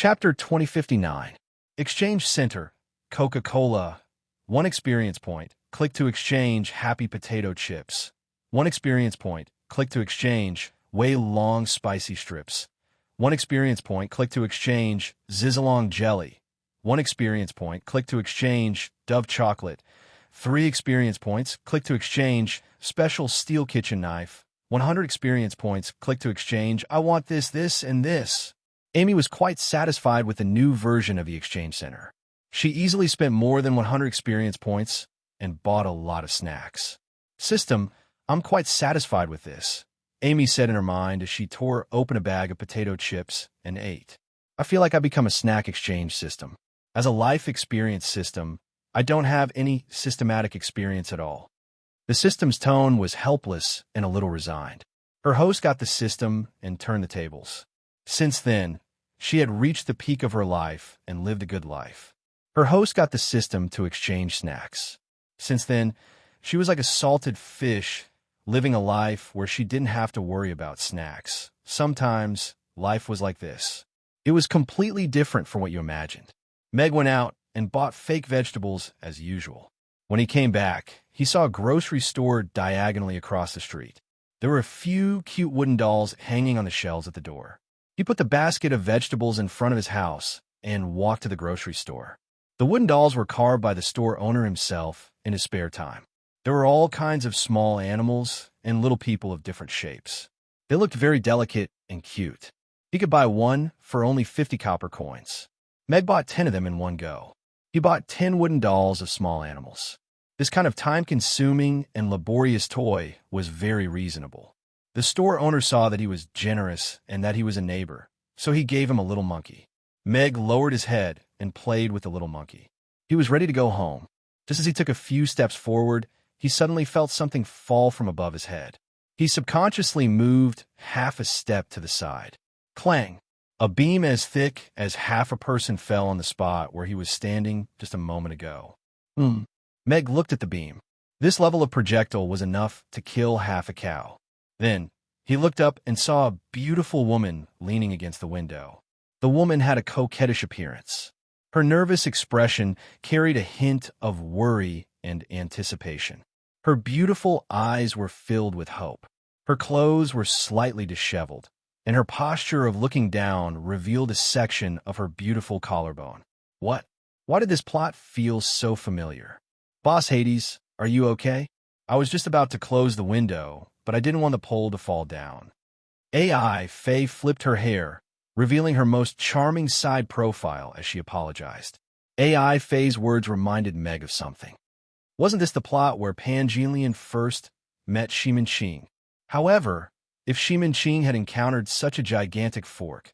Chapter 2059. Exchange Center. Coca-Cola. 1 experience point. Click to exchange happy potato chips. 1 experience point. Click to exchange way long spicy strips. 1 experience point. Click to exchange Zizzalong jelly. 1 experience point. Click to exchange Dove chocolate. 3 experience points. Click to exchange special steel kitchen knife. 100 experience points. Click to exchange I want this, this, and this. Amy was quite satisfied with the new version of the Exchange Center. She easily spent more than 100 experience points and bought a lot of snacks. System, I'm quite satisfied with this, Amy said in her mind as she tore open a bag of potato chips and ate. I feel like I've become a snack exchange system. As a life experience system, I don't have any systematic experience at all. The system's tone was helpless and a little resigned. Her host got the system and turned the tables. Since then, she had reached the peak of her life and lived a good life. Her host got the system to exchange snacks. Since then, she was like a salted fish, living a life where she didn't have to worry about snacks. Sometimes, life was like this. It was completely different from what you imagined. Meg went out and bought fake vegetables as usual. When he came back, he saw a grocery store diagonally across the street. There were a few cute wooden dolls hanging on the shelves at the door. He put the basket of vegetables in front of his house and walked to the grocery store. The wooden dolls were carved by the store owner himself in his spare time. There were all kinds of small animals and little people of different shapes. They looked very delicate and cute. He could buy one for only 50 copper coins. Meg bought 10 of them in one go. He bought 10 wooden dolls of small animals. This kind of time-consuming and laborious toy was very reasonable. The store owner saw that he was generous and that he was a neighbor, so he gave him a little monkey. Meg lowered his head and played with the little monkey. He was ready to go home. Just as he took a few steps forward, he suddenly felt something fall from above his head. He subconsciously moved half a step to the side. Clang! A beam as thick as half a person fell on the spot where he was standing just a moment ago. Meg looked at the beam. This level of projectile was enough to kill half a cow. Then, he looked up and saw a beautiful woman leaning against the window. The woman had a coquettish appearance. Her nervous expression carried a hint of worry and anticipation. Her beautiful eyes were filled with hope. Her clothes were slightly disheveled, and her posture of looking down revealed a section of her beautiful collarbone. What? Why did this plot feel so familiar? Boss Hades, are you okay? I was just about to close the window, but I didn't want the pole to fall down. AI Faye flipped her hair, revealing her most charming side profile as she apologized. AI Faye's words reminded Meg of something. Wasn't this the plot where Pangelion first met Shimin-Ching? However, if Shimin-Ching had encountered such a gigantic fork,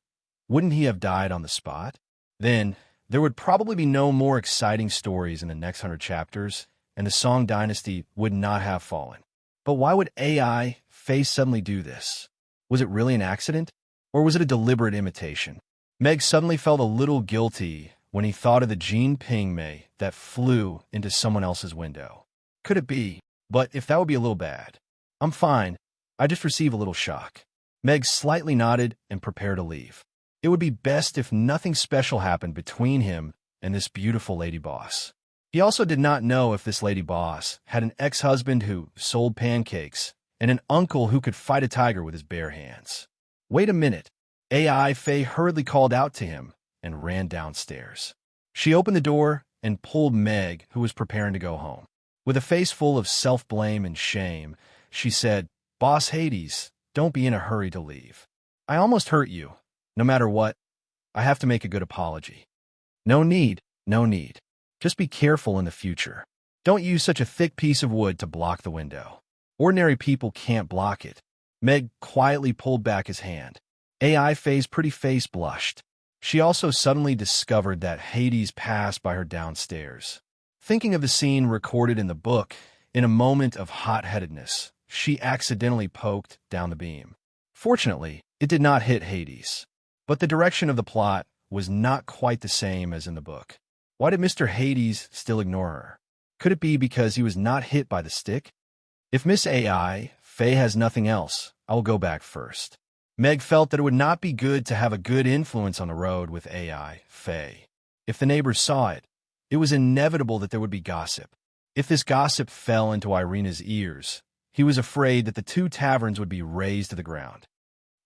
wouldn't he have died on the spot? Then, there would probably be no more exciting stories in the next 100 chapters, and the Song Dynasty would not have fallen. But why would AI Faye suddenly do this? Was it really an accident? Or was it a deliberate imitation? Meg suddenly felt a little guilty when he thought of the Jean Pingmei that flew into someone else's window. Could it be? But if that would be a little bad. I'm fine. I just received a little shock. Meg slightly nodded and prepared to leave. It would be best if nothing special happened between him and this beautiful lady boss. He also did not know if this lady boss had an ex-husband who sold pancakes and an uncle who could fight a tiger with his bare hands. Wait a minute. AI Faye hurriedly called out to him and ran downstairs. She opened the door and pulled Meg, who was preparing to go home. With a face full of self-blame and shame, she said, Boss Hades, don't be in a hurry to leave. I almost hurt you. No matter what, I have to make a good apology. No need, no need. Just be careful in the future. Don't use such a thick piece of wood to block the window. Ordinary people can't block it. Meg quietly pulled back his hand. AI Faye's pretty face blushed. She also suddenly discovered that Hades passed by her downstairs. Thinking of the scene recorded in the book, in a moment of hot-headedness, she accidentally poked down the beam. Fortunately, it did not hit Hades. But the direction of the plot was not quite the same as in the book. Why did Mr. Hades still ignore her? Could it be because he was not hit by the stick? If Miss AI Faye has nothing else, I will go back first. Meg felt that it would not be good to have a good influence on the road with AI, Faye. If the neighbors saw it, it was inevitable that there would be gossip. If this gossip fell into Irina's ears, he was afraid that the two taverns would be razed to the ground.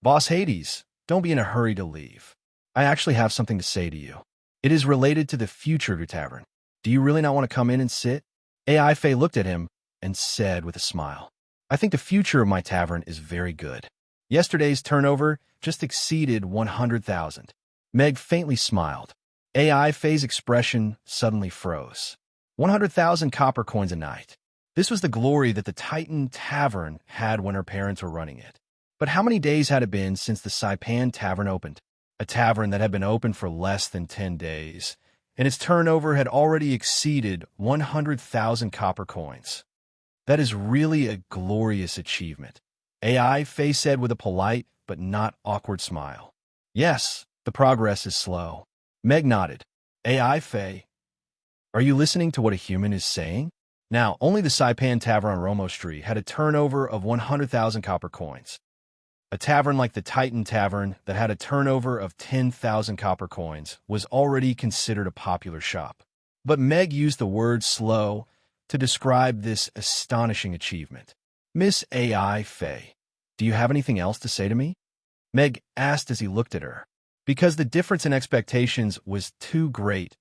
Boss Hades, don't be in a hurry to leave. I actually have something to say to you. It is related to the future of your tavern. Do you really not want to come in and sit? AI Faye looked at him and said with a smile, I think the future of my tavern is very good. Yesterday's turnover just exceeded 100,000. Meg faintly smiled. AI Faye's expression suddenly froze. 100,000 copper coins a night. This was the glory that the Titan Tavern had when her parents were running it. But how many days had it been since the Saipan Tavern opened? A tavern that had been open for less than 10 days, and its turnover had already exceeded 100,000 copper coins. That is really a glorious achievement. AI Faye said with a polite but not awkward smile. Yes, the progress is slow. Meg nodded. AI Faye, are you listening to what a human is saying? Now, only the Saipan Tavern on Romo Street had a turnover of 100,000 copper coins. A tavern like the Titan Tavern that had a turnover of 10,000 copper coins was already considered a popular shop. But Meg used the word slow to describe this astonishing achievement. Miss AI Faye, do you have anything else to say to me? Meg asked as he looked at her. Because the difference in expectations was too great,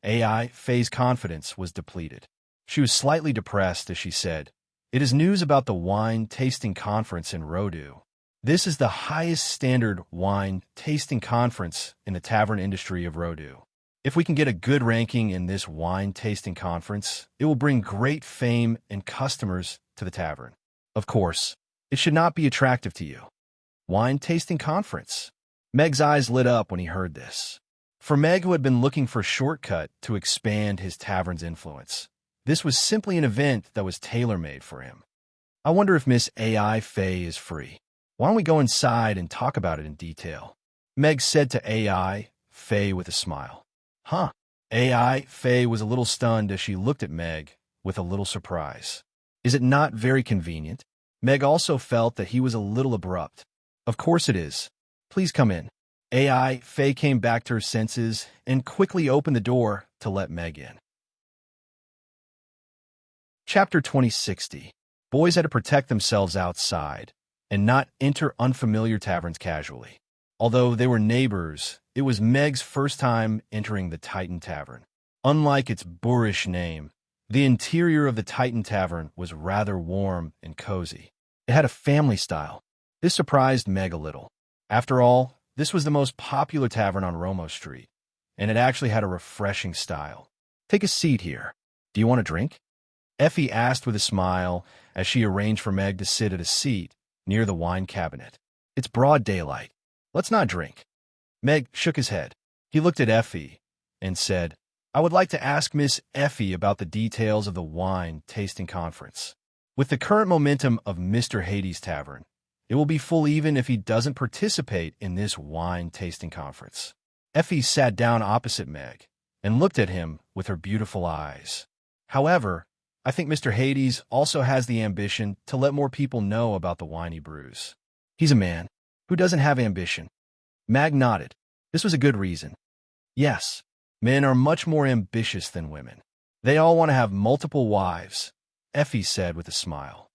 AI Faye's confidence was depleted. She was slightly depressed as she said, It is news about the wine tasting conference in Rodu. This is the highest standard wine tasting conference in the tavern industry of Rodu. If we can get a good ranking in this wine tasting conference, it will bring great fame and customers to the tavern. Of course, it should not be attractive to you. Wine tasting conference. Meg's eyes lit up when he heard this. For Meg, who had been looking for a shortcut to expand his tavern's influence, this was simply an event that was tailor-made for him. I wonder if Miss AI Faye is free. Why don't we go inside and talk about it in detail? Meg said to AI Faye with a smile. Huh? AI Faye was a little stunned as she looked at Meg with a little surprise. Is it not very convenient? Meg also felt that he was a little abrupt. Of course it is. Please come in. AI Faye came back to her senses and quickly opened the door to let Meg in. Chapter 2060. Boys had to protect themselves outside and not enter unfamiliar taverns casually. Although they were neighbors, it was Meg's first time entering the Titan Tavern. Unlike its boorish name, the interior of the Titan Tavern was rather warm and cozy. It had a family style. This surprised Meg a little. After all, this was the most popular tavern on Romo Street, and it actually had a refreshing style. Take a seat here. Do you want a drink? Effie asked with a smile as she arranged for Meg to sit at a seat near the wine cabinet. It's broad daylight. Let's not drink. Meg shook his head. He looked at Effie and said, I would like to ask Miss Effie about the details of the wine tasting conference. With the current momentum of Mr. Hades' Tavern, it will be full even if he doesn't participate in this wine tasting conference. Effie sat down opposite Meg and looked at him with her beautiful eyes. However, I think Mr. Hades also has the ambition to let more people know about the wine he brews. He's a man who doesn't have ambition. Meg nodded. This was a good reason. Yes, men are much more ambitious than women. They all want to have multiple wives, Effie said with a smile.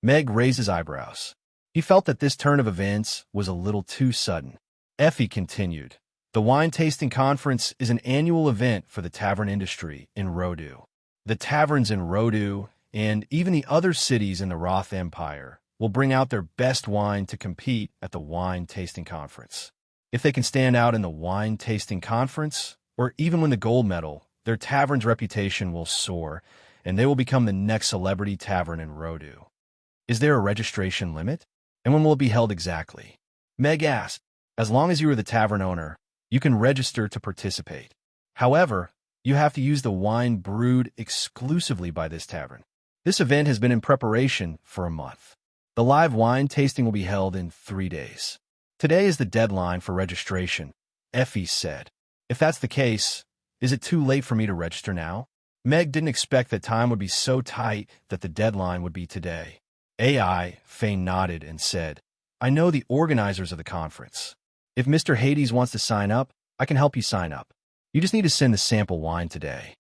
Meg raised his eyebrows. He felt that this turn of events was a little too sudden. Effie continued. The wine tasting conference is an annual event for the tavern industry in Rodu. The taverns in Rodu, and even the other cities in the Roth Empire, will bring out their best wine to compete at the wine tasting conference. If they can stand out in the wine tasting conference, or even win the gold medal, their tavern's reputation will soar, and they will become the next celebrity tavern in Rodu. Is there a registration limit? And when will it be held exactly? Meg asked. As long as you are the tavern owner, you can register to participate. However, you have to use the wine brewed exclusively by this tavern. This event has been in preparation for a month. The live wine tasting will be held in 3 days. Today is the deadline for registration, Effie said. If that's the case, is it too late for me to register now? Meg didn't expect that time would be so tight that the deadline would be today. AI Faye nodded and said, I know the organizers of the conference. If Mr. Hades wants to sign up, I can help you sign up. You just need to send the sample wine today.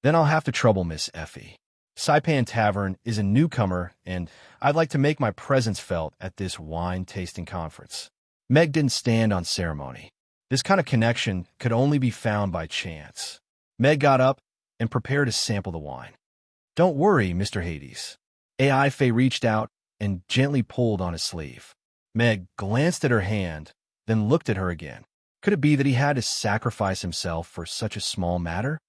Then I'll have to trouble Miss Effie. Saipan Tavern is a newcomer, and I'd like to make my presence felt at this wine-tasting conference. Meg didn't stand on ceremony. This kind of connection could only be found by chance. Meg got up and prepared to sample the wine. Don't worry, Mr. Hades. AI Faye reached out and gently pulled on his sleeve. Meg glanced at her hand, then looked at her again. Could it be that he had to sacrifice himself for such a small matter?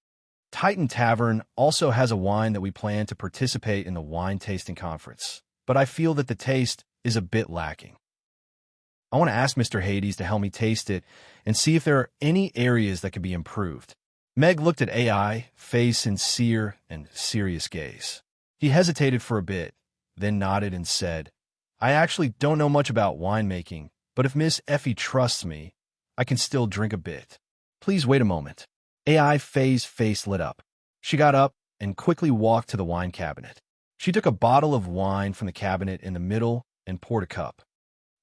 Titan Tavern also has a wine that we plan to participate in the wine tasting conference, but I feel that the taste is a bit lacking. I want to ask Mr. Hades to help me taste it and see if there are any areas that could be improved. Meg looked at AI Faye's sincere and serious gaze. He hesitated for a bit, then nodded and said, I actually don't know much about winemaking, but if Miss Effie trusts me, I can still drink a bit. Please wait a moment. AI Faye's face lit up. She got up and quickly walked to the wine cabinet. She took a bottle of wine from the cabinet in the middle and poured a cup.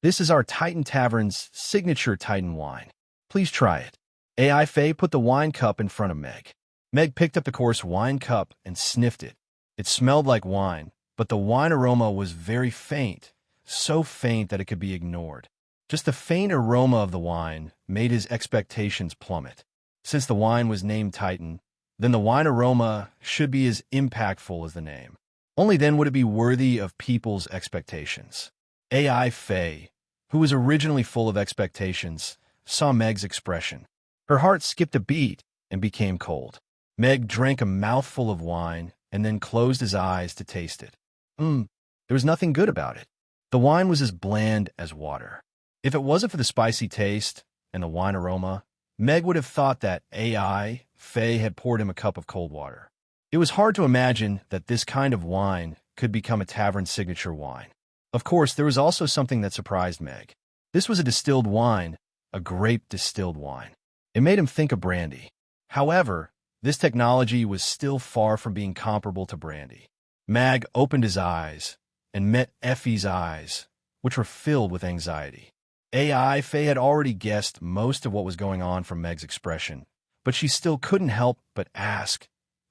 This is our Titan Tavern's signature Titan wine. Please try it. AI Faye put the wine cup in front of Meg. Meg picked up the coarse wine cup and sniffed it. It smelled like wine, but the wine aroma was very faint, so faint that it could be ignored. Just the faint aroma of the wine made his expectations plummet. Since the wine was named Titan, then the wine aroma should be as impactful as the name. Only then would it be worthy of people's expectations. AI Faye, who was originally full of expectations, saw Meg's expression. Her heart skipped a beat and became cold. Meg drank a mouthful of wine and then closed his eyes to taste it. There was nothing good about it. The wine was as bland as water. If it wasn't for the spicy taste and the wine aroma, Meg would have thought that AI Faye had poured him a cup of cold water. It was hard to imagine that this kind of wine could become a tavern signature wine. Of course, there was also something that surprised Meg. This was a distilled wine, a grape distilled wine. It made him think of brandy. However, this technology was still far from being comparable to brandy. Meg opened his eyes and met Effie's eyes, which were filled with anxiety. AI Faye had already guessed most of what was going on from Meg's expression, but she still couldn't help but ask,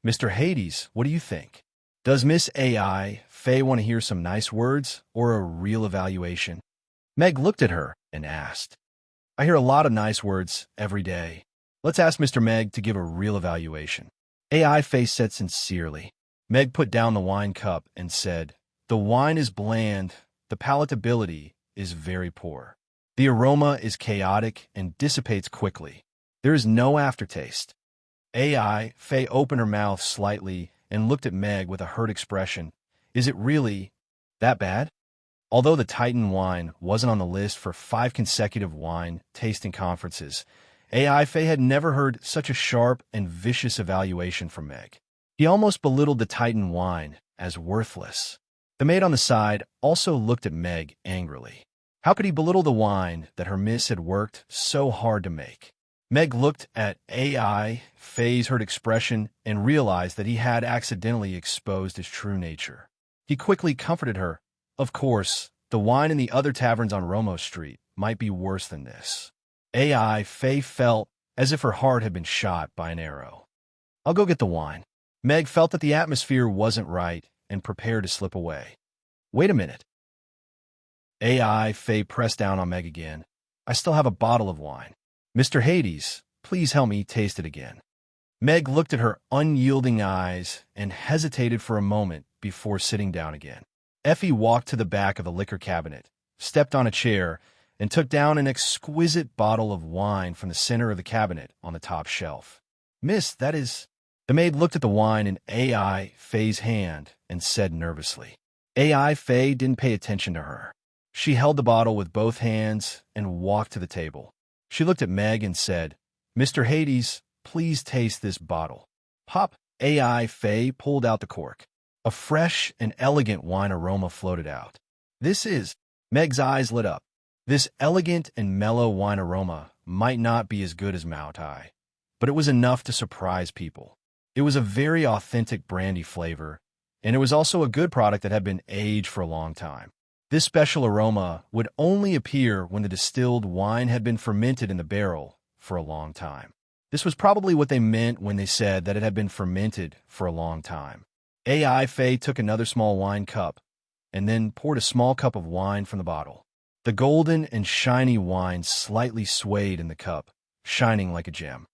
Mr. Hades, what do you think? Does Miss AI Faye want to hear some nice words or a real evaluation? Meg looked at her and asked, I hear a lot of nice words every day. Let's ask Mr. Meg to give a real evaluation. AI Faye said sincerely. Meg put down the wine cup and said, the wine is bland, the palatability is very poor. The aroma is chaotic and dissipates quickly. There is no aftertaste. AI Faye opened her mouth slightly and looked at Meg with a hurt expression. Is it really that bad? Although the Titan wine wasn't on the list for 5 consecutive wine tasting conferences, AI Faye had never heard such a sharp and vicious evaluation from Meg. He almost belittled the Titan wine as worthless. The maid on the side also looked at Meg angrily. How could he belittle the wine that her miss had worked so hard to make? Meg looked at AI Faye's hurt expression and realized that he had accidentally exposed his true nature. He quickly comforted her. Of course, the wine in the other taverns on Romo Street might be worse than this. AI Faye felt as if her heart had been shot by an arrow. I'll go get the wine. Meg felt that the atmosphere wasn't right and prepared to slip away. Wait a minute. AI Faye pressed down on Meg again. I still have a bottle of wine. Mr. Hades, please help me taste it again. Meg looked at her unyielding eyes and hesitated for a moment before sitting down again. Effie walked to the back of the liquor cabinet, stepped on a chair, and took down an exquisite bottle of wine from the center of the cabinet on the top shelf. Miss, that is... The maid looked at the wine in AI Faye's hand and said nervously. AI Faye didn't pay attention to her. She held the bottle with both hands and walked to the table. She looked at Meg and said, Mr. Hades, please taste this bottle. Pop. AI Faye pulled out the cork. A fresh and elegant wine aroma floated out. This is... Meg's eyes lit up. This elegant and mellow wine aroma might not be as good as Moutai, but it was enough to surprise people. It was a very authentic brandy flavor, and it was also a good product that had been aged for a long time. This special aroma would only appear when the distilled wine had been fermented in the barrel for a long time. This was probably what they meant when they said that it had been fermented for a long time. AI Faye took another small wine cup and then poured a small cup of wine from the bottle. The golden and shiny wine slightly swayed in the cup, shining like a gem.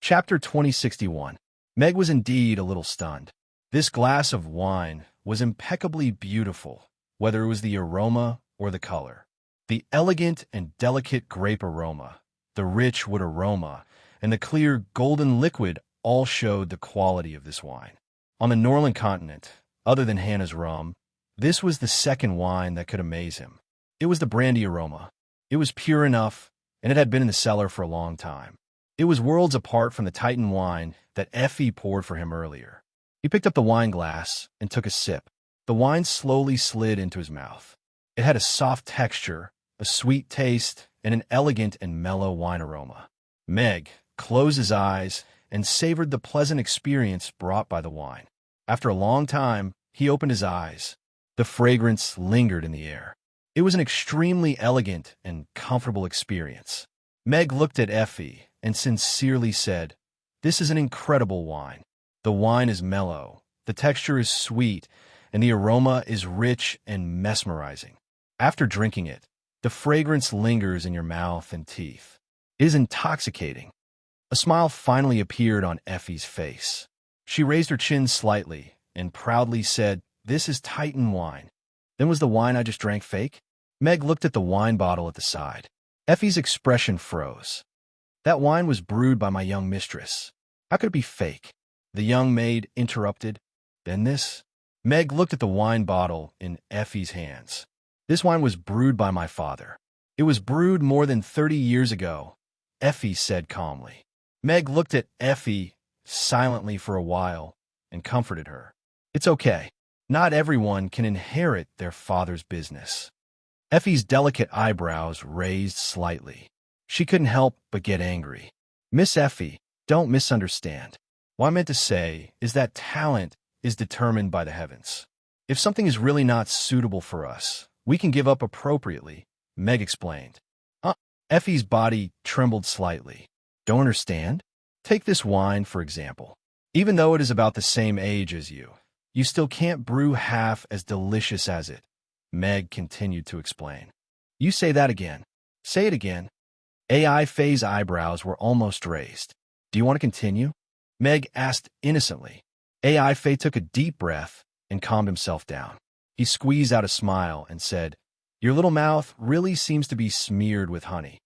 Chapter 2061. Meg was indeed a little stunned. This glass of wine was impeccably beautiful, whether it was the aroma or the color. The elegant and delicate grape aroma, the rich wood aroma, and the clear golden liquid all showed the quality of this wine. On the Norland continent, other than Hannah's rum, this was the second wine that could amaze him. It was the brandy aroma. It was pure enough, and it had been in the cellar for a long time. It was worlds apart from the Titan wine that Effie poured for him earlier. He picked up the wine glass and took a sip. The wine slowly slid into his mouth. It had a soft texture, a sweet taste, and an elegant and mellow wine aroma. Meg closed his eyes and savored the pleasant experience brought by the wine. After a long time, he opened his eyes. The fragrance lingered in the air. It was an extremely elegant and comfortable experience. Meg looked at Effie and sincerely said, "This is an incredible wine. The wine is mellow, the texture is sweet, and the aroma is rich and mesmerizing. After drinking it, the fragrance lingers in your mouth and teeth. It is intoxicating." A smile finally appeared on Effie's face. She raised her chin slightly and proudly said, "This is Titan wine. Then was the wine I just drank fake?" Meg looked at the wine bottle at the side. Effie's expression froze. "That wine was brewed by my young mistress. How could it be fake?" The young maid interrupted. "Then this?" Meg looked at the wine bottle in Effie's hands. "This wine was brewed by my father. It was brewed more than 30 years ago," Effie said calmly. Meg looked at Effie silently for a while and comforted her. "It's okay. Not everyone can inherit their father's business." Effie's delicate eyebrows raised slightly. She couldn't help but get angry. "Miss Effie, don't misunderstand. What I meant to say is that talent is determined by the heavens. If something is really not suitable for us, we can give up appropriately," Meg explained. Effie's body trembled slightly. "Don't understand? Take this wine, for example. Even though it is about the same age as you still can't brew half as delicious as it," Meg continued to explain. "You say that again. Say it again." AI Faye's eyebrows were almost raised. "Do you want to continue?" Meg asked innocently. AI Faye took a deep breath and calmed himself down. He squeezed out a smile and said, "Your little mouth really seems to be smeared with honey."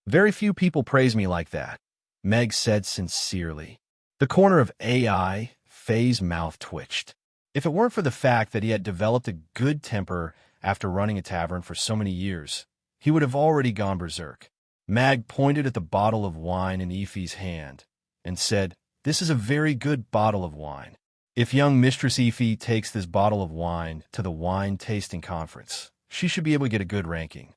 "Very few people praise me like that," Meg said sincerely. The corner of AI Faye's mouth twitched. If it weren't for the fact that he had developed a good temper after running a tavern for so many years, he would have already gone berserk. Meg pointed at the bottle of wine in Effie's hand and said, "This is a very good bottle of wine. If young Mistress Effie takes this bottle of wine to the wine tasting conference, she should be able to get a good ranking.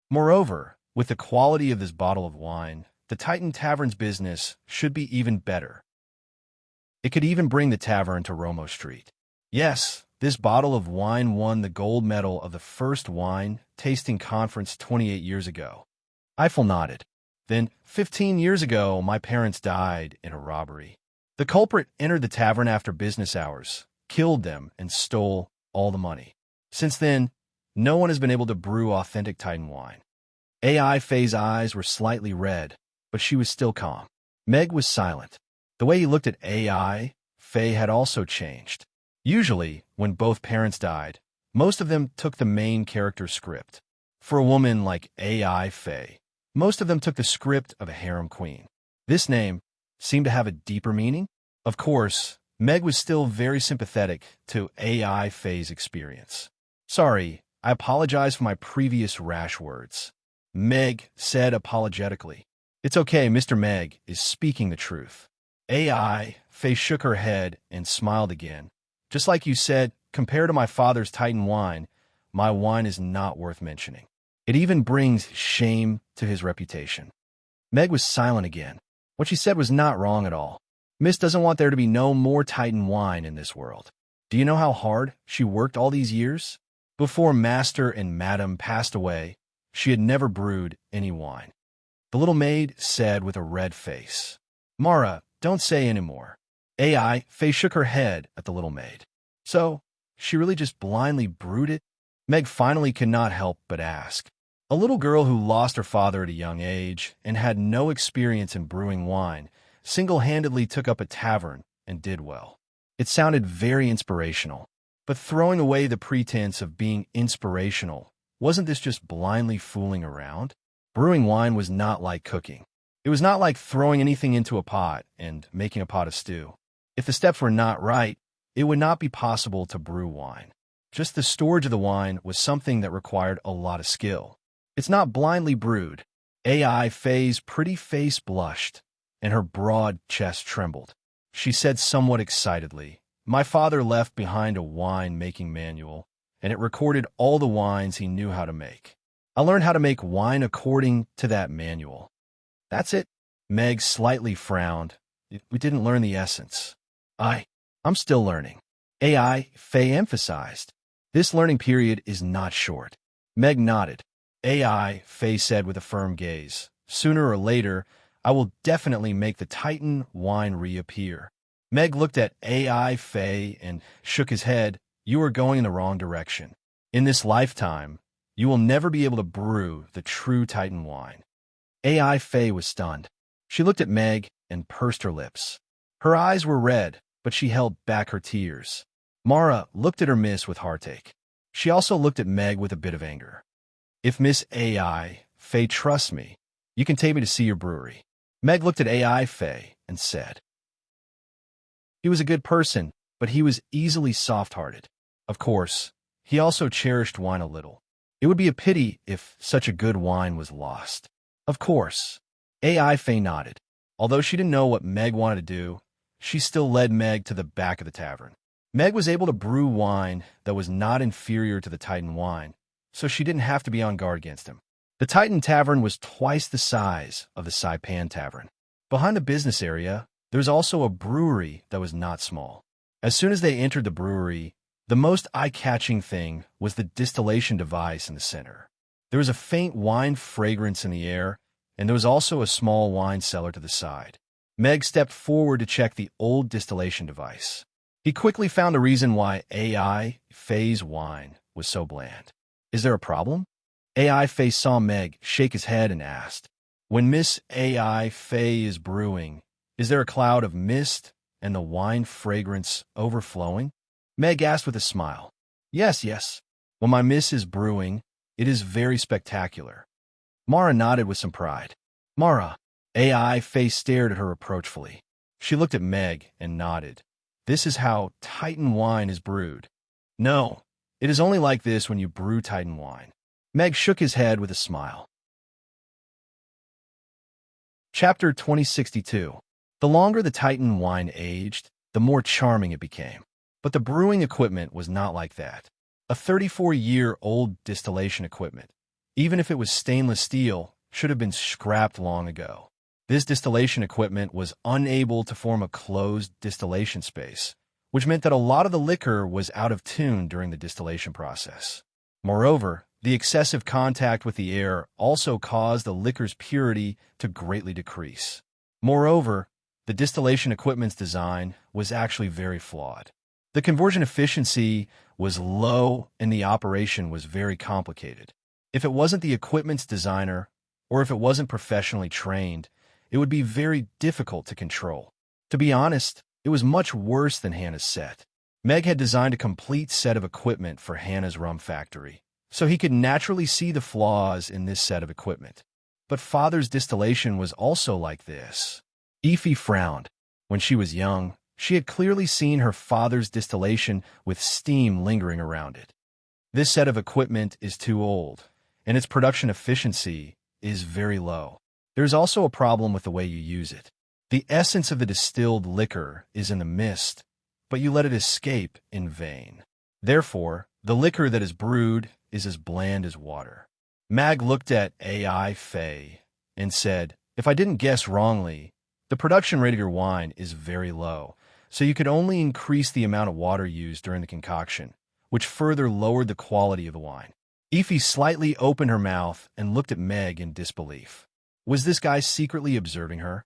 Moreover, with the quality of this bottle of wine, the Titan Tavern's business should be even better. It could even bring the tavern to Romo Street. Yes, this bottle of wine won the gold medal of the first wine tasting conference 28 years ago." Eiffel nodded. "Then, 15 years ago, my parents died in a robbery. The culprit entered the tavern after business hours, killed them, and stole all the money. Since then, no one has been able to brew authentic Titan wine." AI Faye's eyes were slightly red, but she was still calm. Meg was silent. The way he looked at AI Faye had also changed. Usually, when both parents died, most of them took the main character's script. For a woman like AI Faye, most of them took the script of a harem queen. This name seemed to have a deeper meaning. Of course, Meg was still very sympathetic to AI Faye's experience. "Sorry, I apologize for my previous rash words," Meg said apologetically. "It's okay, Mr. Meg is speaking the truth." AI Faye shook her head and smiled again. "Just like you said, compared to my father's Titan wine, my wine is not worth mentioning. It even brings shame to his reputation." Meg was silent again. What she said was not wrong at all. Miss doesn't want there to be no more Titan wine in this world. Do you know how hard she worked all these years? Before Master and Madam passed away, she had never brewed any wine. The little maid said with a red face. Mara, don't say any more. AI, Faye shook her head at the little maid. So, she really just blindly brewed it? Meg finally could not help but ask. A little girl who lost her father at a young age and had no experience in brewing wine single-handedly took up a tavern and did well. It sounded very inspirational. But throwing away the pretense of being inspirational, wasn't this just blindly fooling around? Brewing wine was not like cooking. It was not like throwing anything into a pot and making a pot of stew. If the steps were not right, it would not be possible to brew wine. Just the storage of the wine was something that required a lot of skill. It's not blindly brewed. AI Faye's pretty face blushed, and her broad chest trembled. She said somewhat excitedly, My father left behind a wine-making manual, and it recorded all the wines he knew how to make. I learned how to make wine according to that manual. That's it. Meg slightly frowned. We didn't learn the essence. I'm still learning. AI Faye emphasized. This learning period is not short. Meg nodded. AI Faye said with a firm gaze. Sooner or later, I will definitely make the Titan wine reappear. Meg looked at AI Faye and shook his head. You are going in the wrong direction. In this lifetime, you will never be able to brew the true Titan wine. AI Faye was stunned. She looked at Meg and pursed her lips. Her eyes were red, but she held back her tears. Mara looked at her miss with heartache. She also looked at Meg with a bit of anger. If Miss AI Faye trusts me, you can take me to see your brewery. Meg looked at AI Faye and said, He was a good person, but he was easily soft-hearted. Of course, he also cherished wine a little. It would be a pity if such a good wine was lost. Of course. AI Faye nodded. Although she didn't know what Meg wanted to do, she still led Meg to the back of the tavern. Meg was able to brew wine that was not inferior to the Titan wine, so she didn't have to be on guard against him. The Titan Tavern was twice the size of the Saipan Tavern. Behind the business area, there was also a brewery that was not small. As soon as they entered the brewery, the most eye-catching thing was the distillation device in the center. There was a faint wine fragrance in the air, and there was also a small wine cellar to the side. Meg stepped forward to check the old distillation device. He quickly found a reason why AI Faye's wine was so bland. Is there a problem? AI Faye saw Meg shake his head and asked, When Miss AI Faye is brewing, is there a cloud of mist and the wine fragrance overflowing? Meg asked with a smile. Yes. When my miss is brewing, it is very spectacular. Mara nodded with some pride. Mara, AI Faye stared at her reproachfully. She looked at Meg and nodded. This is how Titan wine is brewed. No, it is only like this when you brew Titan wine. Meg shook his head with a smile. Chapter 2062. The longer the Titan wine aged, the more charming it became. But the brewing equipment was not like that. A 34-year-old distillation equipment, even if it was stainless steel, should have been scrapped long ago. This distillation equipment was unable to form a closed distillation space, which meant that a lot of the liquor was out of tune during the distillation process. Moreover, the excessive contact with the air also caused the liquor's purity to greatly decrease. Moreover, the distillation equipment's design was actually very flawed. The conversion efficiency was low and the operation was very complicated. If it wasn't the equipment's designer, or if it wasn't professionally trained, it would be very difficult to control. To be honest, it was much worse than Hannah's set. Meg had designed a complete set of equipment for Hannah's rum factory, so he could naturally see the flaws in this set of equipment. But Father's distillation was also like this. Effie frowned. When she was young, she had clearly seen her father's distillation with steam lingering around it. This set of equipment is too old, and its production efficiency is very low. There's also a problem with the way you use it. The essence of the distilled liquor is in the mist, but you let it escape in vain. Therefore, the liquor that is brewed is as bland as water. Mag looked at AI Faye and said, If I didn't guess wrongly, the production rate of your wine is very low, so you could only increase the amount of water used during the concoction, which further lowered the quality of the wine. Effie slightly opened her mouth and looked at Meg in disbelief. Was this guy secretly observing her?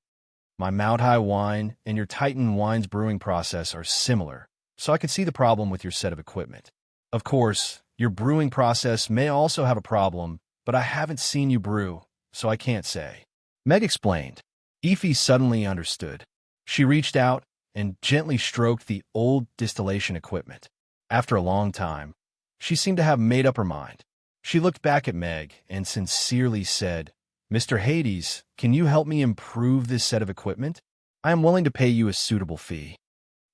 My Mount High wine and your Titan wine's brewing process are similar, so I could see the problem with your set of equipment. Of course, your brewing process may also have a problem, but I haven't seen you brew, so I can't say. Meg explained. Effie suddenly understood. She reached out and gently stroked the old distillation equipment. After a long time, she seemed to have made up her mind. She looked back at Meg and sincerely said, Mr. Hades, can you help me improve this set of equipment? I am willing to pay you a suitable fee.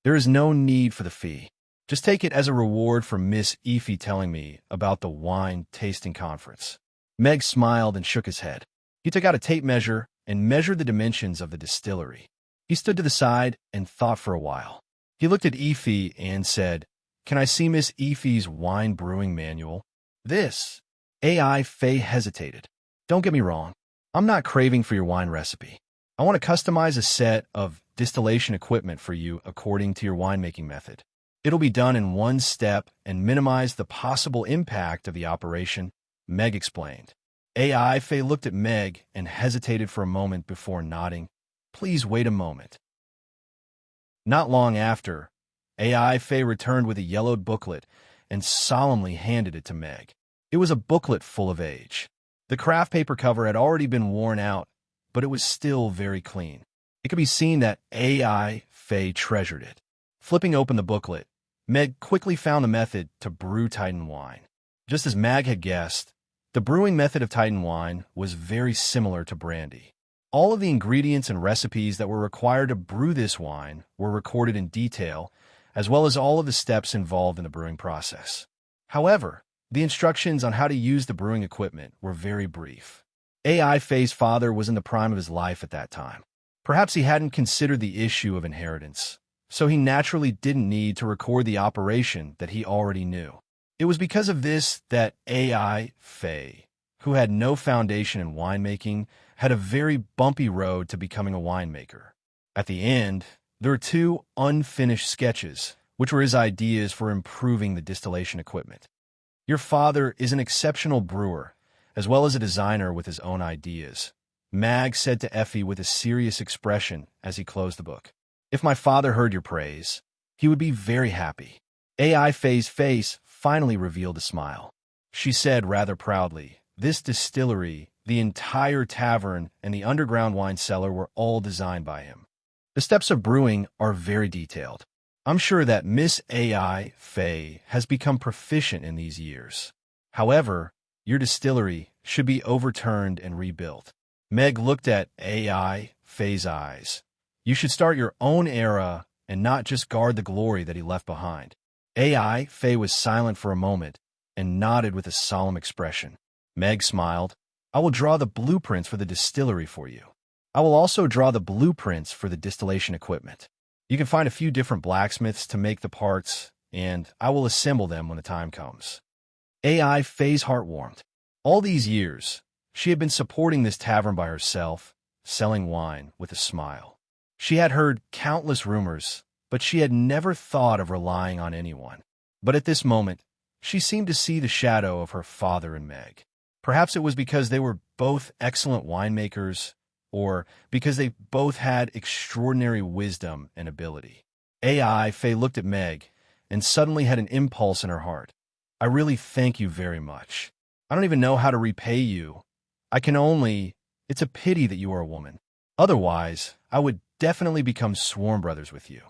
There is no need for the fee. Just take it as a reward for Miss Effie telling me about the wine tasting conference. Meg smiled and shook his head. He took out a tape measure and measured the dimensions of the distillery. He stood to the side and thought for a while. He looked at Effie and said, Can I see Miss Effie's wine brewing manual? This. AI Faye hesitated. Don't get me wrong. I'm not craving for your wine recipe. I want to customize a set of distillation equipment for you according to your winemaking method. It'll be done in one step and minimize the possible impact of the operation, Meg explained. AI Faye looked at Meg and hesitated for a moment before nodding. Please wait a moment. Not long after, AI Faye returned with a yellowed booklet and solemnly handed it to Meg. It was a booklet full of age. The craft paper cover had already been worn out, but it was still very clean. It could be seen that AI Faye treasured it. Flipping open the booklet, Meg quickly found the method to brew Titan wine. Just as Mag had guessed, the brewing method of Titan wine was very similar to brandy. All of the ingredients and recipes that were required to brew this wine were recorded in detail, as well as all of the steps involved in the brewing process. However, the instructions on how to use the brewing equipment were very brief. AI Faye's father was in the prime of his life at that time. Perhaps he hadn't considered the issue of inheritance, so he naturally didn't need to record the operation that he already knew. It was because of this that AI Faye, who had no foundation in winemaking, had a very bumpy road to becoming a winemaker. At the end, there were 2 unfinished sketches, which were his ideas for improving the distillation equipment. Your father is an exceptional brewer, as well as a designer with his own ideas, Mag said to Effie with a serious expression as he closed the book. If my father heard your praise, he would be very happy. AI Faye's face finally revealed a smile. She said rather proudly, This distillery, the entire tavern, and the underground wine cellar were all designed by him. The steps of brewing are very detailed. I'm sure that Miss AI Faye has become proficient in these years. However, your distillery should be overturned and rebuilt. Meg looked at AI Faye's eyes. You should start your own era and not just guard the glory that he left behind. AI Faye was silent for a moment and nodded with a solemn expression. Meg smiled. I will draw the blueprints for the distillery for you. I will also draw the blueprints for the distillation equipment. You can find a few different blacksmiths to make the parts, and I will assemble them when the time comes. AI Faye's heart warmed. All these years, she had been supporting this tavern by herself, selling wine with a smile. She had heard countless rumors, but she had never thought of relying on anyone. But at this moment, she seemed to see the shadow of her father and Meg. Perhaps it was because they were both excellent winemakers, or because they both had extraordinary wisdom and ability. AI Faye looked at Meg and suddenly had an impulse in her heart. I really thank you very much. I don't even know how to repay you. It's a pity that you are a woman. Otherwise, I would definitely become sworn brothers with you.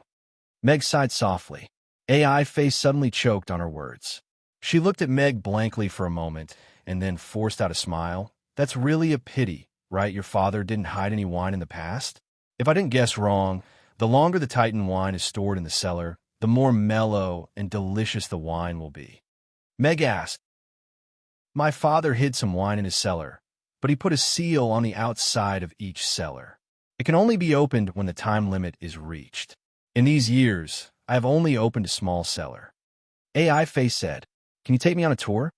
Meg sighed softly. AI Faye suddenly choked on her words. She looked at Meg blankly for a moment and then forced out a smile. That's really a pity. Right, your father didn't hide any wine in the past? If I didn't guess wrong, the longer the Titan wine is stored in the cellar, the more mellow and delicious the wine will be. Meg asked, My father hid some wine in his cellar, but he put a seal on the outside of each cellar. It can only be opened when the time limit is reached. In these years, I have only opened a small cellar. AI Faye said, Can you take me on a tour?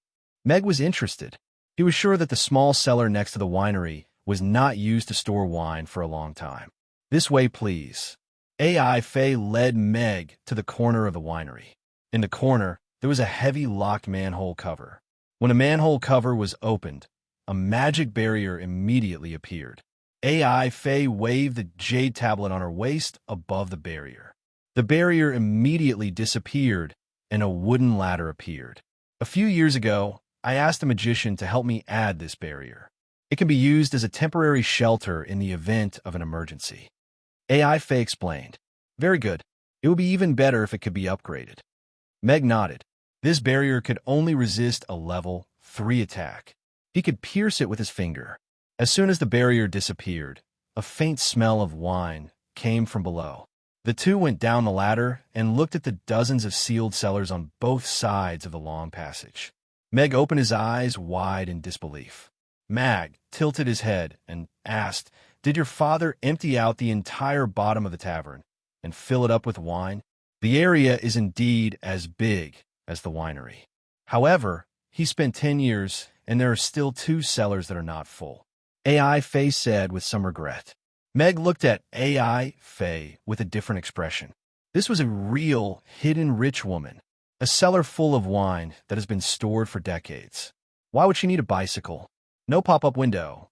Meg was interested. He was sure that the small cellar next to the winery was not used to store wine for a long time. This way, please. AI Faye led Meg to the corner of the winery. In the corner, there was a heavy locked manhole cover. When a manhole cover was opened, a magic barrier immediately appeared. AI Faye waved the jade tablet on her waist above the barrier. The barrier immediately disappeared, and a wooden ladder appeared. A few years ago, I asked a magician to help me add this barrier. It can be used as a temporary shelter in the event of an emergency. AI Faye explained. Very good. It would be even better if it could be upgraded. Meg nodded. This barrier could only resist a level 3 attack. He could pierce it with his finger. As soon as the barrier disappeared, a faint smell of wine came from below. The two went down the ladder and looked at the dozens of sealed cellars on both sides of the long passage. Meg opened his eyes wide in disbelief. Mag tilted his head and asked, "Did your father empty out the entire bottom of the tavern and fill it up with wine?" The area is indeed as big as the winery. However, he spent 10 years, and there are still 2 cellars that are not full. AI Faye said with some regret. Meg looked at AI Faye with a different expression. This was a real, hidden rich woman, a cellar full of wine that has been stored for decades. Why would she need a bicycle? No pop-up window.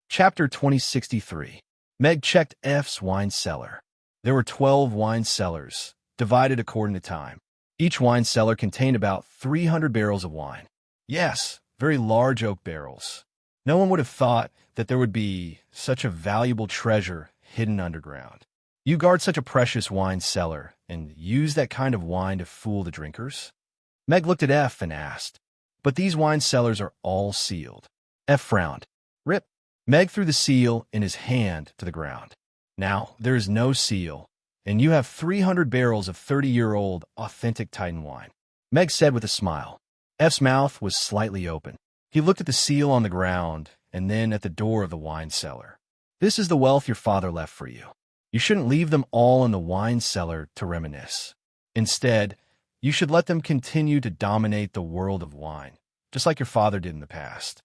Chapter 2063. Meg checked F's wine cellar. There were 12 wine cellars, divided according to time. Each wine cellar contained about 300 barrels of wine. Yes, very large oak barrels. No one would have thought that there would be such a valuable treasure hidden underground. You guard such a precious wine cellar and use that kind of wine to fool the drinkers? Meg looked at F and asked, "But these wine cellars are all sealed." F frowned. "Rip." Meg threw the seal in his hand to the ground. "Now, there is no seal, and you have 300 barrels of 30-year-old authentic Titan wine," Meg said with a smile. F's mouth was slightly open. He looked at the seal on the ground and then at the door of the wine cellar. "This is the wealth your father left for you. You shouldn't leave them all in the wine cellar to reminisce. Instead, you should let them continue to dominate the world of wine, just like your father did in the past."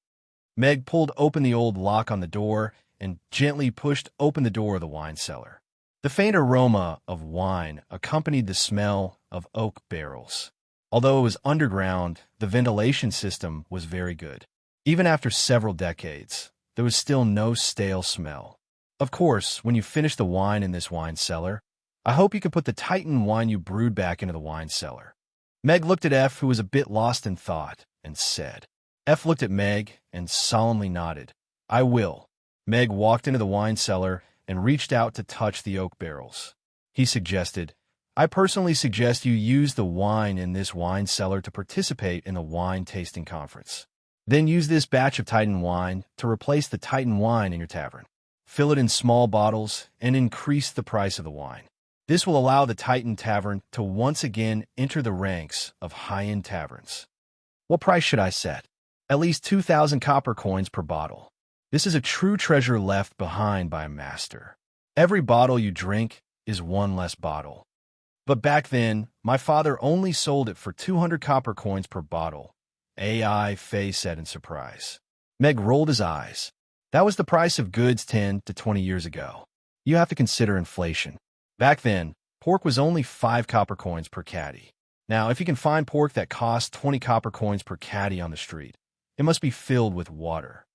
Meg pulled open the old lock on the door and gently pushed open the door of the wine cellar. The faint aroma of wine accompanied the smell of oak barrels. Although it was underground, the ventilation system was very good. Even after several decades, there was still no stale smell. "Of course, when you finish the wine in this wine cellar, I hope you can put the Titan wine you brewed back into the wine cellar." Meg looked at F, who was a bit lost in thought, and said. F looked at Meg and solemnly nodded. "I will." Meg walked into the wine cellar and reached out to touch the oak barrels. He suggested, "I personally suggest you use the wine in this wine cellar to participate in the wine tasting conference. Then use this batch of Titan wine to replace the Titan wine in your tavern. Fill it in small bottles and increase the price of the wine. This will allow the Titan Tavern to once again enter the ranks of high-end taverns." "What price should I set?" "At least 2,000 copper coins per bottle. This is a true treasure left behind by a master. Every bottle you drink is one less bottle." "But back then, my father only sold it for 200 copper coins per bottle," AI Faye said in surprise. Meg rolled his eyes. "That was the price of goods 10 to 20 years ago. You have to consider inflation. Back then, pork was only 5 copper coins per caddy. Now, if you can find pork that costs 20 copper coins per caddy on the street, it must be filled with water.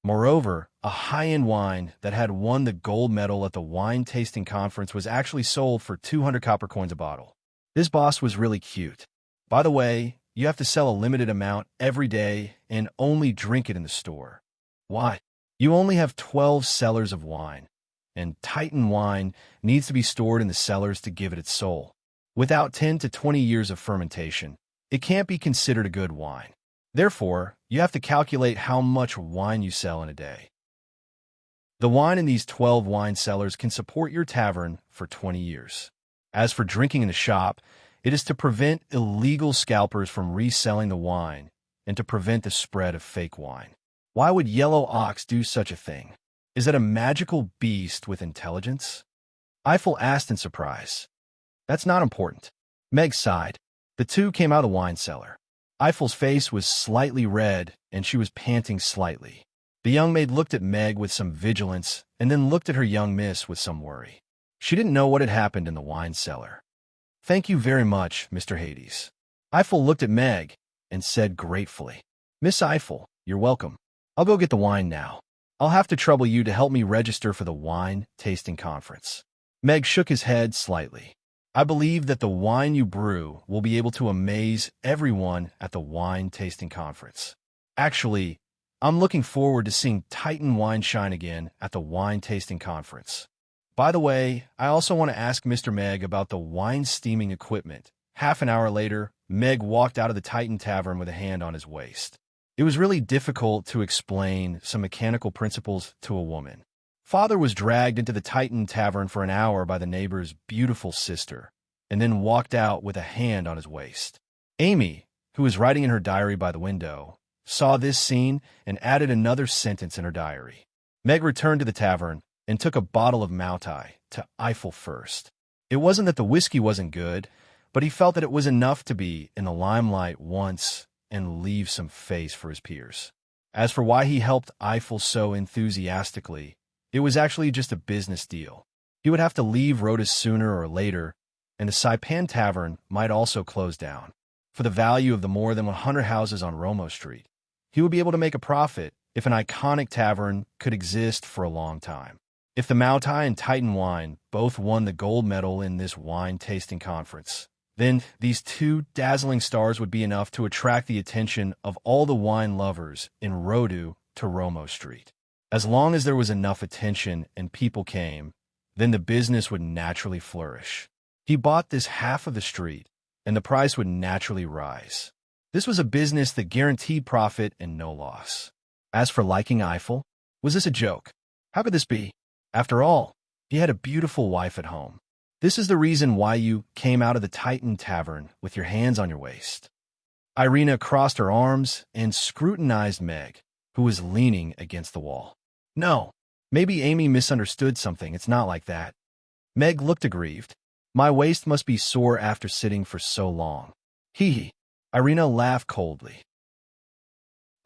Moreover, a high-end wine that had won the gold medal at the wine tasting conference was actually sold for 200 copper coins a bottle. This boss was really cute. By the way, you have to sell a limited amount every day and only drink it in the store. Why? You only have 12 cellars of wine, and Titan wine needs to be stored in the cellars to give it its soul. Without 10 to 20 years of fermentation, it can't be considered a good wine. Therefore, you have to calculate how much wine you sell in a day. The wine in these 12 wine cellars can support your tavern for 20 years. As for drinking in the shop, it is to prevent illegal scalpers from reselling the wine and to prevent the spread of fake wine. Why would Yellow Ox do such a thing? Is it a magical beast with intelligence? Eiffel asked in surprise. That's not important. Meg sighed. The two came out of the wine cellar. Eiffel's face was slightly red, and she was panting slightly. The young maid looked at Meg with some vigilance and then looked at her young miss with some worry. She didn't know what had happened in the wine cellar. "Thank you very much, Mr. Hades." Eiffel looked at Meg and said gratefully, "Miss Eiffel, you're welcome. I'll go get the wine now. I'll have to trouble you to help me register for the wine tasting conference." Meg shook his head slightly. "I believe that the wine you brew will be able to amaze everyone at the wine tasting conference. Actually, I'm looking forward to seeing Titan wine shine again at the wine tasting conference. By the way, I also want to ask Mr. Meg about the wine steaming equipment." Half an hour later, Meg walked out of the Titan Tavern with a hand on his waist. It was really difficult to explain some mechanical principles to a woman. Father was dragged into the Titan Tavern for an hour by the neighbor's beautiful sister, and then walked out with a hand on his waist. Amy, who was writing in her diary by the window, saw this scene and added another sentence in her diary. Meg returned to the tavern and took a bottle of Moutai to Eiffel first. It wasn't that the whiskey wasn't good, but he felt that it was enough to be in the limelight once and leave some face for his peers. As for why he helped Eiffel so enthusiastically, it was actually just a business deal. He would have to leave Rhodes sooner or later, and the Saipan Tavern might also close down. For the value of the more than 100 houses on Romo Street, he would be able to make a profit if an iconic tavern could exist for a long time. If the Moutai and Titan wine both won the gold medal in this wine tasting conference, then these two dazzling stars would be enough to attract the attention of all the wine lovers in Rhodes to Romo Street. As long as there was enough attention and people came, then the business would naturally flourish. He bought this half of the street, and the price would naturally rise. This was a business that guaranteed profit and no loss. As for liking Eiffel, was this a joke? How could this be? After all, he had a beautiful wife at home. This is the reason why you came out of the Titan Tavern with your hands on your waist. Irina crossed her arms and scrutinized Meg, who was leaning against the wall. "No, maybe Amy misunderstood something. It's not like that." Meg looked aggrieved. "My waist must be sore after sitting for so long." Hee. Irina laughed coldly.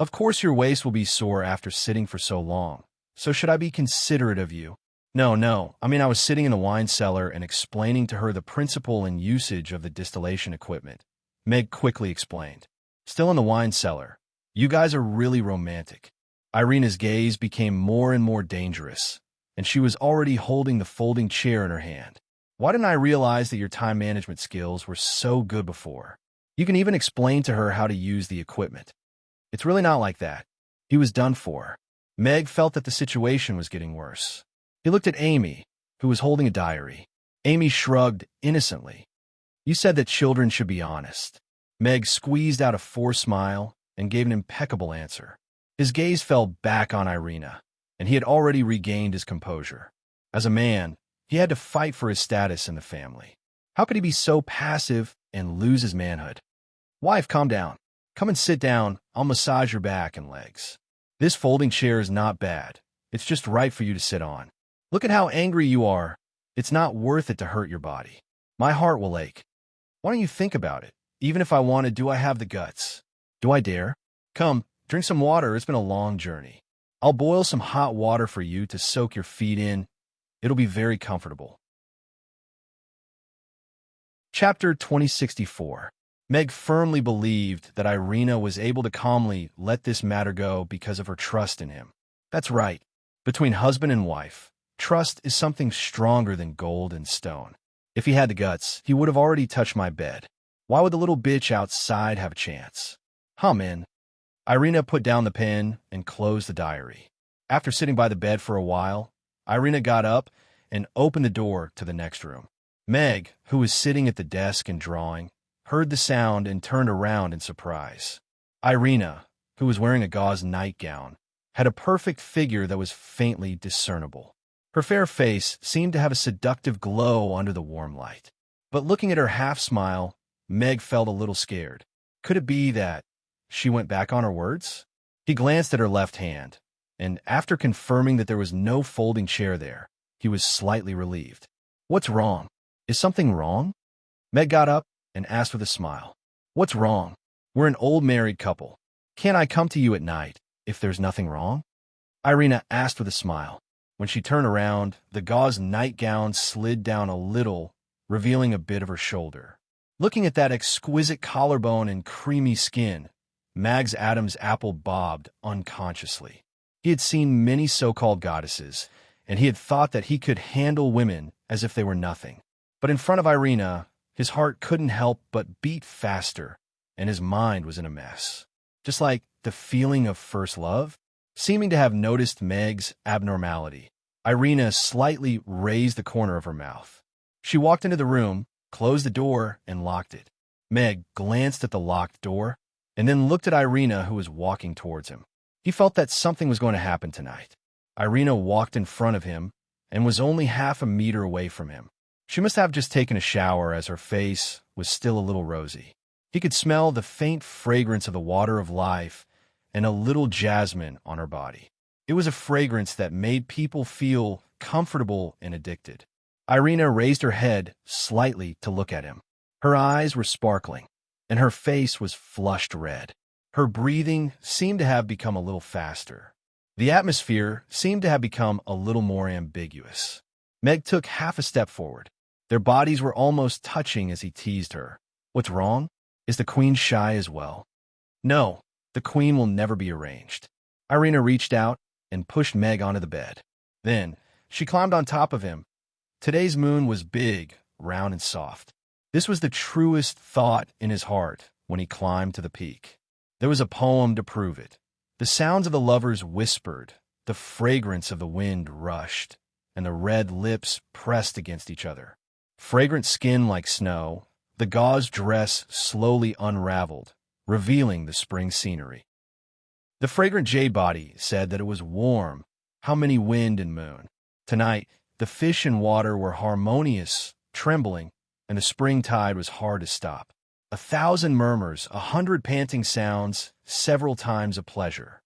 "Of course your waist will be sore after sitting for so long. So should I be considerate of you?" No. I was sitting in the wine cellar and explaining to her the principle and usage of the distillation equipment. Meg quickly explained. "Still in the wine cellar. You guys are really romantic." Irina's gaze became more and more dangerous, and she was already holding the folding chair in her hand. "Why didn't I realize that your time management skills were so good before? You can even explain to her how to use the equipment." "It's really not like that." He was done for. Meg felt that the situation was getting worse. He looked at Amy, who was holding a diary. Amy shrugged innocently. "You said that children should be honest." Meg squeezed out a forced smile and gave an impeccable answer. His gaze fell back on Irina, and he had already regained his composure. As a man, he had to fight for his status in the family. How could he be so passive and lose his manhood? "Wife, calm down. Come and sit down. I'll massage your back and legs. This folding chair is not bad. It's just right for you to sit on. Look at how angry you are. It's not worth it to hurt your body. My heart will ache. Why don't you think about it? Even if I wanted, do I have the guts? Do I dare? Come, drink some water. It's been a long journey. I'll boil some hot water for you to soak your feet in. It'll be very comfortable." Chapter 2064. Meg firmly believed that Irina was able to calmly let this matter go because of her trust in him. That's right. Between husband and wife, trust is something stronger than gold and stone. If he had the guts, he would have already touched my bed. Why would the little bitch outside have a chance? Man. Irina put down the pen and closed the diary. After sitting by the bed for a while, Irina got up and opened the door to the next room. Meg, who was sitting at the desk and drawing, heard the sound and turned around in surprise. Irina, who was wearing a gauze nightgown, had a perfect figure that was faintly discernible. Her fair face seemed to have a seductive glow under the warm light. But looking at her half-smile, Meg felt a little scared. Could it be that she went back on her words? He glanced at her left hand, and after confirming that there was no folding chair there, he was slightly relieved. "What's wrong? Is something wrong?" Meg got up and asked with a smile. "What's wrong? We're an old married couple. Can't I come to you at night if there's nothing wrong?" Irina asked with a smile. When she turned around, the gauze nightgown slid down a little, revealing a bit of her shoulder. Looking at that exquisite collarbone and creamy skin, Mags Adams' apple bobbed unconsciously. He had seen many so-called goddesses, and he had thought that he could handle women as if they were nothing. But in front of Irina, his heart couldn't help but beat faster, and his mind was in a mess. Just like the feeling of first love. Seeming to have noticed Meg's abnormality, Irina slightly raised the corner of her mouth. She walked into the room, closed the door, and locked it. Meg glanced at the locked door, and then looked at Irina, who was walking towards him. He felt that something was going to happen tonight. Irina walked in front of him and was only half a meter away from him. She must have just taken a shower, as her face was still a little rosy. He could smell the faint fragrance of the water of life and a little jasmine on her body. It was a fragrance that made people feel comfortable and addicted. Irina raised her head slightly to look at him. Her eyes were sparkling, and her face was flushed red. Her breathing seemed to have become a little faster. The atmosphere seemed to have become a little more ambiguous. Meg took half a step forward. Their bodies were almost touching as he teased her. "What's wrong? Is the queen shy as well?" "No, the queen will never be arranged." Irina reached out and pushed Meg onto the bed. Then she climbed on top of him. Today's moon was big, round, and soft. This was the truest thought in his heart when he climbed to the peak. There was a poem to prove it. The sounds of the lovers whispered, the fragrance of the wind rushed, and the red lips pressed against each other. Fragrant skin like snow, the gauze dress slowly unraveled, revealing the spring scenery. The fragrant jade body said that it was warm. How many wind and moon. Tonight, the fish and water were harmonious, trembling, and the spring tide was hard to stop. 1,000 murmurs, 100 panting sounds, several times of pleasure.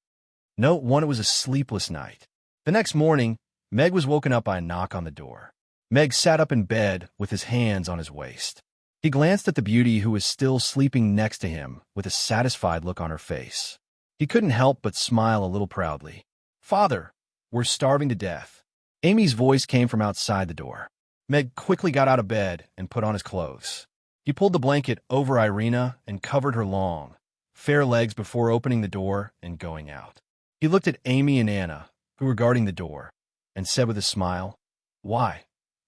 Note 1, it was a sleepless night. The next morning, Meg was woken up by a knock on the door. Meg sat up in bed with his hands on his waist. He glanced at the beauty who was still sleeping next to him with a satisfied look on her face. He couldn't help but smile a little proudly. "Father, we're starving to death." Amy's voice came from outside the door. Meg quickly got out of bed and put on his clothes. He pulled the blanket over Irina and covered her long, fair legs before opening the door and going out. He looked at Amy and Anna, who were guarding the door, and said with a smile, "Why?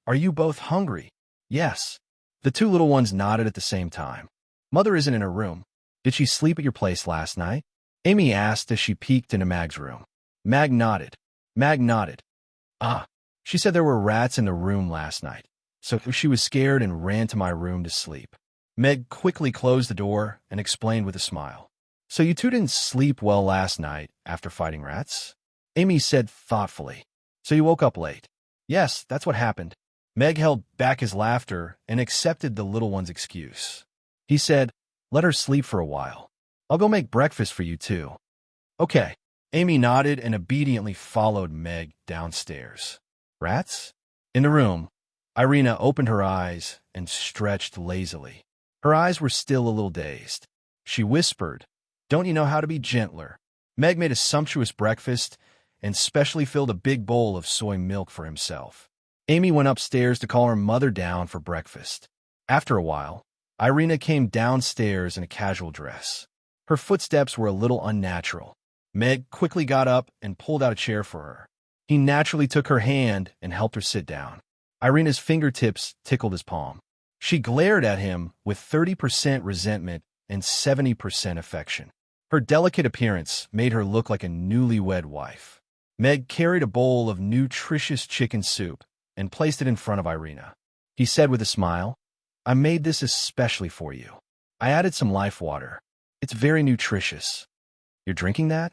Are you both hungry?" "Yes." The two little ones nodded at the same time. "Mother isn't in her room. Did she sleep at your place last night?" Amy asked as she peeked into Mag's room. Mag nodded. "Ah, she said there were rats in the room last night, so she was scared and ran to my room to sleep." Meg quickly closed the door and explained with a smile. "So you two didn't sleep well last night after fighting rats?" Amy said thoughtfully. "So you woke up late?" "Yes, that's what happened." Meg held back his laughter and accepted the little one's excuse. He said, "Let her sleep for a while. I'll go make breakfast for you too." "Okay." Amy nodded and obediently followed Meg downstairs. Rats? In the room, Irina opened her eyes and stretched lazily. Her eyes were still a little dazed. She whispered, "Don't you know how to be gentler?" Meg made a sumptuous breakfast and specially filled a big bowl of soy milk for himself. Amy went upstairs to call her mother down for breakfast. After a while, Irina came downstairs in a casual dress. Her footsteps were a little unnatural. Meg quickly got up and pulled out a chair for her. He naturally took her hand and helped her sit down. Irina's fingertips tickled his palm. She glared at him with 30% resentment and 70% affection. Her delicate appearance made her look like a newlywed wife. Meg carried a bowl of nutritious chicken soup and placed it in front of Irina. He said with a smile, "I made this especially for you. I added some life water. It's very nutritious. You're drinking that?"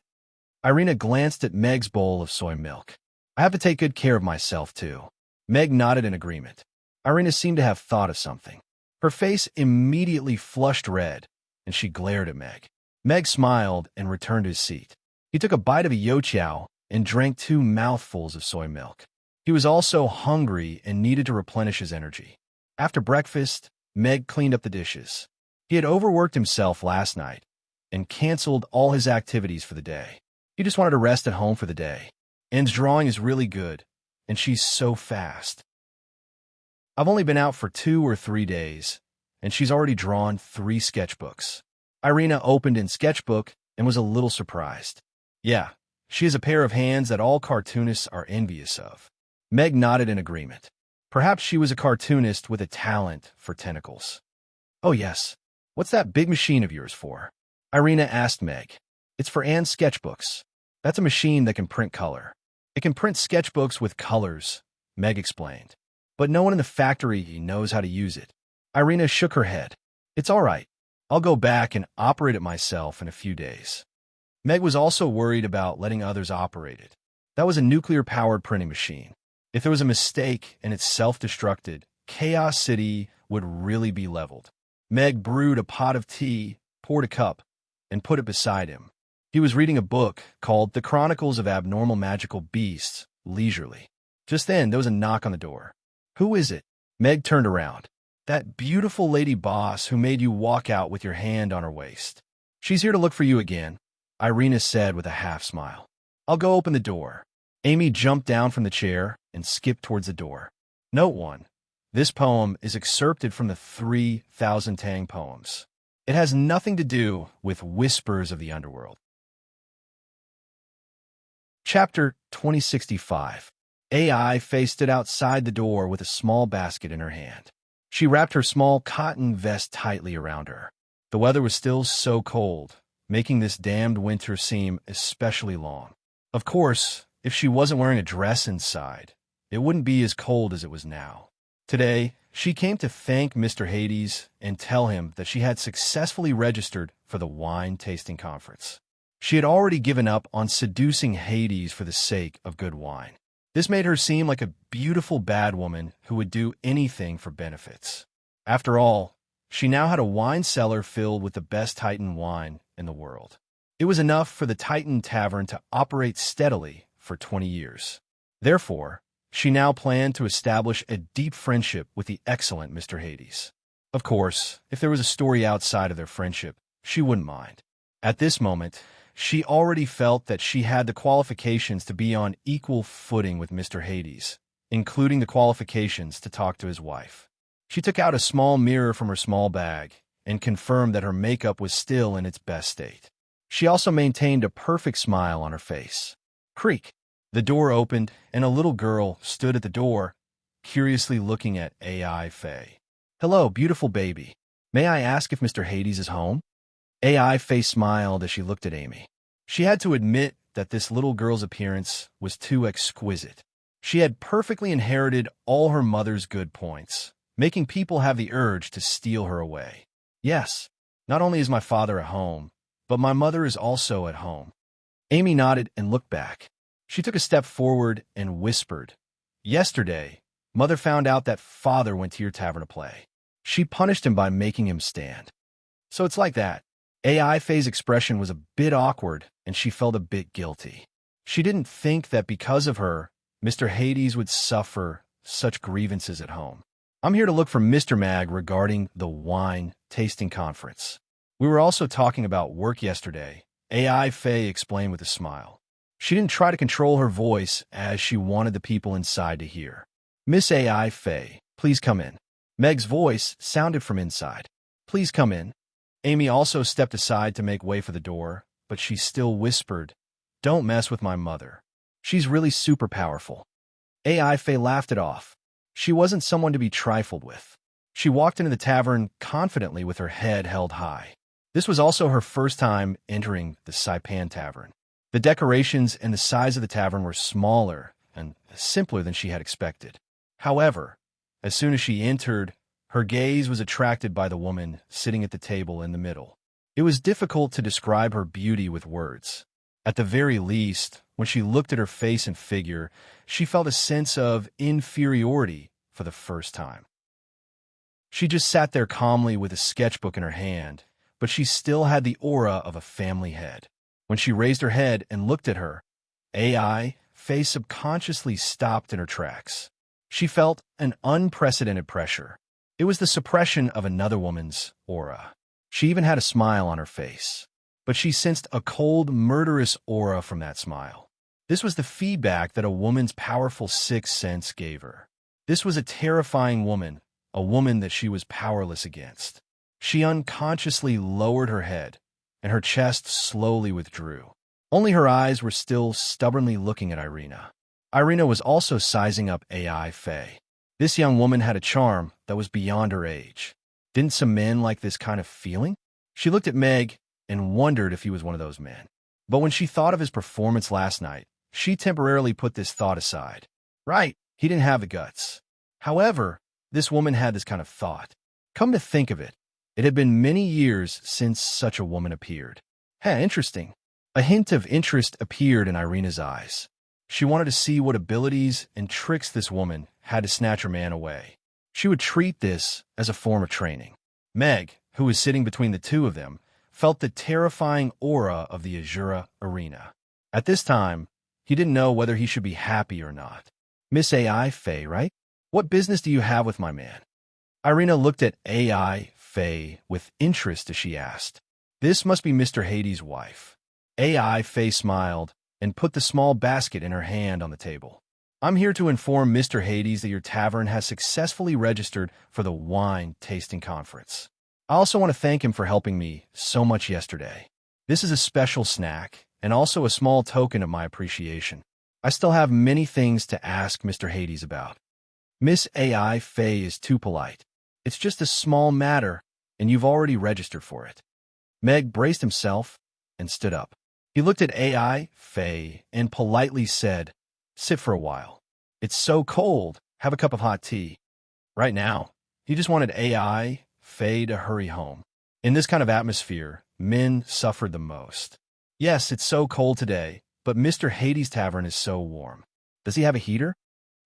Irina glanced at Meg's bowl of soy milk. "I have to take good care of myself, too." Meg nodded in agreement. Irina seemed to have thought of something. Her face immediately flushed red, and she glared at Meg. Meg smiled and returned to his seat. He took a bite of a youtiao and drank 2 mouthfuls of soy milk. He was also hungry and needed to replenish his energy. After breakfast, Meg cleaned up the dishes. He had overworked himself last night and canceled all his activities for the day. He just wanted to rest at home for the day. Anne's drawing is really good, and she's so fast. I've only been out for 2 or 3 days, and she's already drawn 3 sketchbooks. Irina opened in sketchbook and was a little surprised. Yeah, she has a pair of hands that all cartoonists are envious of. Meg nodded in agreement. Perhaps she was a cartoonist with a talent for tentacles. Oh yes, what's that big machine of yours for? Irina asked Meg. It's for Anne's sketchbooks. That's a machine that can print color. It can print sketchbooks with colors, Meg explained. But no one in the factory knows how to use it. Irina shook her head. It's all right. I'll go back and operate it myself in a few days. Meg was also worried about letting others operate it. That was a nuclear-powered printing machine. If there was a mistake and it self-destructed, Chaos City would really be leveled. Meg brewed a pot of tea, poured a cup, and put it beside him. He was reading a book called The Chronicles of Abnormal Magical Beasts, leisurely. Just then, there was a knock on the door. Who is it? Meg turned around. That beautiful lady boss who made you walk out with your hand on her waist. She's here to look for you again, Irina said with a half-smile. I'll go open the door. Amy jumped down from the chair and skipped towards the door. Note 1. This poem is excerpted from the 3,000 Tang poems. It has nothing to do with whispers of the underworld. Chapter 2065. AI Faye stood outside the door with a small basket in her hand. She wrapped her small cotton vest tightly around her. The weather was still so cold, making this damned winter seem especially long. Of course, if she wasn't wearing a dress inside, it wouldn't be as cold as it was now. Today, she came to thank Mr. Hades and tell him that she had successfully registered for the wine tasting conference. She had already given up on seducing Hades for the sake of good wine. This made her seem like a beautiful bad woman who would do anything for benefits. After all, she now had a wine cellar filled with the best Titan wine in the world. It was enough for the Titan Tavern to operate steadily for 20 years. Therefore, she now planned to establish a deep friendship with the excellent Mr. Hades. Of course, if there was a story outside of their friendship, she wouldn't mind. At this moment, she already felt that she had the qualifications to be on equal footing with Mr. Hades, including the qualifications to talk to his wife. She took out a small mirror from her small bag and confirmed that her makeup was still in its best state. She also maintained a perfect smile on her face. Creak! The door opened, and a little girl stood at the door, curiously looking at AI Faye. Hello, beautiful baby. May I ask if Mr. Hades is home? AI Faye smiled as she looked at Amy. She had to admit that this little girl's appearance was too exquisite. She had perfectly inherited all her mother's good points, making people have the urge to steal her away. Yes, not only is my father at home, but my mother is also at home. Amy nodded and looked back. She took a step forward and whispered, Yesterday, Mother found out that Father went to your tavern to play. She punished him by making him stand. So it's like that. AI Faye's expression was a bit awkward, and she felt a bit guilty. She didn't think that because of her, Mr. Hades would suffer such grievances at home. I'm here to look for Mr. Mag regarding the wine tasting conference. We were also talking about work yesterday, AI Faye explained with a smile. She didn't try to control her voice as she wanted the people inside to hear. Miss AI Faye, please come in. Meg's voice sounded from inside. Please come in. Amy also stepped aside to make way for the door, but she still whispered, Don't mess with my mother. She's really super powerful. AI Faye laughed it off. She wasn't someone to be trifled with. She walked into the tavern confidently with her head held high. This was also her first time entering the Saipan Tavern. The decorations and the size of the tavern were smaller and simpler than she had expected. However, as soon as she entered, her gaze was attracted by the woman sitting at the table in the middle. It was difficult to describe her beauty with words. At the very least, when she looked at her face and figure, she felt a sense of inferiority for the first time. She just sat there calmly with a sketchbook in her hand, but she still had the aura of a family head. When she raised her head and looked at her, AI Faye subconsciously stopped in her tracks. She felt an unprecedented pressure. It was the suppression of another woman's aura. She even had a smile on her face, but she sensed a cold, murderous aura from that smile. This was the feedback that a woman's powerful sixth sense gave her. This was a terrifying woman, a woman that she was powerless against. She unconsciously lowered her head, and her chest slowly withdrew. Only her eyes were still stubbornly looking at Irina. Irina was also sizing up AI Faye. This young woman had a charm that was beyond her age. Didn't some men like this kind of feeling? She looked at Meg and wondered if he was one of those men. But when she thought of his performance last night, she temporarily put this thought aside. Right, he didn't have the guts. However, this woman had this kind of thought. Come to think of it, it had been many years since such a woman appeared. Interesting. A hint of interest appeared in Irina's eyes. She wanted to see what abilities and tricks this woman had to snatch her man away. She would treat this as a form of training. Meg, who was sitting between the two of them, felt the terrifying aura of the Azura arena. At this time, he didn't know whether he should be happy or not. Miss AI Faye, right? What business do you have with my man? Irina looked at AI Faye with interest as she asked. This must be Mr. Hades' wife. AI Faye smiled and put the small basket in her hand on the table. I'm here to inform Mr. Hades that your tavern has successfully registered for the wine tasting conference. I also want to thank him for helping me so much yesterday. This is a special snack and also a small token of my appreciation. I still have many things to ask Mr. Hades about. Miss AI Faye is too polite. It's just a small matter, and you've already registered for it. Meg braced himself and stood up. He looked at AI Faye and politely said, sit for a while. It's so cold. Have a cup of hot tea. Right now, he just wanted AI Faye to hurry home. In this kind of atmosphere, men suffered the most. Yes, it's so cold today, but Mr. Hades' tavern is so warm. Does he have a heater?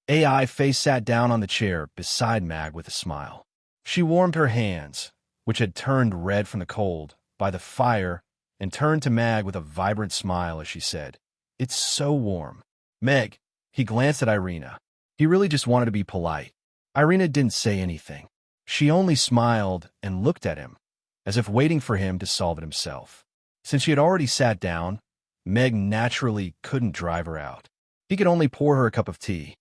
AI Faye sat down on the chair beside Mag with a smile. She warmed her hands, which had turned red from the cold, by the fire, and turned to Mag with a vibrant smile as she said, it's so warm. Meg, he glanced at Irina. He really just wanted to be polite. Irina didn't say anything. She only smiled and looked at him, as if waiting for him to solve it himself. Since she had already sat down, Meg naturally couldn't drive her out. He could only pour her a cup of tea.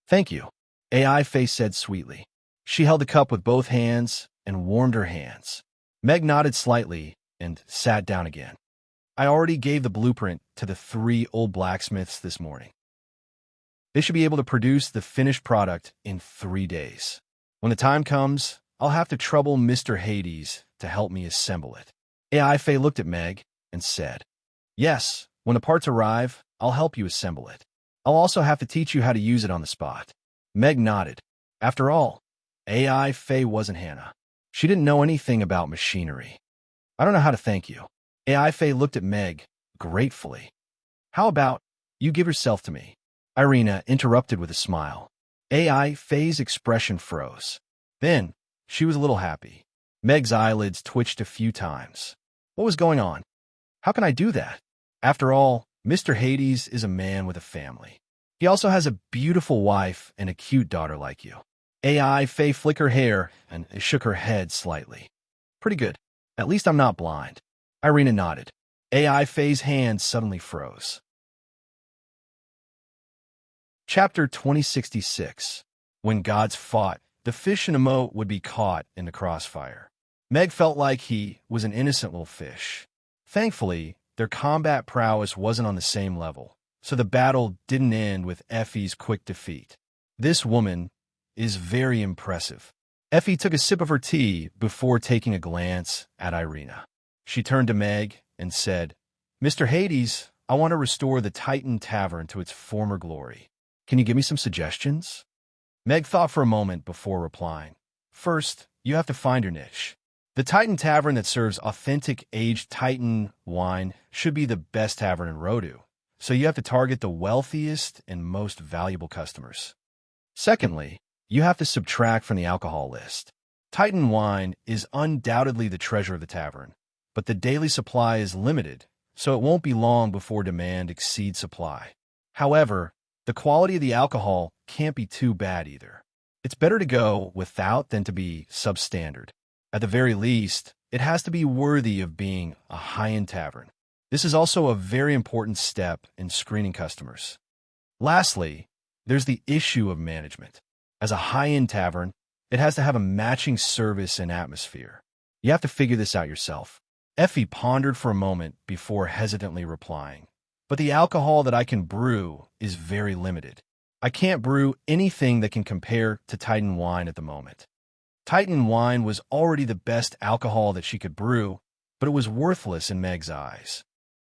Thank you, AI Faye said sweetly. She held the cup with both hands and warmed her hands. Meg nodded slightly and sat down again. I already gave the blueprint to the 3 old blacksmiths this morning. They should be able to produce the finished product in 3 days. When the time comes, I'll have to trouble Mr. Hades to help me assemble it. AI Faye looked at Meg and said, yes, when the parts arrive, I'll help you assemble it. I'll also have to teach you how to use it on the spot. Meg nodded. After all, AI Faye wasn't Hannah. She didn't know anything about machinery. I don't know how to thank you. AI Faye looked at Meg gratefully. How about you give yourself to me? Irina interrupted with a smile. AI Faye's expression froze. Then, she was a little happy. Meg's eyelids twitched a few times. What was going on? How can I do that? After all, Mr. Hades is a man with a family. He also has a beautiful wife and a cute daughter like you. AI Faye flicked her hair and shook her head slightly. Pretty good. At least I'm not blind. Irina nodded. AI Faye's hand suddenly froze. Chapter 2066. When gods fought, the fish in a moat would be caught in the crossfire. Meg felt like he was an innocent little fish. Thankfully, their combat prowess wasn't on the same level, so the battle didn't end with Effie's quick defeat. This woman is very impressive. Effie took a sip of her tea before taking a glance at Irina. She turned to Meg and said, Mr. Hades, I want to restore the Titan Tavern to its former glory. Can you give me some suggestions? Meg thought for a moment before replying. First, you have to find your niche. The Titan Tavern that serves authentic aged Titan wine should be the best tavern in Rodu, so you have to target the wealthiest and most valuable customers. Secondly, you have to subtract from the alcohol list. Titan wine is undoubtedly the treasure of the tavern, but the daily supply is limited, so it won't be long before demand exceeds supply. However, the quality of the alcohol can't be too bad either. It's better to go without than to be substandard. At the very least, it has to be worthy of being a high-end tavern. This is also a very important step in screening customers. Lastly, there's the issue of management. As a high-end tavern, it has to have a matching service and atmosphere. You have to figure this out yourself. Effie pondered for a moment before hesitantly replying. But the alcohol that I can brew is very limited. I can't brew anything that can compare to Titan wine at the moment. Titan wine was already the best alcohol that she could brew, but it was worthless in Meg's eyes.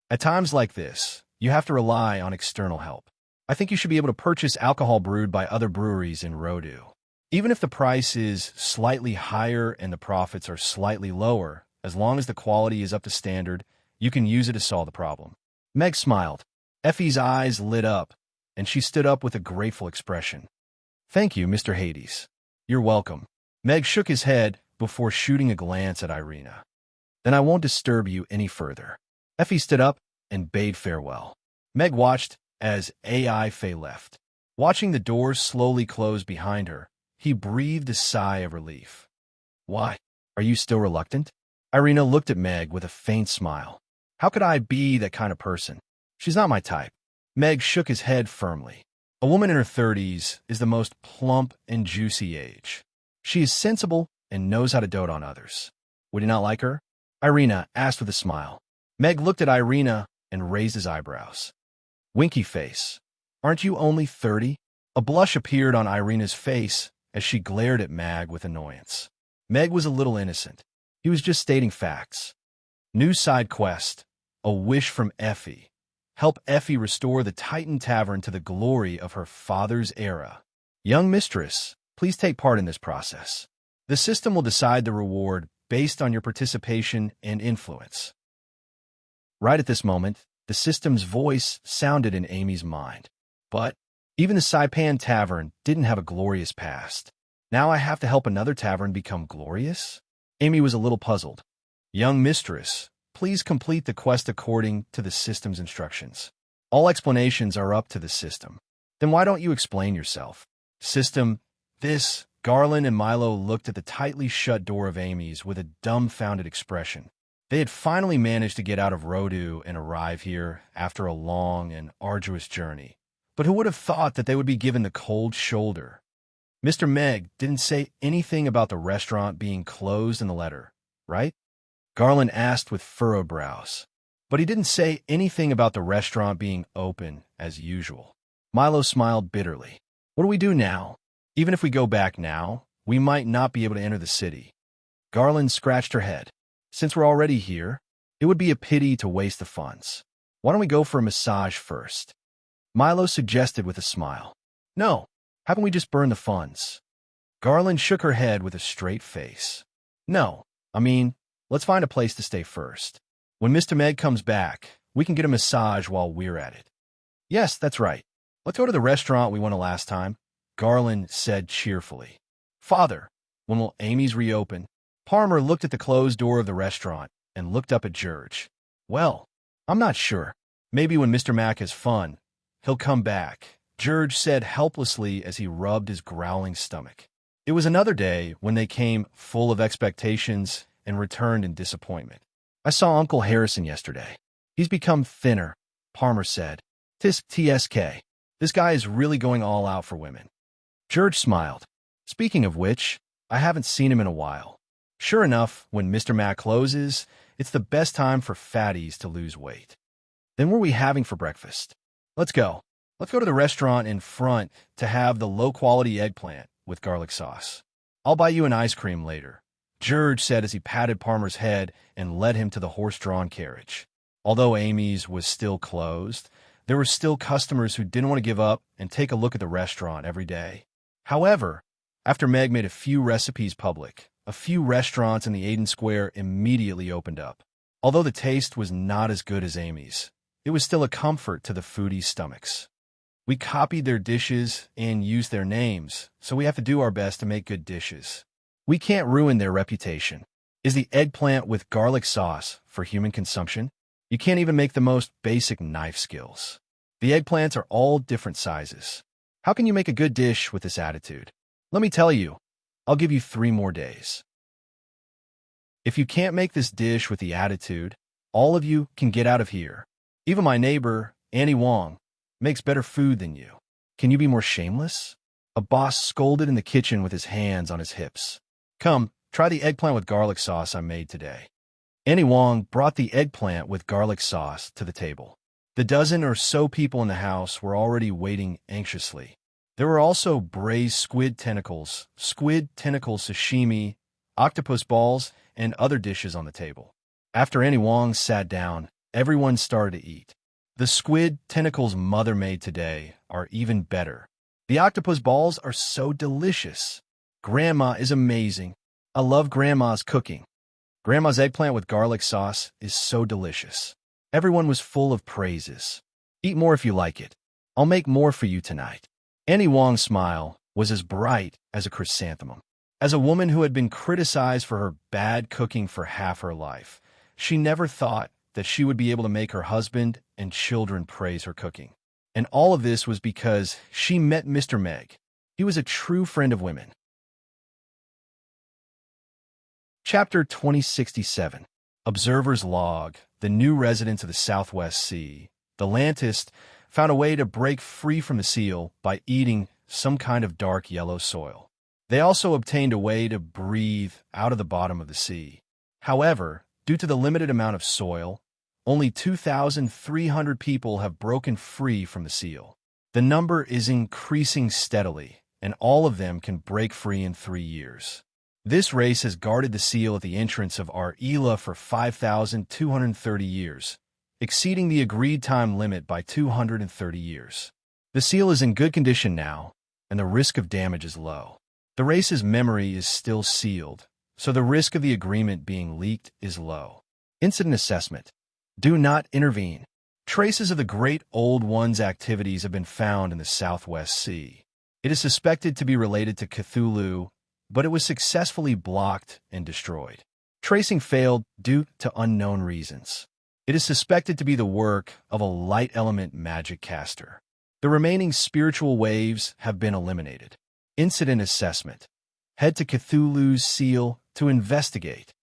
At times like this, you have to rely on external help. I think you should be able to purchase alcohol brewed by other breweries in Rodu. Even if the price is slightly higher and the profits are slightly lower, as long as the quality is up to standard, you can use it to solve the problem. Meg smiled. Effie's eyes lit up, and she stood up with a grateful expression. Thank you, Mr. Hades. You're welcome. Meg shook his head before shooting a glance at Irina. Then I won't disturb you any further. Effie stood up and bade farewell. Meg watched as AI Faye left. Watching the doors slowly close behind her, he breathed a sigh of relief. Why? Are you still reluctant? Irina looked at Meg with a faint smile. How could I be that kind of person? She's not my type. Meg shook his head firmly. A woman in her 30s is the most plump and juicy age. She is sensible and knows how to dote on others. Would you not like her? Irina asked with a smile. Meg looked at Irina and raised his eyebrows. Winky face. Aren't you only 30? A blush appeared on Irina's face as she glared at Meg with annoyance. Meg was a little innocent. He was just stating facts. New side quest. A wish from Effie. Help Effie restore the Titan Tavern to the glory of her father's era. Young mistress, please take part in this process. The system will decide the reward based on your participation and influence. Right at this moment, the system's voice sounded in Amy's mind. But even the Saipan Tavern didn't have a glorious past. Now I have to help another tavern become glorious? Amy was a little puzzled. Young mistress, please complete the quest according to the system's instructions. All explanations are up to the system. Then why don't you explain yourself? System, this. Garland and Milo looked at the tightly shut door of Amy's with a dumbfounded expression. They had finally managed to get out of Rodu and arrive here after a long and arduous journey. But who would have thought that they would be given the cold shoulder? Mr. Meg didn't say anything about the restaurant being closed in the letter, right? Garland asked with furrowed brows. But he didn't say anything about the restaurant being open as usual. Milo smiled bitterly. What do we do now? Even if we go back now, we might not be able to enter the city. Garland scratched her head. Since we're already here, it would be a pity to waste the funds. Why don't we go for a massage first? Milo suggested with a smile. No, haven't we just burned the funds? Garland shook her head with a straight face. No, let's find a place to stay first. When Mr. Meg comes back, we can get a massage while we're at it. Yes, that's right. Let's go to the restaurant we went to last time, Garland said cheerfully. Father, when will Amy's reopen? Palmer looked at the closed door of the restaurant and looked up at George. Well, I'm not sure. Maybe when Mr. Mac has fun, he'll come back, George said helplessly as he rubbed his growling stomach. It was another day when they came full of expectations and returned in disappointment. I saw Uncle Harrison yesterday. He's become thinner, Palmer said. TSK. This guy is really going all out for women. George smiled. Speaking of which, I haven't seen him in a while. Sure enough, when Mr. Mac closes, it's the best time for fatties to lose weight. Then what are we having for breakfast? Let's go. Let's go to the restaurant in front to have the low-quality eggplant with garlic sauce. I'll buy you an ice cream later, George said as he patted Palmer's head and led him to the horse-drawn carriage. Although Amy's was still closed, there were still customers who didn't want to give up and take a look at the restaurant every day. However, after Meg made a few recipes public, a few restaurants in the Aiden Square immediately opened up. Although the taste was not as good as Amy's, it was still a comfort to the foodies' stomachs. We copied their dishes and used their names, so we have to do our best to make good dishes. We can't ruin their reputation. Is the eggplant with garlic sauce for human consumption? You can't even make the most basic knife skills. The eggplants are all different sizes. How can you make a good dish with this attitude? Let me tell you, I'll give you 3 more days. If you can't make this dish with the attitude, All of you can get out of here. Even my neighbor, Annie Wong, makes better food than you. Can you be more shameless? A boss scolded in the kitchen with his hands on his hips. Come, try the eggplant with garlic sauce I made today. Annie Wong brought the eggplant with garlic sauce to the table. The dozen or so people in the house were already waiting anxiously. There were also braised squid tentacles sashimi, octopus balls, and other dishes on the table. After Annie Wong sat down, everyone started to eat. The squid tentacles Mother made today are even better. The octopus balls are so delicious. Grandma is amazing. I love Grandma's cooking. Grandma's eggplant with garlic sauce is so delicious. Everyone was full of praises. Eat more if you like it. I'll make more for you tonight. Annie Wong's smile was as bright as a chrysanthemum. As a woman who had been criticized for her bad cooking for half her life, she never thought that she would be able to make her husband and children praise her cooking. And all of this was because she met Mr. Meg. He was a true friend of women. Chapter 2067. Observer's Log. The new residents of the Southwest Sea, the Lantist, found a way to break free from the seal by eating some kind of dark yellow soil. They also obtained a way to breathe out of the bottom of the sea. However, due to the limited amount of soil, only 2,300 people have broken free from the seal. The number is increasing steadily, and all of them can break free in 3 years. This race has guarded the seal at the entrance of our Ela for 5,230 years, exceeding the agreed time limit by 230 years. The seal is in good condition now, and the risk of damage is low. The race's memory is still sealed, so the risk of the agreement being leaked is low. Incident assessment. Do not intervene. Traces of the Great Old One's activities have been found in the Southwest Sea. It is suspected to be related to Cthulhu, but it was successfully blocked and destroyed. Tracing failed due to unknown reasons. It is suspected to be the work of a light element magic caster. The remaining spiritual waves have been eliminated. Incident assessment. Head to Cthulhu's seal to investigate.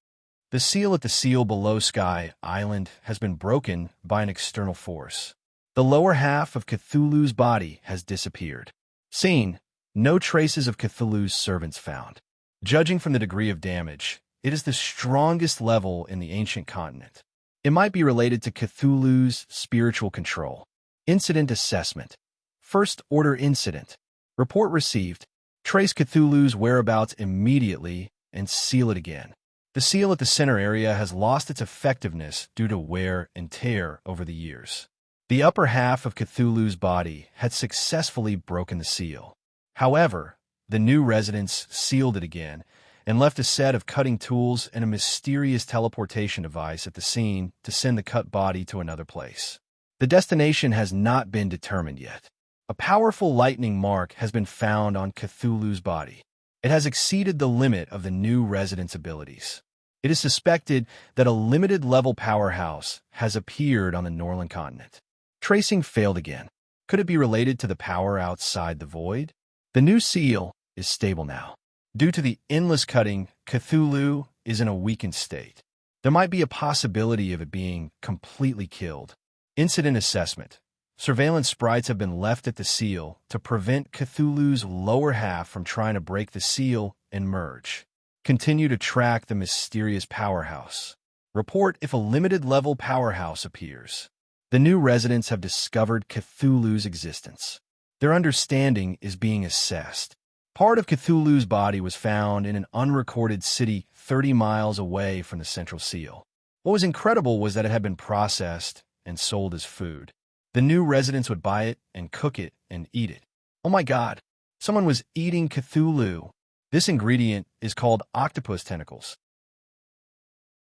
The seal at the Seal Below Sky Island has been broken by an external force. The lower half of Cthulhu's body has disappeared. Scene. No traces of Cthulhu's servants found. Judging from the degree of damage, it is the strongest level in the ancient continent. It might be related to Cthulhu's spiritual control. Incident assessment. First order incident. Report received. Trace Cthulhu's whereabouts immediately and seal it again. The seal at the center area has lost its effectiveness due to wear and tear over the years. The upper half of Cthulhu's body had successfully broken the seal. However, the new residents sealed it again and left a set of cutting tools and a mysterious teleportation device at the scene to send the cut body to another place. The destination has not been determined yet. A powerful lightning mark has been found on Cthulhu's body. It has exceeded the limit of the new residents' abilities. It is suspected that a limited-level powerhouse has appeared on the Norland continent. Tracing failed again. Could it be related to the power outside the void? The new seal is stable now. Due to the endless cutting, Cthulhu is in a weakened state. There might be a possibility of it being completely killed. Incident assessment. Surveillance sprites have been left at the seal to prevent Cthulhu's lower half from trying to break the seal and merge. Continue to track the mysterious powerhouse. Report if a limited-level powerhouse appears. The new residents have discovered Cthulhu's existence. Their understanding is being assessed. Part of Cthulhu's body was found in an unrecorded city 30 miles away from the central seal. What was incredible was that it had been processed and sold as food. The new residents would buy it and cook it and eat it. Oh my God, someone was eating Cthulhu. This ingredient is called octopus tentacles.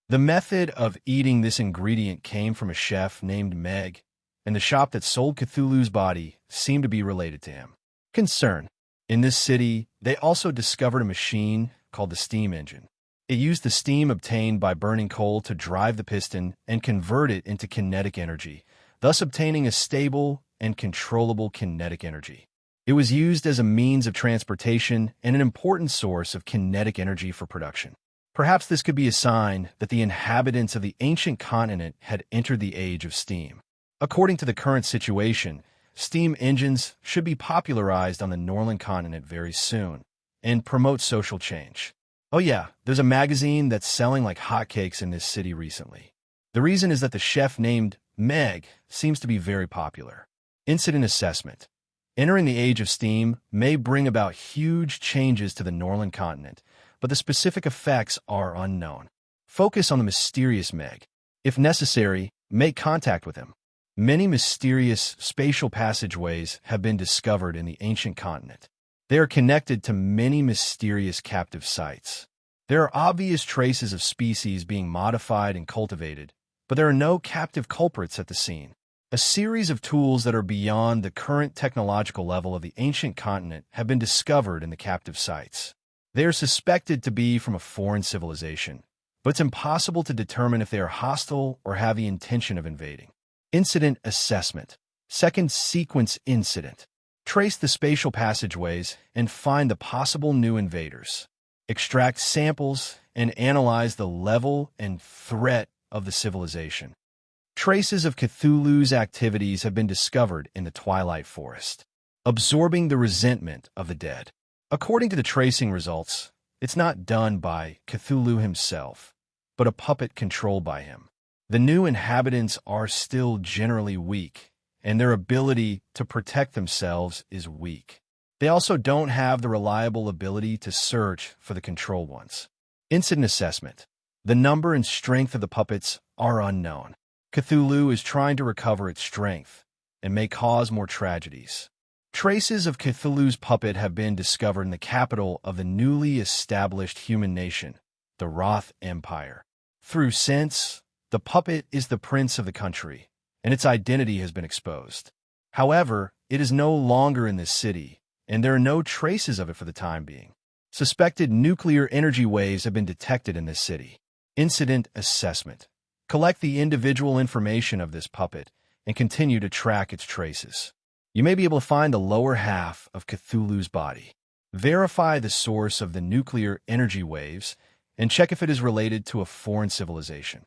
The method of eating this ingredient came from a chef named Meg, and the shop that sold Cthulhu's body seemed to be related to him. Concern. In this city, they also discovered a machine called the steam engine. It used the steam obtained by burning coal to drive the piston and convert it into kinetic energy, thus obtaining a stable and controllable kinetic energy. It was used as a means of transportation and an important source of kinetic energy for production. Perhaps this could be a sign that the inhabitants of the ancient continent had entered the age of steam. According to the current situation, steam engines should be popularized on the Northern continent very soon and promote social change. Oh yeah, there's a magazine that's selling like hotcakes in this city recently. The reason is that the chef named Meg seems to be very popular. Incident assessment. Entering the age of steam may bring about huge changes to the Northern continent, but the specific effects are unknown. Focus on the mysterious Meg. If necessary, make contact with him. Many mysterious spatial passageways have been discovered in the ancient continent. They are connected to many mysterious captive sites. There are obvious traces of species being modified and cultivated, but there are no captive culprits at the scene. A series of tools that are beyond the current technological level of the ancient continent have been discovered in the captive sites. They are suspected to be from a foreign civilization, but it's impossible to determine if they are hostile or have the intention of invading. Incident assessment. Second sequence incident. Trace the spatial passageways and find the possible new invaders. Extract samples and analyze the level and threat of the civilization. Traces of Cthulhu's activities have been discovered in the Twilight Forest. Absorbing the resentment of the dead. According to the tracing results, it's not done by Cthulhu himself, but a puppet controlled by him. The new inhabitants are still generally weak, and their ability to protect themselves is weak. They also don't have the reliable ability to search for the controlled ones. Incident assessment. The number and strength of the puppets are unknown. Cthulhu is trying to recover its strength and may cause more tragedies. Traces of Cthulhu's puppet have been discovered in the capital of the newly established human nation, the Roth Empire. Through sense, the puppet is the prince of the country, and its identity has been exposed. However, it is no longer in this city, and there are no traces of it for the time being. Suspected nuclear energy waves have been detected in this city. Incident assessment. Collect the individual information of this puppet and continue to track its traces. You may be able to find the lower half of Cthulhu's body. Verify the source of the nuclear energy waves and check if it is related to a foreign civilization.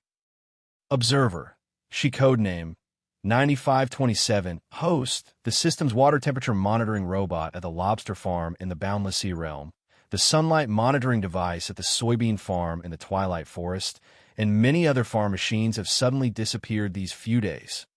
Observer. She codename 9527. Host, the system's water temperature monitoring robot at the lobster farm in the Boundless Sea realm, the sunlight monitoring device at the soybean farm in the Twilight Forest, and many other farm machines have suddenly disappeared these few days.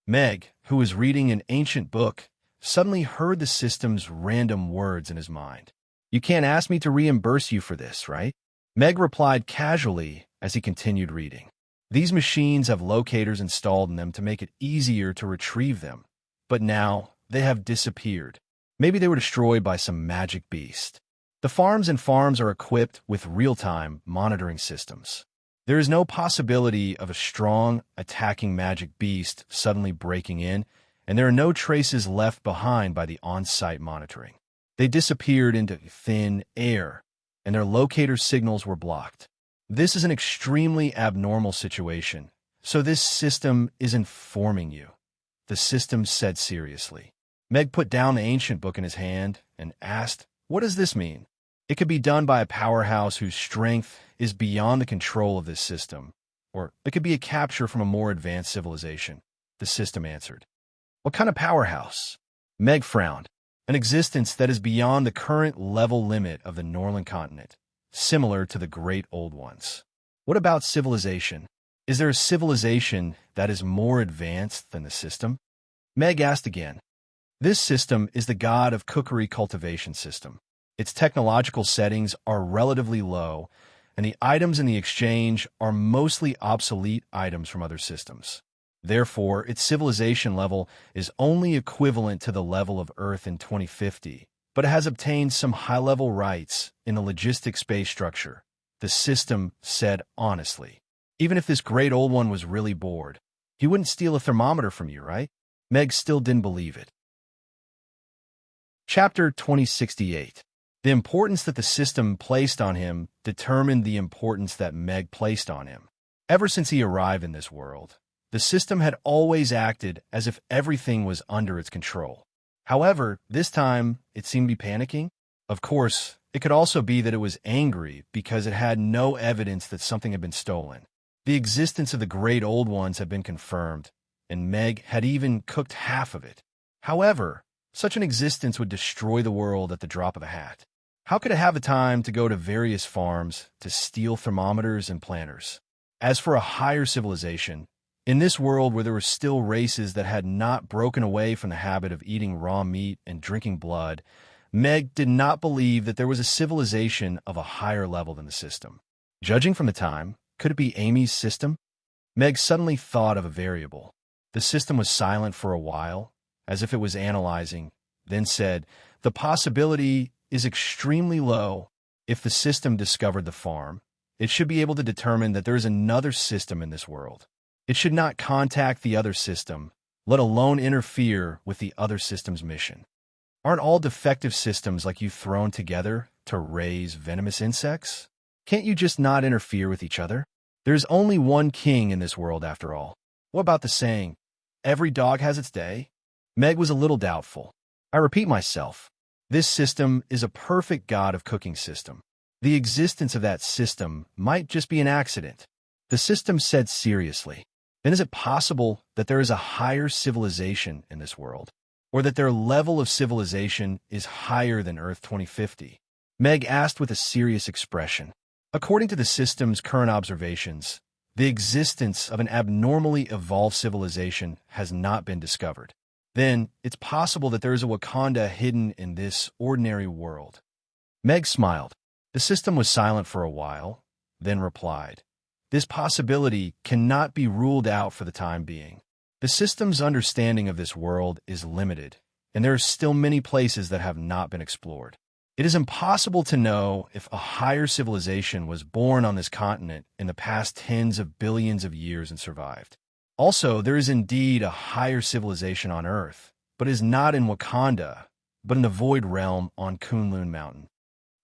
Meg, who was reading an ancient book, suddenly heard the system's random words in his mind. "You can't ask me to reimburse you for this, right?" Meg replied casually as he continued reading. These machines have locators installed in them to make it easier to retrieve them, but now they have disappeared. Maybe they were destroyed by some magic beast. The farms are equipped with real-time monitoring systems. There is no possibility of a strong, attacking magic beast suddenly breaking in, and there are no traces left behind by the on-site monitoring. They disappeared into thin air, and their locator signals were blocked. This is an extremely abnormal situation, so this system is informing you, the system said seriously. Meg put down the ancient book in his hand and asked, "What does this mean?" "It could be done by a powerhouse whose strength is beyond the control of this system, or it could be a capture from a more advanced civilization," the system answered. "What kind of powerhouse?" Meg frowned. "An existence that is beyond the current level limit of the Northern continent, similar to the great old ones." "What about civilization? Is there a civilization that is more advanced than the system?" Meg asked again. "This system is the god of cookery cultivation system. Its technological settings are relatively low, and the items in the exchange are mostly obsolete items from other systems. Therefore, its civilization level is only equivalent to the level of Earth in 2050, but it has obtained some high-level rights in the logistic space structure," the system said honestly. "Even if this great old one was really bored, he wouldn't steal a thermometer from you, right?" Meg still didn't believe it. Chapter 2068. The importance that the system placed on him determined the importance that Meg placed on him. Ever since he arrived in this world, the system had always acted as if everything was under its control. However, this time it seemed to be panicking. Of course, it could also be that it was angry because it had no evidence that something had been stolen. The existence of the great old ones had been confirmed, and Meg had even cooked half of it. However, such an existence would destroy the world at the drop of a hat. How could it have the time to go to various farms to steal thermometers and planters? As for a higher civilization, in this world where there were still races that had not broken away from the habit of eating raw meat and drinking blood, Meg did not believe that there was a civilization of a higher level than the system. Judging from the time, could it be Amy's system? Meg suddenly thought of a variable. The system was silent for a while, as if it was analyzing, then said, "The possibility is extremely low. If the system discovered the farm, it should be able to determine that there is another system in this world. It should not contact the other system, let alone interfere with the other system's mission. Aren't all defective systems like you thrown together to raise venomous insects? Can't you just not interfere with each other? There's only one king in this world after all. What about the saying, every dog has its day?" Meg was a little doubtful. "I repeat myself. This system is a perfect god of cooking system. The existence of that system might just be an accident." The system said seriously, "Then is it possible that there is a higher civilization in this world? Or that their level of civilization is higher than Earth 2050? Meg asked with a serious expression. According to the system's current observations, the existence of an abnormally evolved civilization has not been discovered. Then, it's possible that there is a Wakanda hidden in this ordinary world." Meg smiled. The system was silent for a while, then replied, "This possibility cannot be ruled out for the time being. The system's understanding of this world is limited, and there are still many places that have not been explored. It is impossible to know if a higher civilization was born on this continent in the past tens of billions of years and survived. Also, there is indeed a higher civilization on Earth, but is not in Wakanda, but in the Void Realm on Kunlun Mountain."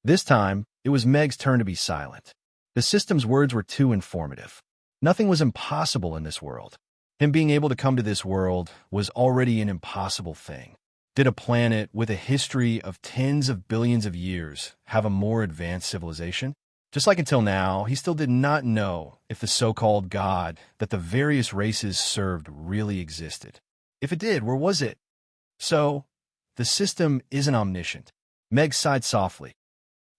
This time, it was Meg's turn to be silent. The system's words were too informative. Nothing was impossible in this world. Him being able to come to this world was already an impossible thing. Did a planet with a history of tens of billions of years have a more advanced civilization? Just like until now, he still did not know if the so-called God that the various races served really existed. If it did, where was it? So, the system isn't omniscient. Meg sighed softly.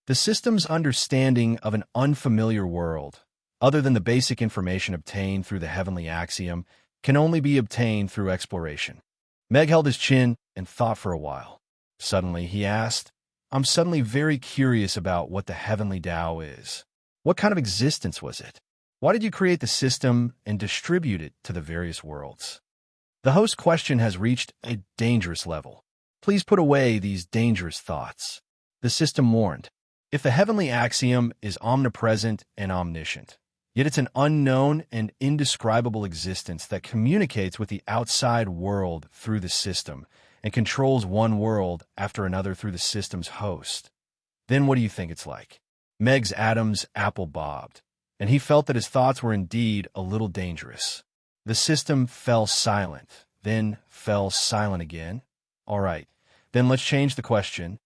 The system's understanding of an unfamiliar world, other than the basic information obtained through the heavenly axiom, can only be obtained through exploration. Meg held his chin and thought for a while. Suddenly, he asked, "I'm suddenly very curious about what the heavenly Tao is. What kind of existence was it? Why did you create the system and distribute it to the various worlds?" The host's question has reached a dangerous level. Please put away these dangerous thoughts. The system warned. If the heavenly axiom is omnipresent and omniscient, yet it's an unknown and indescribable existence that communicates with the outside world through the system and controls one world after another through the system's host, then what do you think it's like? Meg's Adam's apple bobbed, and he felt that his thoughts were indeed a little dangerous. The system fell silent, then fell silent again. All right, then let's change the question.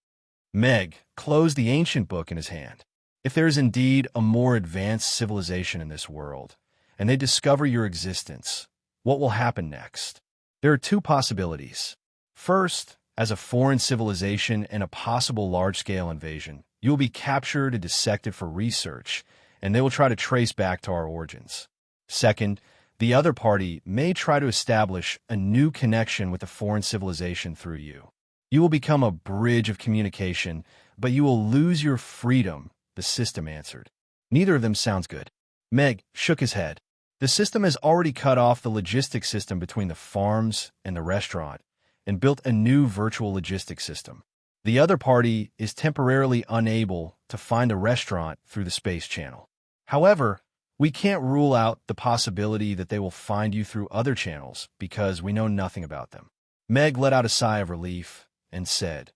Meg closed the ancient book in his hand. If there is indeed a more advanced civilization in this world, and they discover your existence, what will happen next? There are two possibilities. First, as a foreign civilization and a possible large-scale invasion, you will be captured and dissected for research, and they will try to trace back to our origins. Second, the other party may try to establish a new connection with the foreign civilization through you. You will become a bridge of communication, but you will lose your freedom, the system answered. Neither of them sounds good. Meg shook his head. The system has already cut off the logistics system between the farms and the restaurant and built a new virtual logistics system. The other party is temporarily unable to find a restaurant through the space channel. However, we can't rule out the possibility that they will find you through other channels because we know nothing about them. Meg let out a sigh of relief and said,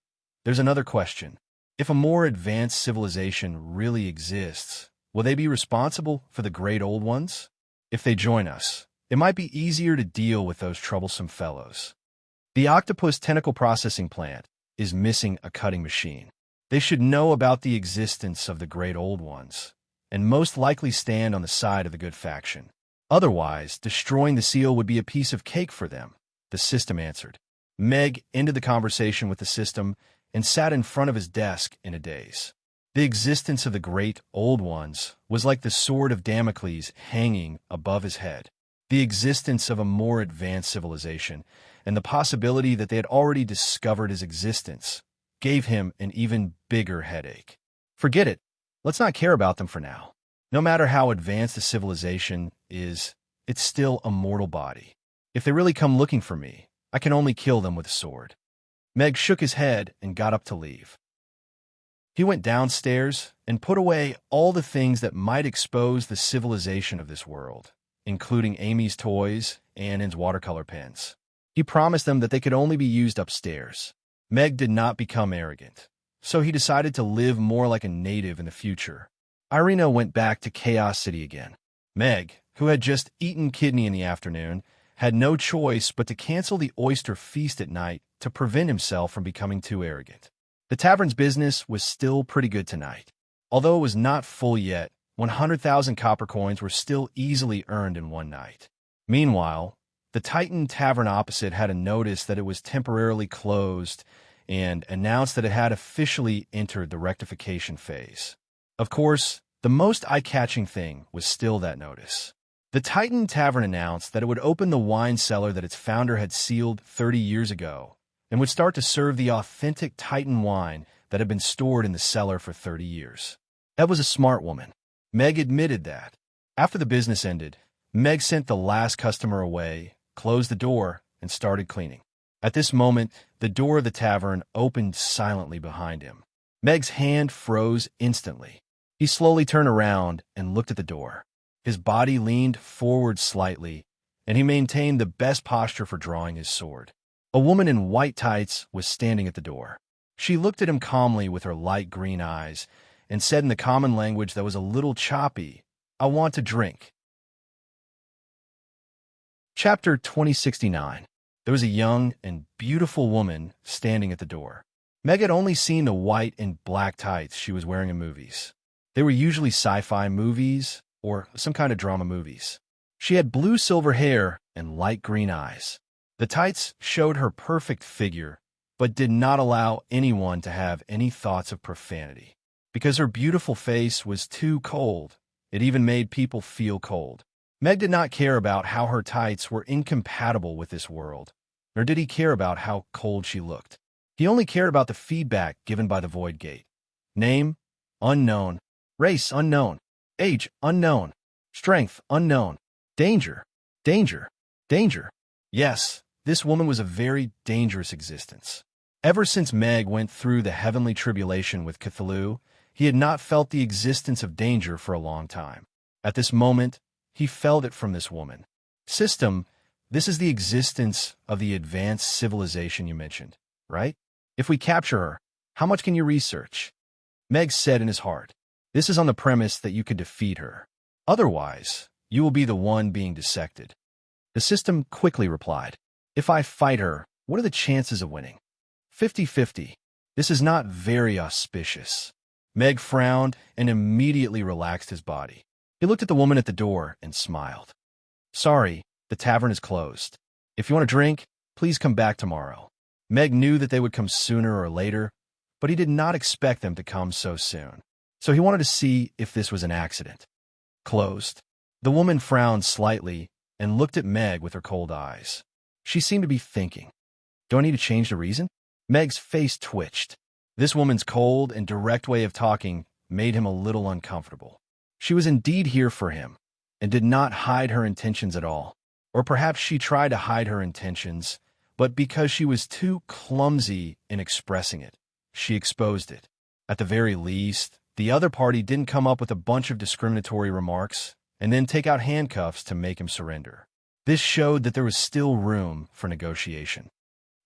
"There's another question. If a more advanced civilization really exists, will they be responsible for the great old ones? If they join us, it might be easier to deal with those troublesome fellows. The octopus tentacle processing plant is missing a cutting machine. They should know about the existence of the great old ones, and most likely stand on the side of the good faction. Otherwise, destroying the seal would be a piece of cake for them, the system answered. Meg ended the conversation with the system and sat in front of his desk in a daze. The existence of the great old ones was like the sword of Damocles hanging above his head. The existence of a more advanced civilization and the possibility that they had already discovered his existence gave him an even bigger headache. Forget it. Let's not care about them for now. No matter how advanced the civilization is, it's still a mortal body. If they really come looking for me, I can only kill them with a sword. Meg shook his head and got up to leave. He went downstairs and put away all the things that might expose the civilization of this world, including Amy's toys and Ann's watercolor pens. He promised them that they could only be used upstairs. Meg did not become arrogant, so he decided to live more like a native in the future. Irina went back to Chaos City again. Meg, who had just eaten kidney in the afternoon, had no choice but to cancel the oyster feast at night to prevent himself from becoming too arrogant. The tavern's business was still pretty good tonight. Although it was not full yet, 100,000 copper coins were still easily earned in one night. Meanwhile, the Titan Tavern opposite had a notice that it was temporarily closed and announced that it had officially entered the rectification phase. Of course, the most eye-catching thing was still that notice. The Titan Tavern announced that it would open the wine cellar that its founder had sealed 30 years ago and would start to serve the authentic Titan wine that had been stored in the cellar for 30 years. Ed was a smart woman. Meg admitted that. After the business ended, Meg sent the last customer away, closed the door, and started cleaning. At this moment, the door of the tavern opened silently behind him. Meg's hand froze instantly. He slowly turned around and looked at the door. His body leaned forward slightly, and he maintained the best posture for drawing his sword. A woman in white tights was standing at the door. She looked at him calmly with her light green eyes and said in the common language that was a little choppy, "I want to drink." Chapter 2069. There was a young and beautiful woman standing at the door. Meg had only seen the white and black tights she was wearing in movies. They were usually sci-fi movies or some kind of drama movies. She had blue-silver hair and light green eyes. The tights showed her perfect figure, but did not allow anyone to have any thoughts of profanity. Because her beautiful face was too cold, it even made people feel cold. Meg did not care about how her tights were incompatible with this world, nor did he care about how cold she looked. He only cared about the feedback given by the void gate. Name, unknown. Race, unknown. Age, unknown. Strength, unknown. Danger, danger, danger. Yes, this woman was a very dangerous existence. Ever since Meg went through the heavenly tribulation with Cthulhu, he had not felt the existence of danger for a long time. At this moment, he felt it from this woman. System, this is the existence of the advanced civilization you mentioned, right? If we capture her, how much can you research? Meg said in his heart, this is on the premise that you could defeat her. Otherwise, you will be the one being dissected. The system quickly replied, if I fight her, what are the chances of winning? 50-50. This is not very auspicious. Meg frowned and immediately relaxed his body. He looked at the woman at the door and smiled. Sorry, the tavern is closed. If you want a drink, please come back tomorrow. Meg knew that they would come sooner or later, but he did not expect them to come so soon. So he wanted to see if this was an accident. Closed. The woman frowned slightly and looked at Meg with her cold eyes. She seemed to be thinking. Do I need to change the reason? Meg's face twitched. This woman's cold and direct way of talking made him a little uncomfortable. She was indeed here for him and did not hide her intentions at all. Or perhaps she tried to hide her intentions, but because she was too clumsy in expressing it, she exposed it. At the very least, the other party didn't come up with a bunch of discriminatory remarks and then take out handcuffs to make him surrender. This showed that there was still room for negotiation.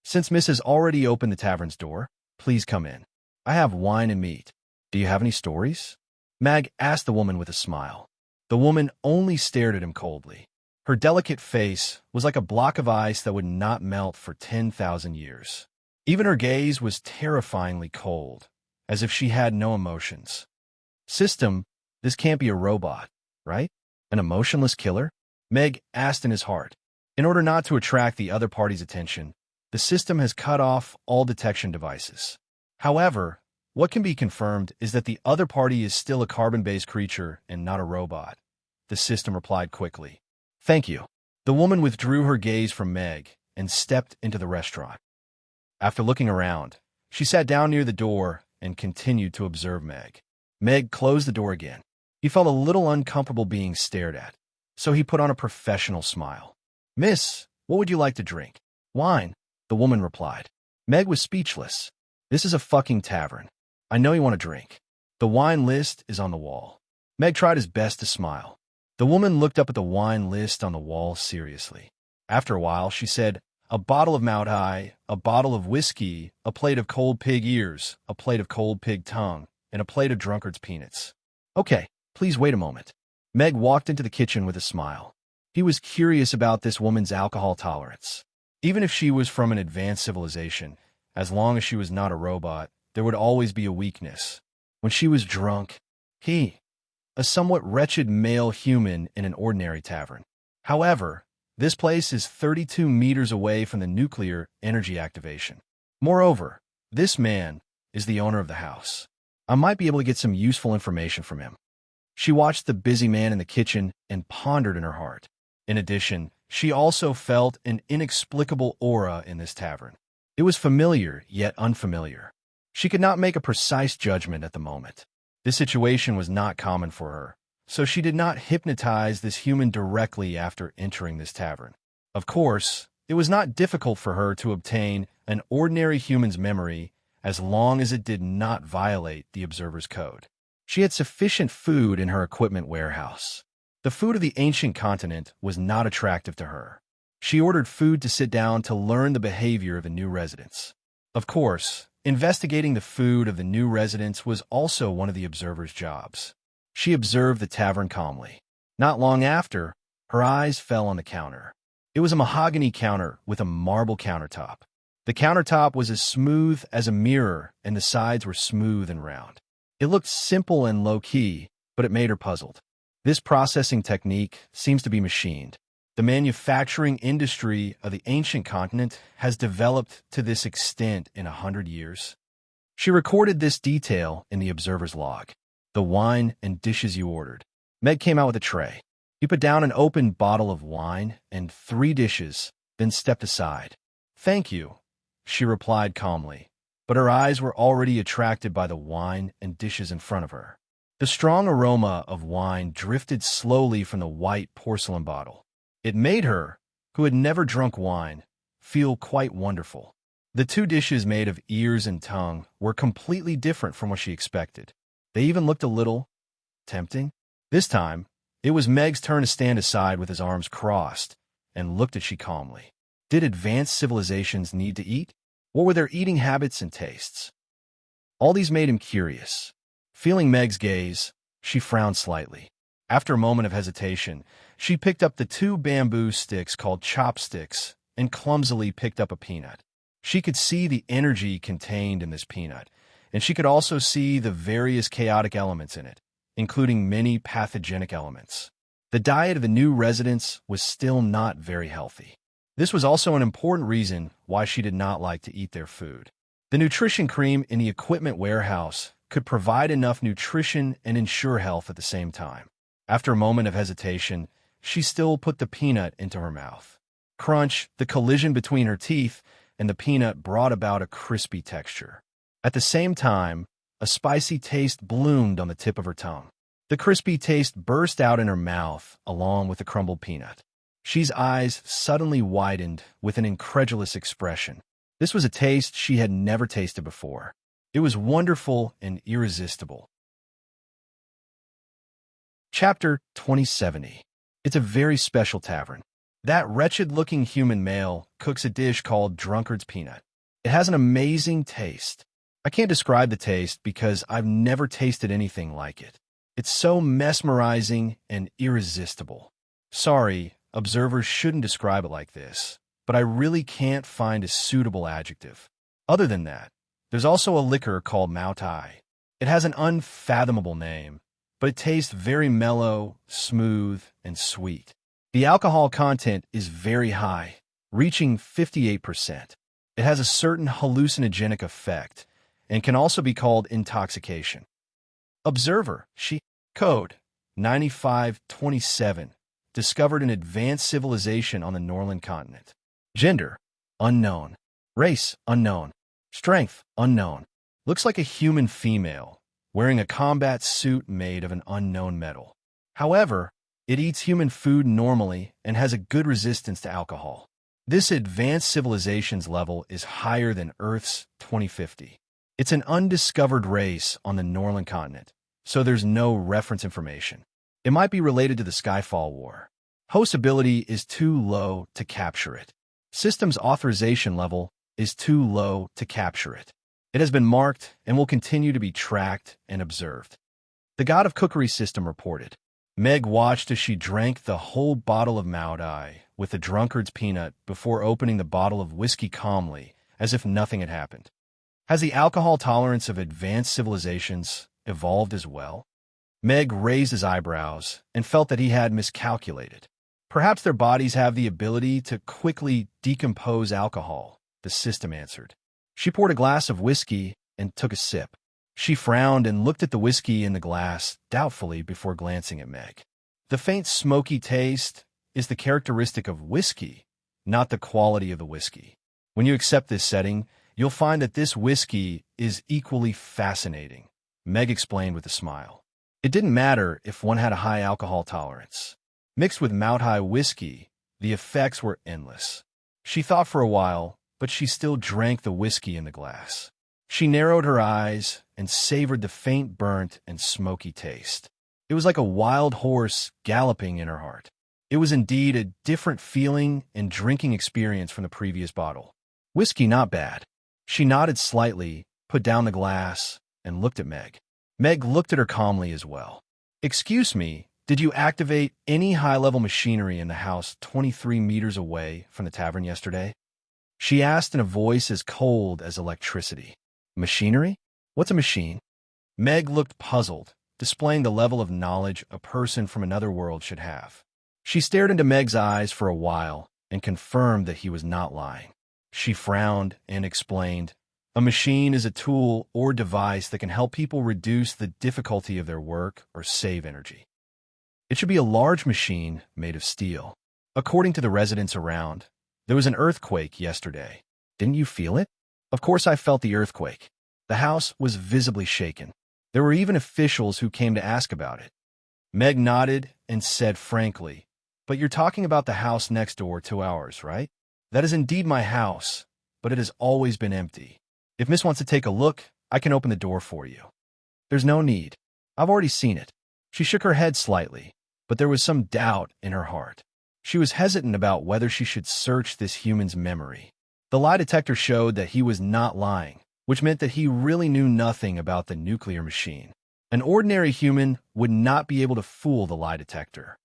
Since Miss has already opened the tavern's door, please come in. I have wine and meat. Do you have any stories? Mag asked the woman with a smile. The woman only stared at him coldly. Her delicate face was like a block of ice that would not melt for 10,000 years. Even her gaze was terrifyingly cold, as if she had no emotions. System, this can't be a robot, right? An emotionless killer? Meg asked in his heart. In order not to attract the other party's attention, the system has cut off all detection devices. However, what can be confirmed is that the other party is still a carbon-based creature and not a robot. The system replied quickly. Thank you. The woman withdrew her gaze from Meg and stepped into the restaurant. After looking around, she sat down near the door and continued to observe Meg. Meg closed the door again. He felt a little uncomfortable being stared at, so he put on a professional smile. Miss, what would you like to drink? Wine, the woman replied. Meg was speechless. This is a fucking tavern. I know you want to drink. The wine list is on the wall. Meg tried his best to smile. The woman looked up at the wine list on the wall seriously. After a while, she said, a bottle of Mount High, a bottle of whiskey, a plate of cold pig ears, a plate of cold pig tongue, and a plate of drunkard's peanuts. Okay, please wait a moment. Meg walked into the kitchen with a smile. He was curious about this woman's alcohol tolerance. Even if she was from an advanced civilization, as long as she was not a robot, there would always be a weakness. When she was drunk, a somewhat wretched male human in an ordinary tavern. However, this place is 32 meters away from the nuclear energy activation. Moreover, this man is the owner of the house. I might be able to get some useful information from him. She watched the busy man in the kitchen and pondered in her heart. In addition, she also felt an inexplicable aura in this tavern. It was familiar, yet unfamiliar. She could not make a precise judgment at the moment. This situation was not common for her, so she did not hypnotize this human directly after entering this tavern. Of course, it was not difficult for her to obtain an ordinary human's memory as long as it did not violate the observer's code. She had sufficient food in her equipment warehouse. The food of the ancient continent was not attractive to her. She ordered food to sit down to learn the behavior of the new residents. Of course, investigating the food of the new residents was also one of the observer's jobs. She observed the tavern calmly. Not long after, her eyes fell on the counter. It was a mahogany counter with a marble countertop. The countertop was as smooth as a mirror, and the sides were smooth and round. It looked simple and low-key, but it made her puzzled. This processing technique seems to be machined. The manufacturing industry of the ancient continent has developed to this extent in 100 years. She recorded this detail in the observer's log. The wine and dishes you ordered. Meg came out with a tray. He put down an open bottle of wine and 3 dishes, then stepped aside. Thank you, she replied calmly, but her eyes were already attracted by the wine and dishes in front of her. The strong aroma of wine drifted slowly from the white porcelain bottle. It made her, who had never drunk wine, feel quite wonderful. The 2 dishes made of ears and tongue were completely different from what she expected. They even looked a little tempting. This time, it was Meg's turn to stand aside with his arms crossed and looked at she calmly. Did advanced civilizations need to eat? What were their eating habits and tastes? All these made him curious. Feeling Meg's gaze, she frowned slightly. After a moment of hesitation, she picked up the 2 bamboo sticks called chopsticks and clumsily picked up a peanut. She could see the energy contained in this peanut, and she could also see the various chaotic elements in it, including many pathogenic elements. The diet of the new residents was still not very healthy. This was also an important reason why she did not like to eat their food. The nutrition cream in the equipment warehouse could provide enough nutrition and ensure health at the same time. After a moment of hesitation, she still put the peanut into her mouth. Crunch, the collision between her teeth, and the peanut brought about a crispy texture. At the same time, a spicy taste bloomed on the tip of her tongue. The crispy taste burst out in her mouth along with the crumbled peanut. She's eyes suddenly widened with an incredulous expression. This was a taste she had never tasted before. It was wonderful and irresistible. Chapter 2070. It's a very special tavern. That wretched-looking human male cooks a dish called drunkard's peanut. It has an amazing taste. I can't describe the taste because I've never tasted anything like it. It's so mesmerizing and irresistible. Sorry, observers shouldn't describe it like this, but I really can't find a suitable adjective. Other than that, There's also a liquor called Mao Tai. It has an unfathomable name, but it tastes very mellow, smooth, and sweet. The alcohol content is very high, reaching 58%. It has a certain hallucinogenic effect and can also be called intoxication. Observer, she, code 9527, discovered an advanced civilization on the Norland continent. Gender, unknown. Race, unknown. Strength, unknown. Looks like a human female, wearing a combat suit made of an unknown metal. However, it eats human food normally and has a good resistance to alcohol. This advanced civilization's level is higher than Earth's 2050. It's an undiscovered race on the Norland continent, so there's no reference information. It might be related to the Skyfall War. Host ability is too low to capture it. System's authorization level is too low to capture it. It has been marked and will continue to be tracked and observed. The God of Cookery system reported. Meg watched as she drank the whole bottle of Mao Tai with the drunkard's peanut before opening the bottle of whiskey calmly, as if nothing had happened. Has the alcohol tolerance of advanced civilizations evolved as well? Meg raised his eyebrows and felt that he had miscalculated. Perhaps their bodies have the ability to quickly decompose alcohol, the system answered. She poured a glass of whiskey and took a sip. She frowned and looked at the whiskey in the glass doubtfully before glancing at Meg. The faint smoky taste is the characteristic of whiskey, not the quality of the whiskey. When you accept this setting, you'll find that this whiskey is equally fascinating, Meg explained with a smile. It didn't matter if one had a high alcohol tolerance. Mixed with Mao Tai whiskey, the effects were endless. She thought for a while, but she still drank the whiskey in the glass. She narrowed her eyes and savored the faint burnt and smoky taste. It was like a wild horse galloping in her heart. It was indeed a different feeling and drinking experience from the previous bottle. Whiskey not bad. She nodded slightly, put down the glass, and looked at Meg. Meg looked at her calmly as well. Excuse me, did you activate any high-level machinery in the house 23 meters away from the tavern yesterday? She asked in a voice as cold as electricity. Machinery? What's a machine? Meg looked puzzled, displaying the level of knowledge a person from another world should have. She stared into Meg's eyes for a while and confirmed that he was not lying. She frowned and explained, a machine is a tool or device that can help people reduce the difficulty of their work or save energy. It should be a large machine made of steel. According to the residents around, there was an earthquake yesterday. Didn't you feel it? Of course I felt the earthquake. The house was visibly shaken. There were even officials who came to ask about it. Meg nodded and said frankly, but you're talking about the house next door to ours, right? That is indeed my house, but it has always been empty. If Miss wants to take a look, I can open the door for you. There's no need. I've already seen it. She shook her head slightly, but there was some doubt in her heart. She was hesitant about whether she should search this human's memory. The lie detector showed that he was not lying, which meant that he really knew nothing about the nuclear machine. An ordinary human would not be able to fool the lie detector.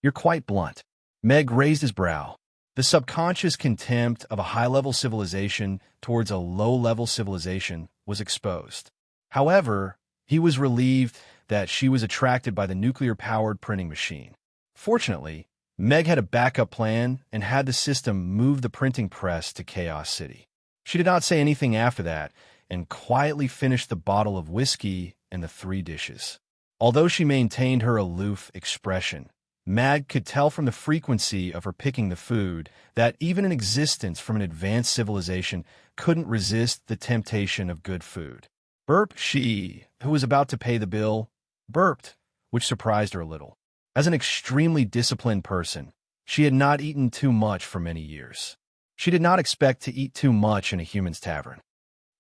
You're quite blunt. Meg raised his brow. The subconscious contempt of a high-level civilization towards a low-level civilization was exposed. However, he was relieved that she was attracted by the nuclear-powered printing machine. Fortunately, Meg had a backup plan and had the system move the printing press to Chaos City. She did not say anything after that and quietly finished the bottle of whiskey and the 3 dishes. Although she maintained her aloof expression, Meg could tell from the frequency of her picking the food that even an existence from an advanced civilization couldn't resist the temptation of good food. Burp, she, who was about to pay the bill, burped, which surprised her a little. As an extremely disciplined person, she had not eaten too much for many years. She did not expect to eat too much in a human's tavern.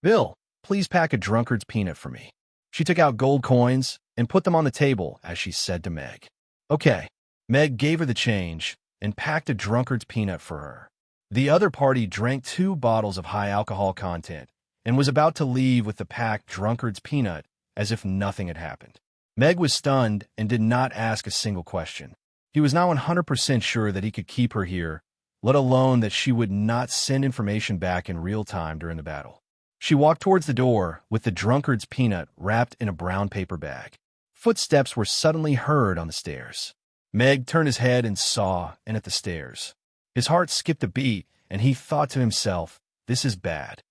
Bill, please pack a drunkard's peanut for me. She took out gold coins and put them on the table as she said to Meg. Okay. Meg gave her the change and packed a drunkard's peanut for her. The other party drank 2 bottles of high alcohol content and was about to leave with the packed drunkard's peanut as if nothing had happened. Meg was stunned and did not ask a single question. He was now 100% sure that he could keep her here, let alone that she would not send information back in real time during the battle. She walked towards the door with the drunkard's peanut wrapped in a brown paper bag. Footsteps were suddenly heard on the stairs. Meg turned his head and saw and at the stairs. His heart skipped a beat, and he thought to himself, "This is bad."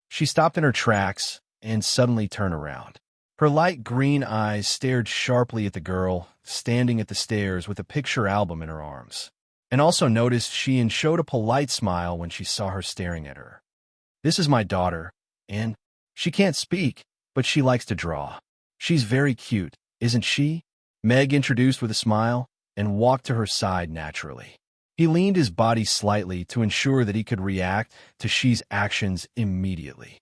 She stopped in her tracks and suddenly turned around. Her light green eyes stared sharply at the girl standing at the stairs with a picture album in her arms, and also noticed she and showed a polite smile when she saw her staring at her. "This is my daughter, and she can't speak, but she likes to draw. She's very cute, isn't she?" Meg introduced with a smile and walked to her side naturally. He leaned his body slightly to ensure that he could react to She's actions immediately.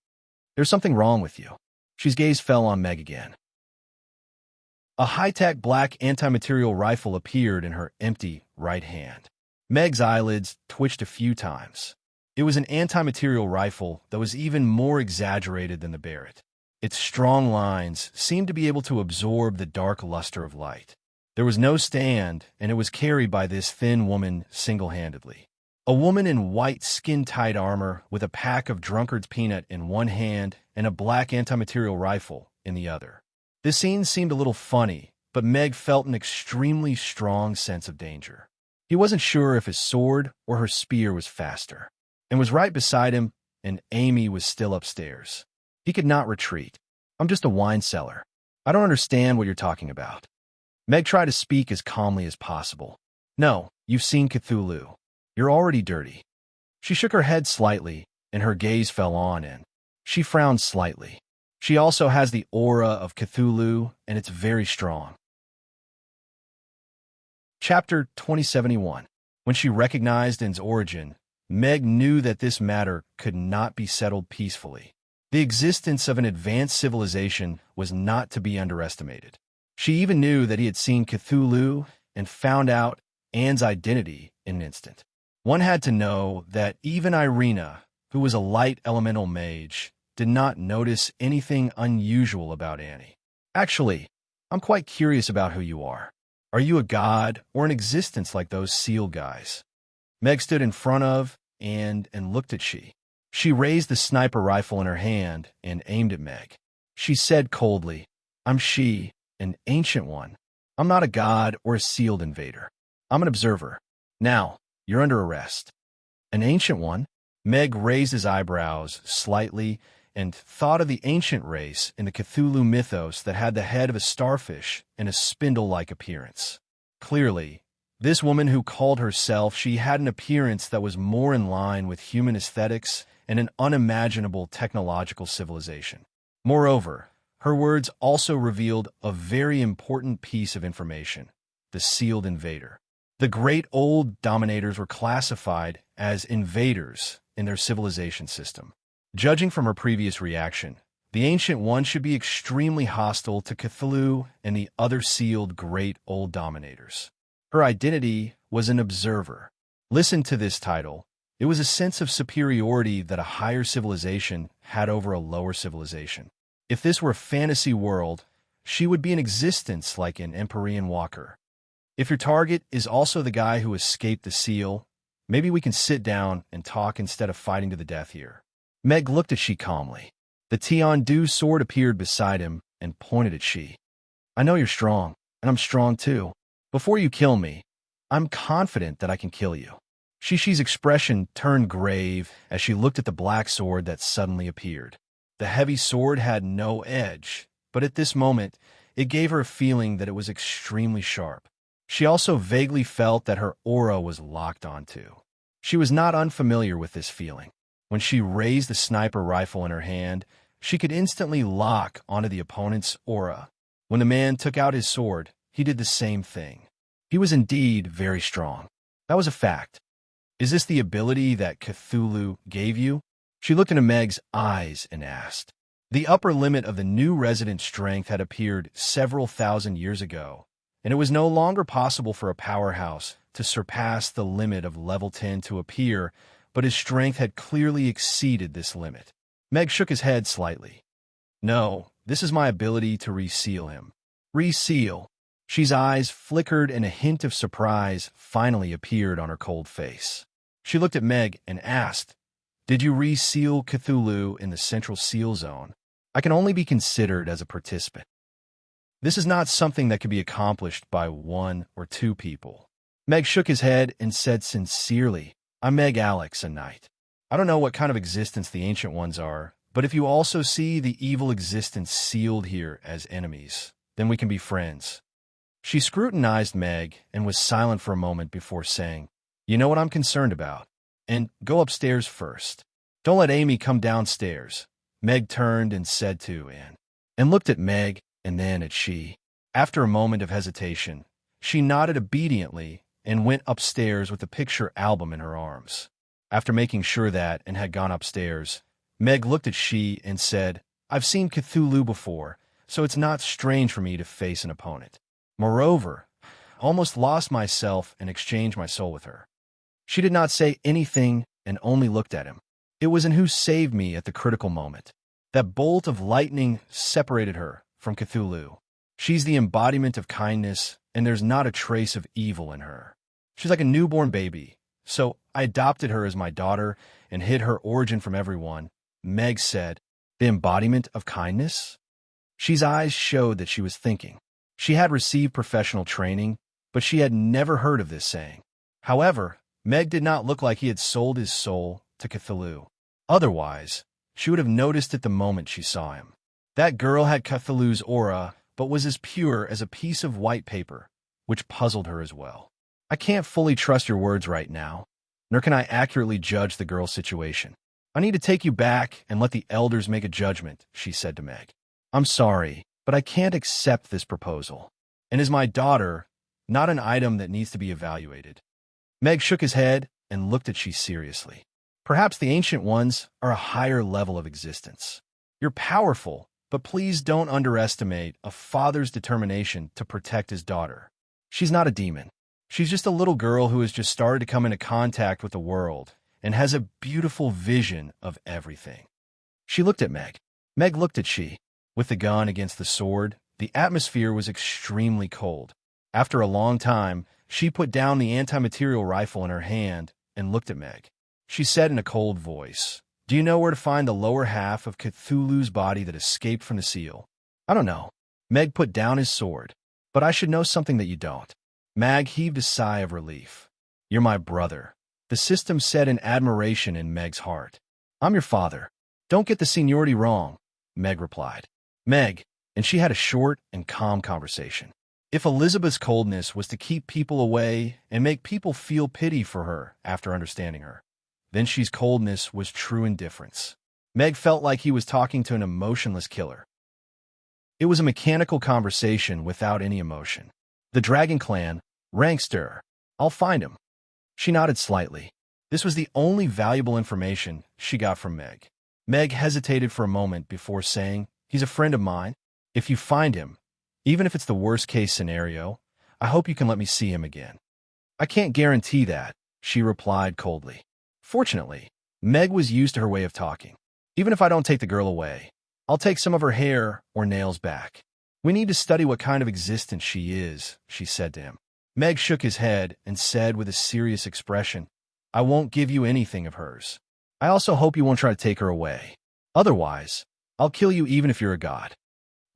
"There's something wrong with you." She's gaze fell on Meg again. A high-tech black anti-material rifle appeared in her empty right hand. Meg's eyelids twitched a few times. It was an anti-material rifle that was even more exaggerated than the Barrett. Its strong lines seemed to be able to absorb the dark luster of light. There was no stand, and it was carried by this thin woman single-handedly. A woman in white skin-tight armor with a pack of drunkard's peanut in one hand and a black anti-material rifle in the other. This scene seemed a little funny, but Meg felt an extremely strong sense of danger. He wasn't sure if his sword or her spear was faster, and was right beside him, and Amy was still upstairs. He could not retreat. "I'm just a wine cellar. I don't understand what you're talking about." Meg tried to speak as calmly as possible. "No, you've seen Cthulhu. You're already dirty." She shook her head slightly, and her gaze fell on and she frowned slightly. "She also has the aura of Cthulhu, and it's very strong." Chapter 2071. When she recognized N's origin, Meg knew that this matter could not be settled peacefully. The existence of an advanced civilization was not to be underestimated. She even knew that he had seen Cthulhu and found out Anne's identity in an instant. One had to know that even Irina, who was a light elemental mage, did not notice anything unusual about Annie. "Actually, I'm quite curious about who you are. Are you a god or an existence like those seal guys?" Meg stood in front of and looked at she. She raised the sniper rifle in her hand and aimed at Meg. She said coldly, "I'm she, an ancient one. I'm not a god or a sealed invader. I'm an observer. Now, you're under arrest." "An ancient one?" Meg raised his eyebrows slightly and thought of the ancient race in the Cthulhu mythos that had the head of a starfish and a spindle-like appearance. Clearly, this woman who called herself she had an appearance that was more in line with human aesthetics and an unimaginable technological civilization. Moreover, her words also revealed a very important piece of information: the sealed invader. The great old dominators were classified as invaders in their civilization system. Judging from her previous reaction, the Ancient One should be extremely hostile to Cthulhu and the other sealed great old dominators. Her identity was an observer. Listen to this title. It was a sense of superiority that a higher civilization had over a lower civilization. If this were a fantasy world, she would be an existence like an Empyrean walker. If your target is also the guy who escaped the seal, maybe we can sit down and talk instead of fighting to the death here. Meg looked at she calmly. The Tian-Du sword appeared beside him and pointed at she. "I know you're strong, and I'm strong too. Before you kill me, I'm confident that I can kill you." Shishi's expression turned grave as she looked at the black sword that suddenly appeared. The heavy sword had no edge, but at this moment, it gave her a feeling that it was extremely sharp. She also vaguely felt that her aura was locked onto. She was not unfamiliar with this feeling. When she raised the sniper rifle in her hand, she could instantly lock onto the opponent's aura. When the man took out his sword, he did the same thing. He was indeed very strong. That was a fact. "Is this the ability that Cthulhu gave you?" She looked into Meg's eyes and asked. The upper limit of the new resident strength had appeared several thousand years ago, and it was no longer possible for a powerhouse to surpass the limit of level 10 to appear, but his strength had clearly exceeded this limit. Meg shook his head slightly. "No, this is my ability to reseal him." "Reseal?" She's eyes flickered and a hint of surprise finally appeared on her cold face. She looked at Meg and asked, Did you reseal Cthulhu in the central seal zone? I can only be considered as a participant. This is not something that can be accomplished by 1 or 2 people. Meg shook his head and said sincerely, I'm Meg Alex, a knight. I don't know what kind of existence the Ancient Ones are, but if you also see the evil existence sealed here as enemies, then we can be friends. She scrutinized Meg and was silent for a moment before saying, You know what I'm concerned about? And go upstairs first. Don't let Amy come downstairs. Meg turned and said to Anne, and looked at Meg and then at she. After a moment of hesitation, she nodded obediently and went upstairs with the picture album in her arms. After making sure that and had gone upstairs, Meg looked at she and said, I've seen Cthulhu before, so it's not strange for me to face an opponent. Moreover, I almost lost myself and exchanged my soul with her. She did not say anything and only looked at him. It was in who saved me at the critical moment. That bolt of lightning separated her from Cthulhu. She's the embodiment of kindness, and there's not a trace of evil in her. She's like a newborn baby, so I adopted her as my daughter and hid her origin from everyone. Meg said, The embodiment of kindness? She's eyes showed that she was thinking. She had received professional training, but she had never heard of this saying. However, Meg did not look like he had sold his soul to Cthulhu. Otherwise, she would have noticed it the moment she saw him. That girl had Cthulhu's aura, but was as pure as a piece of white paper, which puzzled her as well. I can't fully trust your words right now, nor can I accurately judge the girl's situation. I need to take you back and let the elders make a judgment, she said to Meg. I'm sorry, but I can't accept this proposal, and is my daughter not an item that needs to be evaluated. Meg shook his head and looked at she seriously. Perhaps the Ancient Ones are a higher level of existence. You're powerful, but please don't underestimate a father's determination to protect his daughter. She's not a demon. She's just a little girl who has just started to come into contact with the world and has a beautiful vision of everything. She looked at Meg. Meg looked at she. With the gun against the sword, the atmosphere was extremely cold. After a long time, she put down the anti-material rifle in her hand and looked at Meg. She said in a cold voice, Do you know where to find the lower half of Cthulhu's body that escaped from the seal? I don't know. Meg put down his sword. But I should know something that you don't. Meg heaved a sigh of relief. You're my brother. The system said in admiration in Meg's heart. I'm your father. Don't get the seniority wrong, Meg replied. Meg, and she had a short and calm conversation. If Elizabeth's coldness was to keep people away and make people feel pity for her after understanding her, then she's coldness was true indifference. Meg felt like he was talking to an emotionless killer. It was a mechanical conversation without any emotion. The Dragon Clan, Rankster. I'll find him. She nodded slightly. This was the only valuable information she got from Meg. Meg hesitated for a moment before saying, He's a friend of mine. If you find him, even if it's the worst-case scenario, I hope you can let me see him again. I can't guarantee that, she replied coldly. Fortunately, Meg was used to her way of talking. Even if I don't take the girl away, I'll take some of her hair or nails back. We need to study what kind of existence she is, she said to him. Meg shook his head and said with a serious expression, I won't give you anything of hers. I also hope you won't try to take her away. Otherwise, I'll kill you even if you're a god.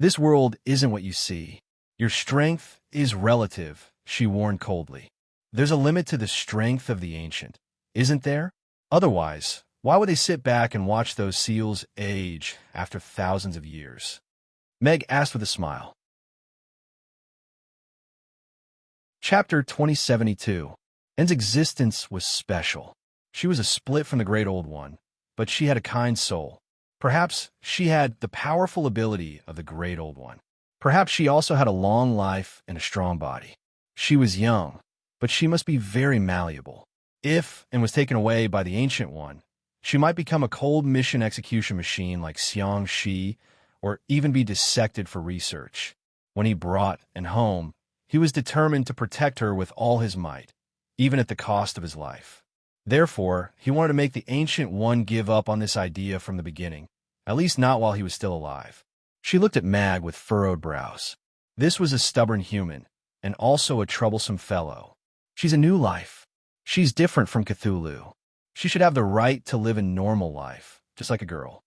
This world isn't what you see. Your strength is relative, she warned coldly. There's a limit to the strength of the ancient, isn't there? Otherwise, why would they sit back and watch those seals age after thousands of years? Meg asked with a smile. Chapter 2072. Anne's existence was special. She was a split from the Great Old One, but she had a kind soul. Perhaps she had the powerful ability of the Great Old One. Perhaps she also had a long life and a strong body. She was young, but she must be very malleable. If Anne was taken away by the Ancient One, she might become a cold mission execution machine like Xiang Shi, or even be dissected for research. When he brought Anne home, he was determined to protect her with all his might, even at the cost of his life. Therefore, he wanted to make the Ancient One give up on this idea from the beginning, at least not while he was still alive. She looked at Mag with furrowed brows. This was a stubborn human, and also a troublesome fellow. She's a new life. She's different from Cthulhu. She should have the right to live a normal life, just like a girl.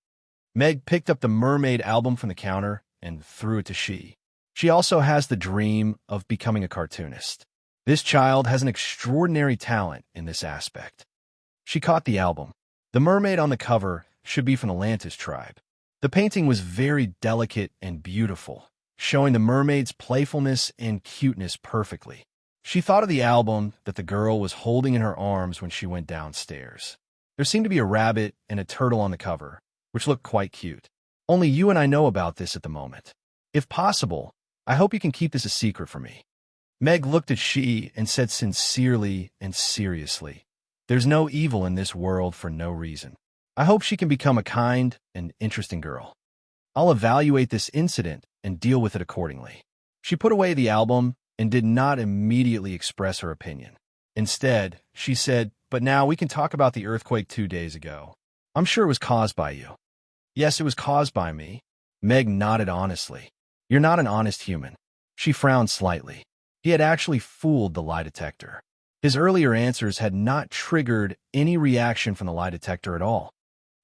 Meg picked up the mermaid album from the counter and threw it to She. She also has the dream of becoming a cartoonist. This child has an extraordinary talent in this aspect. She caught the album. The mermaid on the cover should be from the Lantis tribe. The painting was very delicate and beautiful, showing the mermaid's playfulness and cuteness perfectly. She thought of the album that the girl was holding in her arms when she went downstairs. There seemed to be a rabbit and a turtle on the cover, which looked quite cute. Only you and I know about this at the moment. If possible, I hope you can keep this a secret from me. Meg looked at She and said sincerely and seriously, "There's no evil in this world for no reason. I hope she can become a kind and interesting girl. I'll evaluate this incident and deal with it accordingly." She put away the album and did not immediately express her opinion. Instead, she said, "But now we can talk about the earthquake 2 days ago. I'm sure it was caused by you." "Yes, it was caused by me." Meg nodded honestly. "You're not an honest human." She frowned slightly. He had actually fooled the lie detector. His earlier answers had not triggered any reaction from the lie detector at all.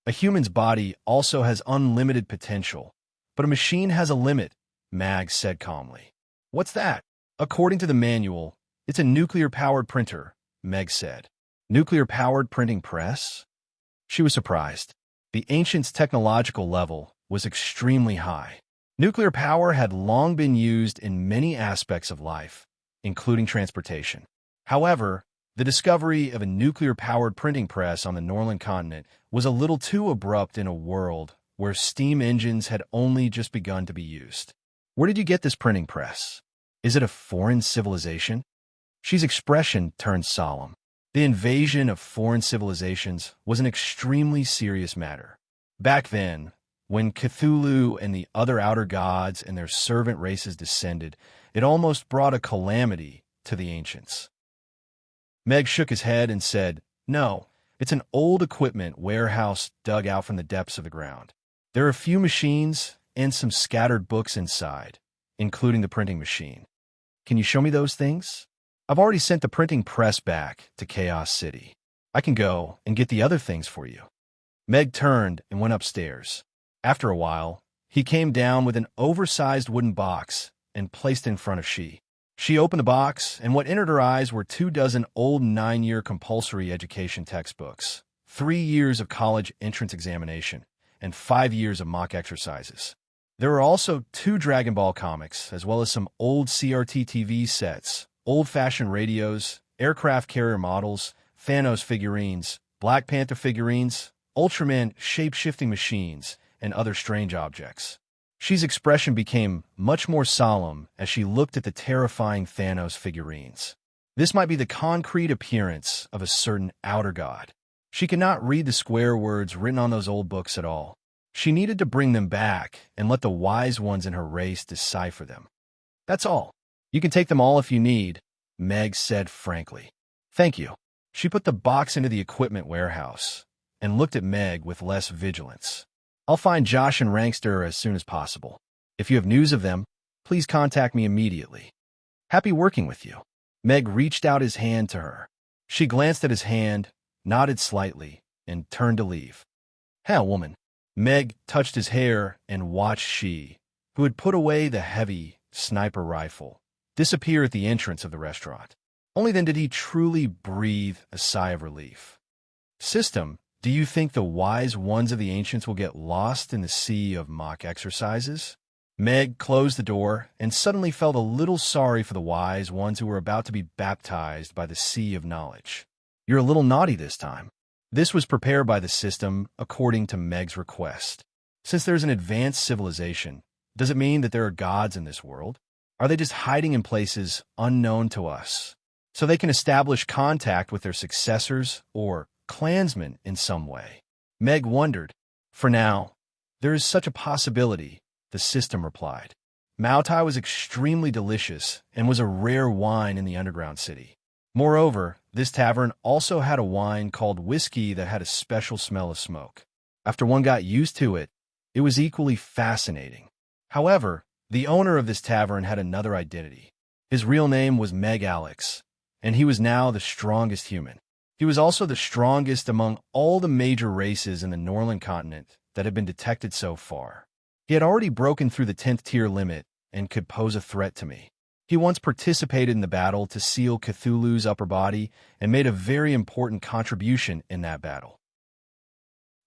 A human's body also has unlimited potential, but a machine has a limit, Mag said calmly. "What's that?" "According to the manual, it's a nuclear-powered printer," Meg said. "Nuclear-powered printing press?" She was surprised. The ancient's technological level was extremely high. Nuclear power had long been used in many aspects of life, including transportation. However, the discovery of a nuclear-powered printing press on the Norland continent was a little too abrupt in a world where steam engines had only just begun to be used. "Where did you get this printing press? Is it a foreign civilization?" She's expression turned solemn. The invasion of foreign civilizations was an extremely serious matter. Back then, when Cthulhu and the other outer gods and their servant races descended, it almost brought a calamity to the ancients. Meg shook his head and said, "No, it's an old equipment warehouse dug out from the depths of the ground. There are a few machines and some scattered books inside, including the printing machine. Can you show me those things? I've already sent the printing press back to Chaos City. I can go and get the other things for you." Meg turned and went upstairs. After a while, he came down with an oversized wooden box and placed it in front of She. She opened the box, and what entered her eyes were 24 old 9-year compulsory education textbooks, 3 years of college entrance examination, and 5 years of mock exercises. There were also 2 Dragon Ball comics, as well as some old CRT TV sets, old-fashioned radios, aircraft carrier models, Thanos figurines, Black Panther figurines, Ultraman shape-shifting machines, and other strange objects. She's expression became much more solemn as she looked at the terrifying Thanos figurines. This might be the concrete appearance of a certain outer god. She could not read the square words written on those old books at all. She needed to bring them back and let the wise ones in her race decipher them. "That's all. You can take them all if you need," Meg said frankly. "Thank you." She put the box into the equipment warehouse and looked at Meg with less vigilance. "I'll find Josh and Rankster as soon as possible. If you have news of them, please contact me immediately. Happy working with you." Meg reached out his hand to her. She glanced at his hand, nodded slightly, and turned to leave. "Hey, woman." Meg touched his hair and watched She, who had put away the heavy sniper rifle, disappear at the entrance of the restaurant. Only then did he truly breathe a sigh of relief. "System, do you think the wise ones of the ancients will get lost in the sea of mock exercises?" Meg closed the door and suddenly felt a little sorry for the wise ones who were about to be baptized by the sea of knowledge. "You're a little naughty this time." This was prepared by the system according to Meg's request. Since there's an advanced civilization, does it mean that there are gods in this world? Are they just hiding in places unknown to us, so they can establish contact with their successors or clansmen in some way? Meg wondered. "For now, there is such a possibility," the system replied. Maotai was extremely delicious and was a rare wine in the underground city. Moreover, this tavern also had a wine called whiskey that had a special smell of smoke. After one got used to it, it was equally fascinating. However, the owner of this tavern had another identity. His real name was Meg Alex, and he was now the strongest human. He was also the strongest among all the major races in the Northern continent that had been detected so far. He had already broken through the 10th tier limit and could pose a threat to me. He once participated in the battle to seal Cthulhu's upper body and made a very important contribution in that battle.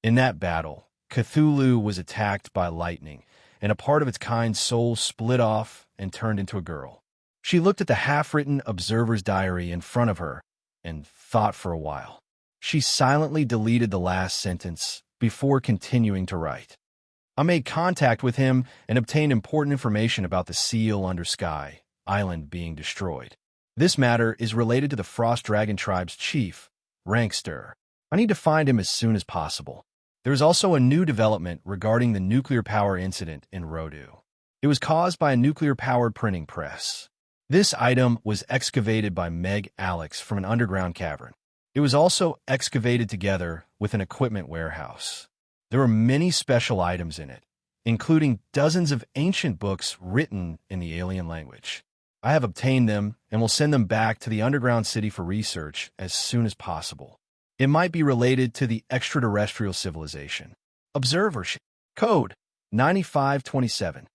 In that battle, Cthulhu was attacked by lightning, and a part of its kind's soul split off and turned into a girl. She looked at the half-written observer's diary in front of her and thought for a while. She silently deleted the last sentence before continuing to write. I made contact with him and obtained important information about the seal under Sky Island being destroyed. This matter is related to the Frost Dragon Tribe's chief, Rankster. I need to find him as soon as possible. There is also a new development regarding the nuclear power incident in Rodu. It was caused by a nuclear-powered printing press. This item was excavated by Meg Alex from an underground cavern. It was also excavated together with an equipment warehouse. There were many special items in it, including dozens of ancient books written in the alien language. I have obtained them and will send them back to the underground city for research as soon as possible. It might be related to the extraterrestrial civilization. Observership. Code 9527.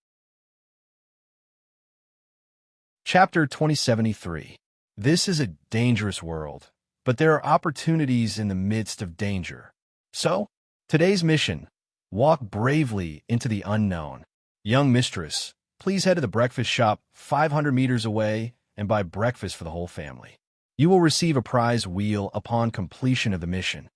Chapter 2073. This is a dangerous world, but there are opportunities in the midst of danger. So, today's mission: walk bravely into the unknown. Young mistress, please head to the breakfast shop 500 meters away and buy breakfast for the whole family. You will receive a prize wheel upon completion of the mission.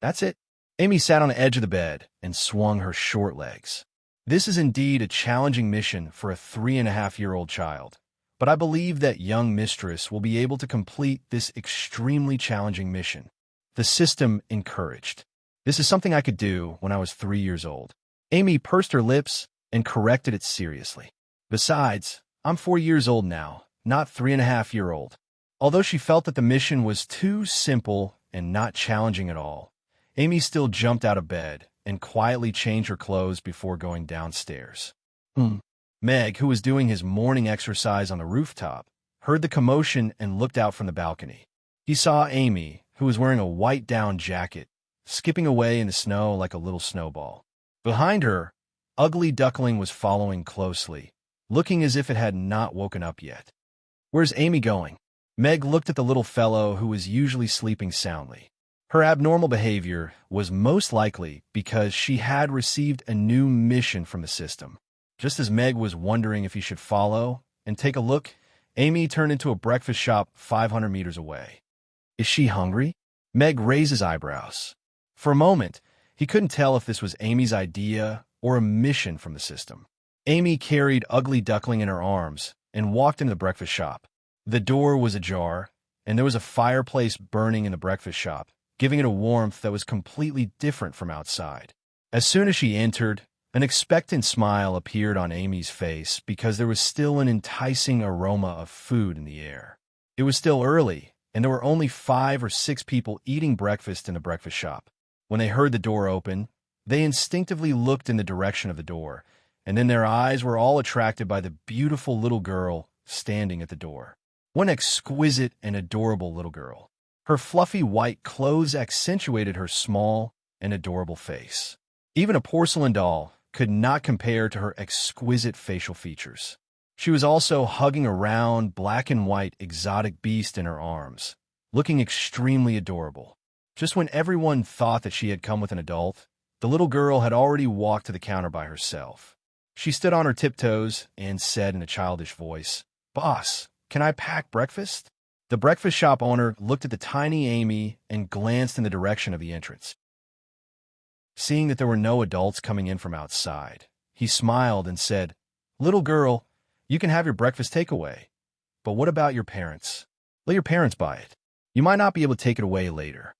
That's it. Amy sat on the edge of the bed and swung her short legs. This is indeed a challenging mission for a 3.5-year-old child, but I believe that young mistress will be able to complete this extremely challenging mission. The system encouraged. This is something I could do when I was 3 years old. Amy pursed her lips and corrected it seriously. Besides, I'm 4 years old now, not 3.5-year-old. Although she felt that the mission was too simple and not challenging at all, Amy still jumped out of bed and quietly changed her clothes before going downstairs. Meg, who was doing his morning exercise on the rooftop, heard the commotion and looked out from the balcony. He saw Amy, who was wearing a white down jacket, skipping away in the snow like a little snowball. Behind her, Ugly Duckling was following closely, looking as if it had not woken up yet. "Where's Amy going?" Meg looked at the little fellow who was usually sleeping soundly. Her abnormal behavior was most likely because she had received a new mission from the system. Just as Meg was wondering if he should follow and take a look, Amy turned into a breakfast shop 500 meters away. "Is she hungry?" Meg raised his eyebrows. For a moment, he couldn't tell if this was Amy's idea or a mission from the system. Amy carried Ugly Duckling in her arms and walked into the breakfast shop. The door was ajar, and there was a fireplace burning in the breakfast shop, giving it a warmth that was completely different from outside. As soon as she entered, an expectant smile appeared on Amy's face because there was still an enticing aroma of food in the air. It was still early, and there were only 5 or 6 people eating breakfast in the breakfast shop. When they heard the door open, they instinctively looked in the direction of the door, and then their eyes were all attracted by the beautiful little girl standing at the door. One exquisite and adorable little girl. Her fluffy white clothes accentuated her small and adorable face. Even a porcelain doll could not compare to her exquisite facial features. She was also hugging a round, black and white exotic beast in her arms, looking extremely adorable. Just when everyone thought that she had come with an adult, the little girl had already walked to the counter by herself. She stood on her tiptoes and said in a childish voice, "Boss, can I pack breakfast?" The breakfast shop owner looked at the tiny Amy and glanced in the direction of the entrance. Seeing that there were no adults coming in from outside, he smiled and said, "Little girl, you can have your breakfast takeaway. But what about your parents? Let your parents buy it. You might not be able to take it away later.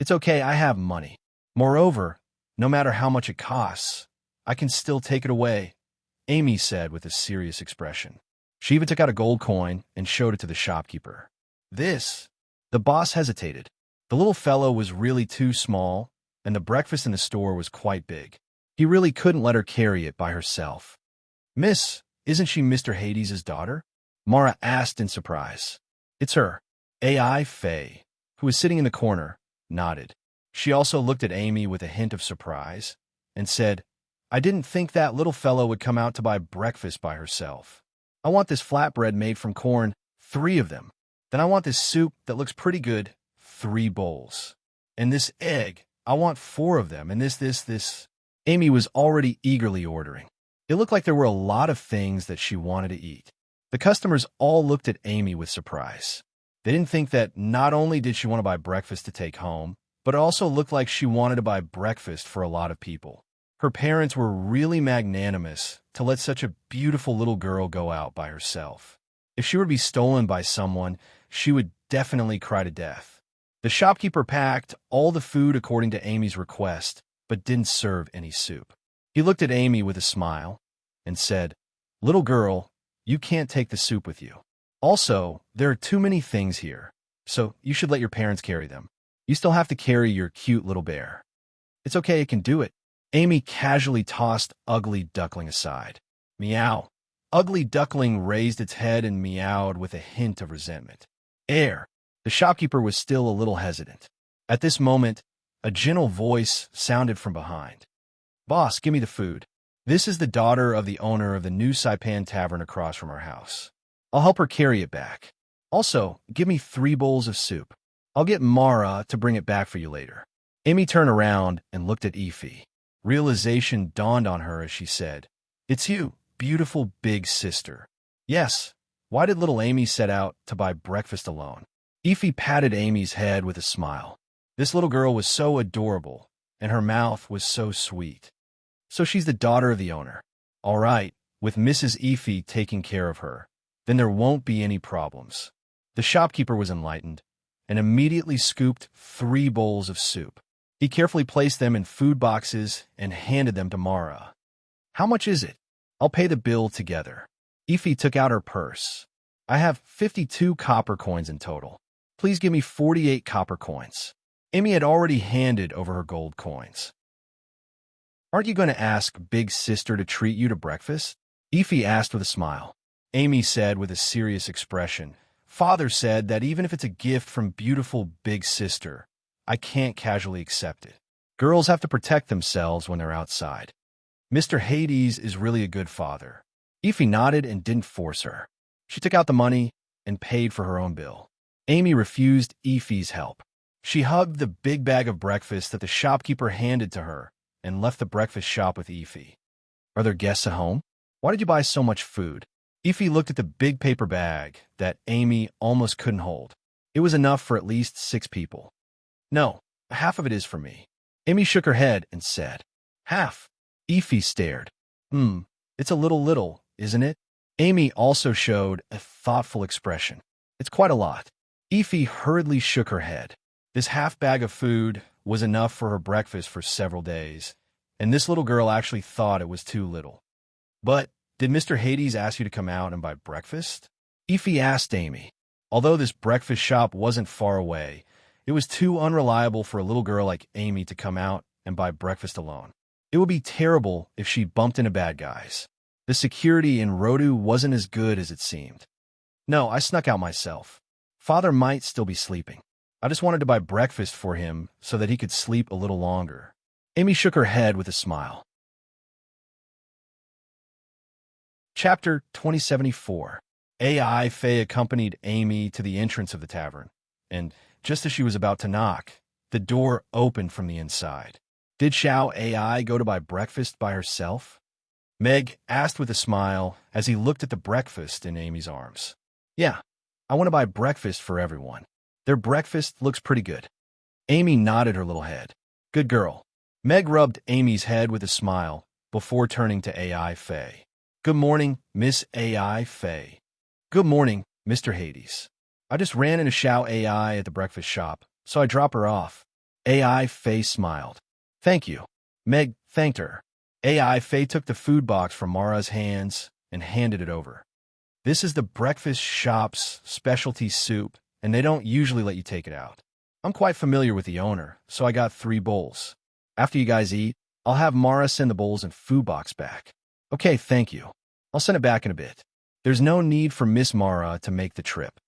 It's okay, I have money. Moreover, no matter how much it costs, I can still take it away," Amy said with a serious expression. She even took out a gold coin and showed it to the shopkeeper. "This?" The boss hesitated. The little fellow was really too small, and the breakfast in the store was quite big. He really couldn't let her carry it by herself. "Miss, isn't she Mr. Hades' daughter?" Mara asked in surprise. "It's her. AI Faye. who was sitting in the corner, nodded. She also looked at Amy with a hint of surprise and said, I didn't think that little fellow would come out to buy breakfast by herself. I want this flatbread made from corn, 3 of them. Then I want this soup that looks pretty good, 3 bowls. And this egg, I want 4 of them, and this. Amy was already eagerly ordering. It looked like there were a lot of things that she wanted to eat. The customers all looked at Amy with surprise. They didn't think that not only did she want to buy breakfast to take home, but it also looked like she wanted to buy breakfast for a lot of people. Her parents were really magnanimous to let such a beautiful little girl go out by herself. If she were to be stolen by someone, she would definitely cry to death. The shopkeeper packed all the food according to Amy's request, but didn't serve any soup. He looked at Amy with a smile and said, Little girl, you can't take the soup with you. Also, there are too many things here, so you should let your parents carry them. You still have to carry your cute little bear. It's okay, it can do it. Amy casually tossed Ugly Duckling aside. Meow. Ugly Duckling raised its head and meowed with a hint of resentment. Air. The shopkeeper was still a little hesitant. At this moment, a gentle voice sounded from behind. Boss, give me the food. This is the daughter of the owner of the new Saipan Tavern across from our house. I'll help her carry it back. Also, give me 3 bowls of soup. I'll get Mara to bring it back for you later. Amy turned around and looked at Ify. Realization dawned on her as she said, It's you, beautiful big sister. Yes, why did little Amy set out to buy breakfast alone? Ify patted Amy's head with a smile. This little girl was so adorable, and her mouth was so sweet. So she's the daughter of the owner. All right, with Mrs. Ify taking care of her, then there won't be any problems. The shopkeeper was enlightened and immediately scooped 3 bowls of soup. He carefully placed them in food boxes and handed them to Mara. How much is it? I'll pay the bill together. Ify took out her purse. I have 52 copper coins in total. Please give me 48 copper coins. Amy had already handed over her gold coins. Aren't you going to ask Big Sister to treat you to breakfast? Ify asked with a smile. Amy said with a serious expression, Father said that even if it's a gift from beautiful Big Sister, I can't casually accept it. Girls have to protect themselves when they're outside. Mr. Hades is really a good father. Ify nodded and didn't force her. She took out the money and paid for her own bill. Amy refused Ify's help. She hugged the big bag of breakfast that the shopkeeper handed to her and left the breakfast shop with Ify. Are there guests at home? Why did you buy so much food? Ify looked at the big paper bag that Amy almost couldn't hold. It was enough for at least 6 people. No, half of it is for me. Amy shook her head and said, Half. Ify stared. It's a little, isn't it? Amy also showed a thoughtful expression. It's quite a lot. Ify hurriedly shook her head. This half bag of food was enough for her breakfast for several days, and this little girl actually thought it was too little. But did Mr. Hades ask you to come out and buy breakfast? Ify asked Amy. Although this breakfast shop wasn't far away, it was too unreliable for a little girl like Amy to come out and buy breakfast alone. It would be terrible if she bumped into bad guys. The security in Rodu wasn't as good as it seemed. No, I snuck out myself. Father might still be sleeping. I just wanted to buy breakfast for him so that he could sleep a little longer. Amy shook her head with a smile. Chapter 2074. AI Faye accompanied Amy to the entrance of the tavern, and just as she was about to knock, the door opened from the inside. Did Xiao AI go to buy breakfast by herself? Meg asked with a smile as he looked at the breakfast in Amy's arms. Yeah, I want to buy breakfast for everyone. Their breakfast looks pretty good. Amy nodded her little head. Good girl. Meg rubbed Amy's head with a smile before turning to AI Faye. Good morning, Miss AI Faye. Good morning, Mr. Hades. I just ran into Xiao AI at the breakfast shop, so I dropped her off. AI Faye smiled. Thank you. Meg thanked her. AI Faye took the food box from Mara's hands and handed it over. This is the breakfast shop's specialty soup, and they don't usually let you take it out. I'm quite familiar with the owner, so I got 3 bowls. After you guys eat, I'll have Mara send the bowls and food box back. Okay, thank you. I'll send it back in a bit. There's no need for Miss Mara to make the trip.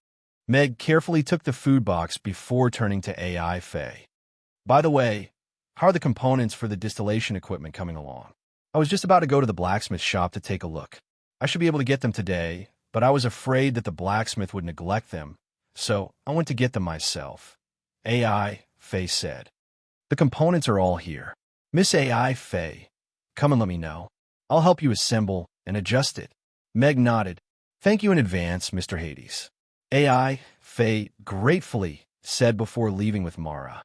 Meg carefully took the food box before turning to AI Faye. By the way, how are the components for the distillation equipment coming along? I was just about to go to the blacksmith shop to take a look. I should be able to get them today, but I was afraid that the blacksmith would neglect them, so I went to get them myself. AI Faye said. The components are all here. Miss AI Faye, come and let me know. I'll help you assemble and adjust it. Meg nodded. Thank you in advance, Mr. Hades. AI Faye gratefully said before leaving with Mara.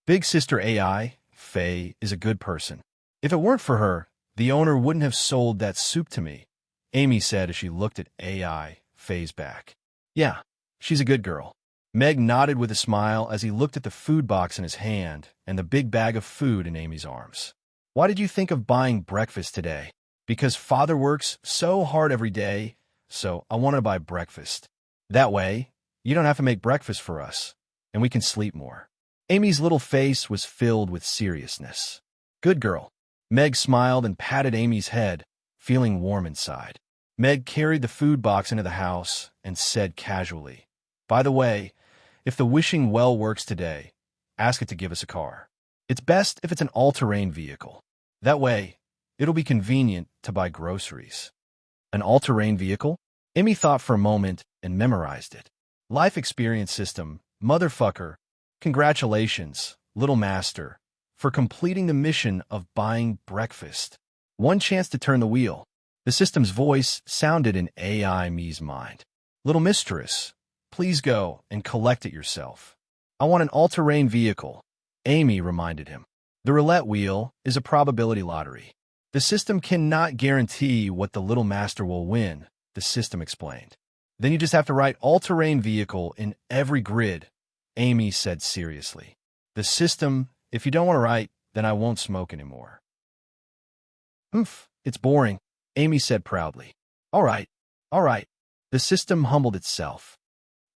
Big sister AI Faye is a good person. If it weren't for her, the owner wouldn't have sold that soup to me, Amy said as she looked at AI Faye's back. Yeah, she's a good girl. Meg nodded with a smile as he looked at the food box in his hand and the big bag of food in Amy's arms. Why did you think of buying breakfast today? Because Father works so hard every day, so I wanted to buy breakfast. That way, you don't have to make breakfast for us, and we can sleep more. Amy's little face was filled with seriousness. Good girl. Meg smiled and patted Amy's head, feeling warm inside. Meg carried the food box into the house and said casually, By the way, if the wishing well works today, ask it to give us a car. It's best if it's an all-terrain vehicle. That way, it'll be convenient to buy groceries. An all-terrain vehicle? Amy thought for a moment and memorized it. Life experience system, motherfucker. Congratulations, little master, for completing the mission of buying breakfast. One chance to turn the wheel. The system's voice sounded in AI Me's mind. Little mistress, please go and collect it yourself. I want an all-terrain vehicle, Amy reminded him. The roulette wheel is a probability lottery. The system cannot guarantee what the little master will win, the system explained. Then you just have to write all-terrain vehicle in every grid, Amy said seriously. The system, if you don't want to write, then I won't smoke anymore. It's boring, Amy said proudly. All right. The system humbled itself.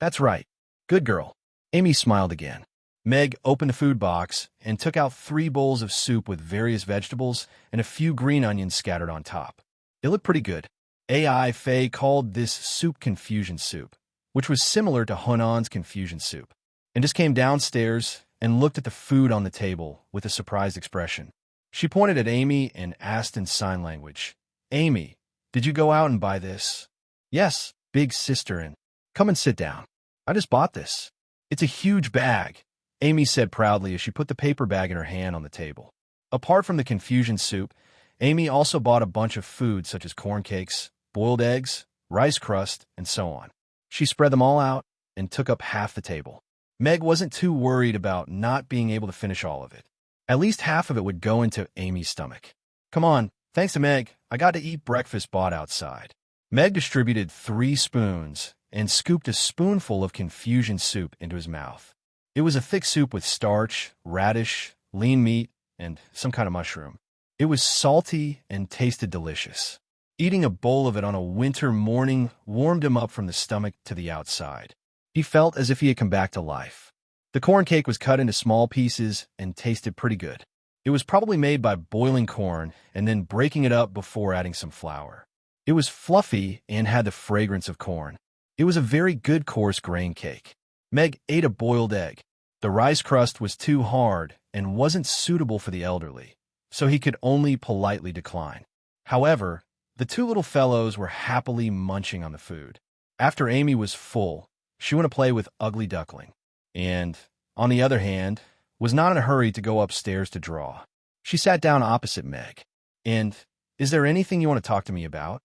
That's right. Good girl. Amy smiled again. Meg opened the food box and took out 3 bowls of soup with various vegetables and a few green onions scattered on top. It looked pretty good. AI Faye called this soup confusion soup, which was similar to Hunan's confusion soup, and just came downstairs and looked at the food on the table with a surprised expression. She pointed at Amy and asked in sign language, Amy, did you go out and buy this? Yes, big sister, and come and sit down. I just bought this. It's a huge bag, Amy said proudly as she put the paper bag in her hand on the table. Apart from the confusion soup, Amy also bought a bunch of food such as corn cakes, boiled eggs, rice crust, and so on. She spread them all out and took up half the table. Meg wasn't too worried about not being able to finish all of it. At least half of it would go into Amy's stomach. Come on, thanks to Meg, I got to eat breakfast bought outside. Meg distributed 3 spoons and scooped a spoonful of confusion soup into his mouth. It was a thick soup with starch, radish, lean meat, and some kind of mushroom. It was salty and tasted delicious. Eating a bowl of it on a winter morning warmed him up from the stomach to the outside. He felt as if he had come back to life. The corn cake was cut into small pieces and tasted pretty good. It was probably made by boiling corn and then breaking it up before adding some flour. It was fluffy and had the fragrance of corn. It was a very good coarse grain cake. Meg ate a boiled egg. The rice crust was too hard and wasn't suitable for the elderly, so he could only politely decline. However, the 2 little fellows were happily munching on the food. After Amy was full, she went to play with Ugly Duckling, and, on the other hand, was not in a hurry to go upstairs to draw. She sat down opposite Meg. And, is there anything you want to talk to me about?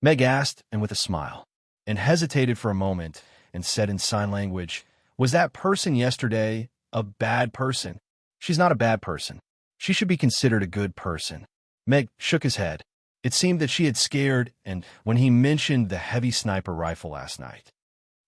Meg asked, and with a smile, and hesitated for a moment and said in sign language, Was that person yesterday a bad person? She's not a bad person. She should be considered a good person. Meg shook his head. It seemed that she had scared and when he mentioned the heavy sniper rifle last night.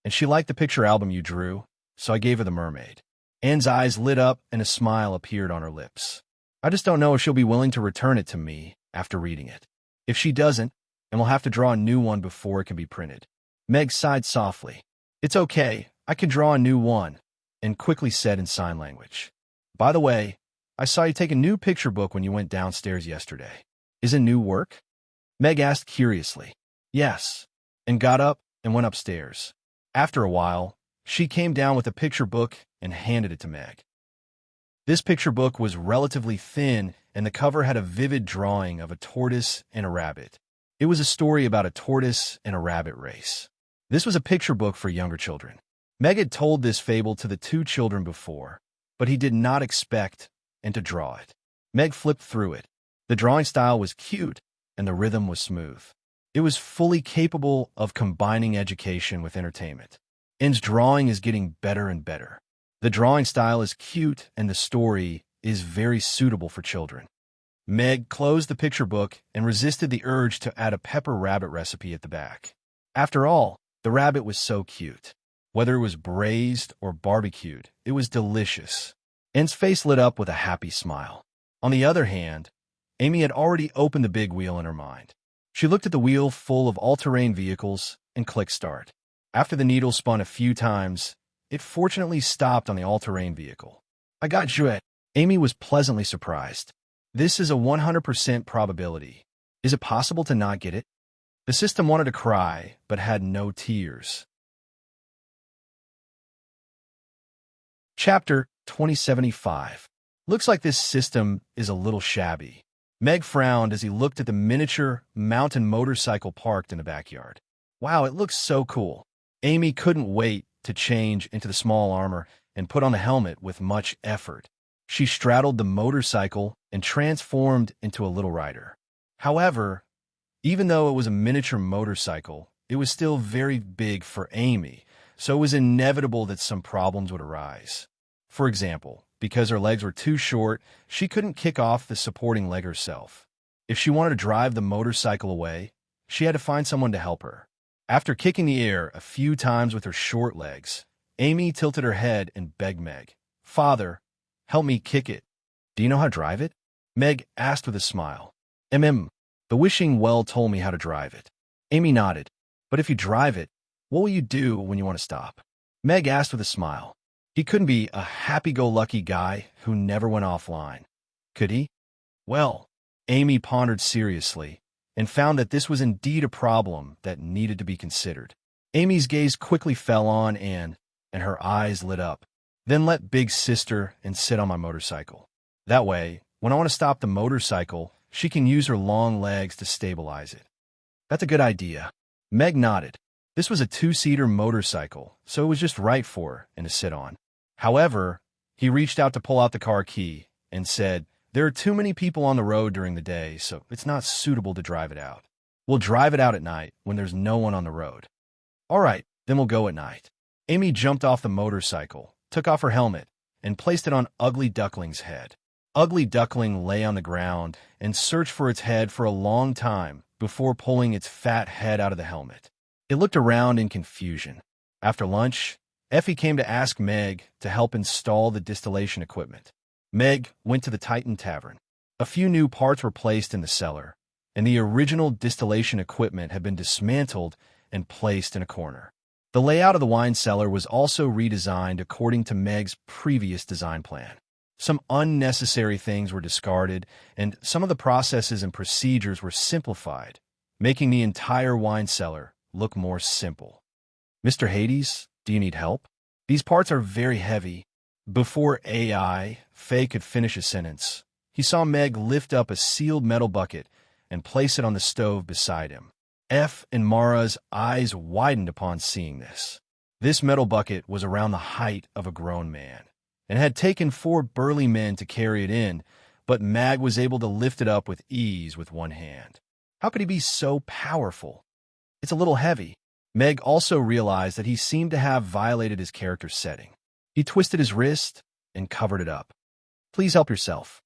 And she liked the picture album you drew, so I gave her the mermaid. Anne's eyes lit up and a smile appeared on her lips. I just don't know if she'll be willing to return it to me after reading it. If she doesn't, and we'll have to draw a new one before it can be printed. Meg sighed softly. It's okay, I can draw a new one, and quickly said in sign language. By the way, I saw you take a new picture book when you went downstairs yesterday. Is it new work? Meg asked curiously. Yes, and got up and went upstairs. After a while, She came down with a picture book and handed it to Meg. This picture book was relatively thin, and the cover had a vivid drawing of a tortoise and a rabbit. It was a story about a tortoise and a rabbit race. This was a picture book for younger children. Meg had told this fable to the two children before, but he did not expect and to draw it. Meg flipped through it. The drawing style was cute, and the rhythm was smooth. It was fully capable of combining education with entertainment. N's drawing is getting better and better. The drawing style is cute, and the story is very suitable for children. Meg closed the picture book and resisted the urge to add a pepper rabbit recipe at the back. After all, the rabbit was so cute. Whether it was braised or barbecued, it was delicious. N's face lit up with a happy smile. On the other hand, Amy had already opened the big wheel in her mind. She looked at the wheel full of all-terrain vehicles and clicked start. After the needle spun a few times, it fortunately stopped on the all-terrain vehicle. "I got you it." Amy was pleasantly surprised. "This is a 100% probability. Is it possible to not get it?" The system wanted to cry, but had no tears. Chapter 2075. Looks like this system is a little shabby. Meg frowned as he looked at the miniature mountain motorcycle parked in the backyard. Wow, it looks so cool. Amy couldn't wait to change into the small armor and put on the helmet with much effort. She straddled the motorcycle and transformed into a little rider. However, even though it was a miniature motorcycle, it was still very big for Amy, so it was inevitable that some problems would arise. For example, because her legs were too short, she couldn't kick off the supporting leg herself. If she wanted to drive the motorcycle away, she had to find someone to help her. After kicking the air a few times with her short legs, Amy tilted her head and begged Meg, "Father, help me kick it." "Do you know how to drive it?" Meg asked with a smile. The wishing well told me how to drive it." Amy nodded. "But if you drive it, what will you do when you want to stop?" Meg asked with a smile. He couldn't be a happy-go-lucky guy who never went offline, could he? Well, Amy pondered seriously and found that this was indeed a problem that needed to be considered. Amy's gaze quickly fell on Anne, and her eyes lit up. "Then let Big Sister and sit on my motorcycle. That way, when I want to stop the motorcycle, she can use her long legs to stabilize it." "That's a good idea." Meg nodded. This was a two-seater motorcycle, so it was just right for her and to sit on. However, he reached out to pull out the car key and said, "There are too many people on the road during the day, so it's not suitable to drive it out. We'll drive it out at night when there's no one on the road." "All right, then we'll go at night." Amy jumped off the motorcycle, took off her helmet, and placed it on Ugly Duckling's head. Ugly Duckling lay on the ground and searched for its head for a long time before pulling its fat head out of the helmet. It looked around in confusion. After lunch, Effie came to ask Meg to help install the distillation equipment. Meg went to the Titan Tavern. A few new parts were placed in the cellar, and the original distillation equipment had been dismantled and placed in a corner. The layout of the wine cellar was also redesigned according to Meg's previous design plan. Some unnecessary things were discarded, and some of the processes and procedures were simplified, making the entire wine cellar look more simple. "Mr. Hades, do you need help? These parts are very heavy." Before Faye could finish a sentence, he saw Meg lift up a sealed metal bucket and place it on the stove beside him. F and Mara's eyes widened upon seeing this. This metal bucket was around the height of a grown man, and had taken 4 burly men to carry it in, but Mag was able to lift it up with ease with one hand. How could he be so powerful? "It's a little heavy." Meg also realized that he seemed to have violated his character setting. He twisted his wrist and covered it up. "Please help yourself."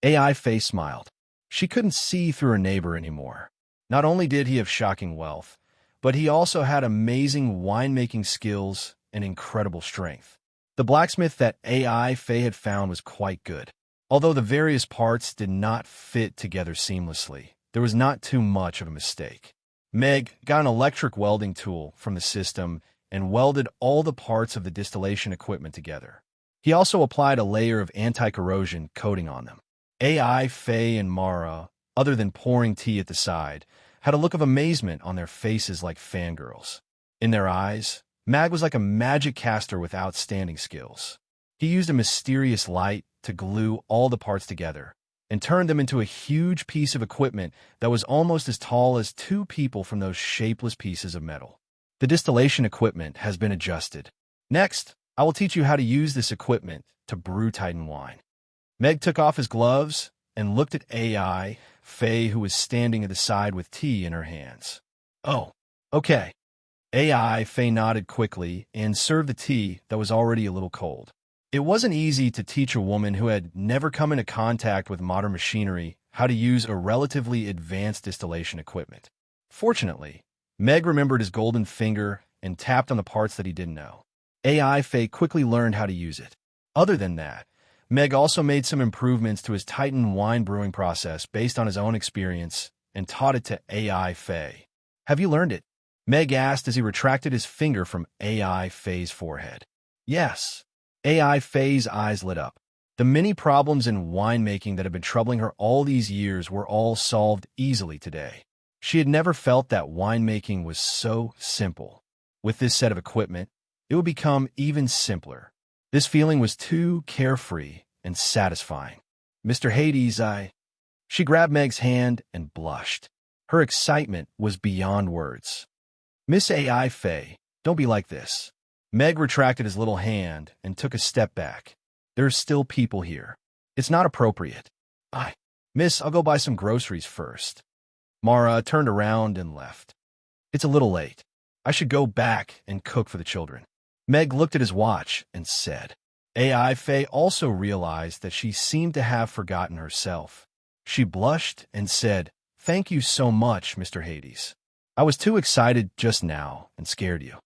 Faye smiled. She couldn't see through her neighbor anymore. Not only did he have shocking wealth, but he also had amazing winemaking skills and incredible strength. The blacksmith that Faye had found was quite good. Although the various parts did not fit together seamlessly, there was not too much of a mistake. Meg got an electric welding tool from the system and welded all the parts of the distillation equipment together. He also applied a layer of anti-corrosion coating on them. Faye, and Mara, other than pouring tea at the side, had a look of amazement on their faces like fangirls. In their eyes, Mag was like a magic caster with outstanding skills. He used a mysterious light to glue all the parts together and turned them into a huge piece of equipment that was almost as tall as two people from those shapeless pieces of metal. The distillation equipment has been adjusted. Next, I will teach you how to use this equipment to brew Titan wine. Meg took off his gloves and looked at AI Faye, who was standing at the side with tea in her hands. Oh, okay. AI Faye nodded quickly and served the tea that was already a little cold. It wasn't easy to teach a woman who had never come into contact with modern machinery how to use a relatively advanced distillation equipment. Fortunately, Meg remembered his golden finger and tapped on the parts that he didn't know. AI Faye quickly learned how to use it. Other than that, Meg also made some improvements to his Titan wine brewing process based on his own experience and taught it to AI Faye. Have you learned it? Meg asked as he retracted his finger from AI Faye's forehead. Yes. AI Faye's eyes lit up. The many problems in winemaking that had been troubling her all these years were all solved easily today. She had never felt that winemaking was so simple. With this set of equipment, it would become even simpler. This feeling was too carefree and satisfying. Mr. Hades, She grabbed Meg's hand and blushed. Her excitement was beyond words. Miss AI Faye, don't be like this. Meg retracted his little hand and took a step back. There are still people here. It's not appropriate. Miss, I'll go buy some groceries first. Mara turned around and left. It's a little late. I should go back and cook for the children. Meg looked at his watch and said. AI Faye also realized that she seemed to have forgotten herself. She blushed and said, "Thank you so much, Mr. Hades. I was too excited just now and scared you."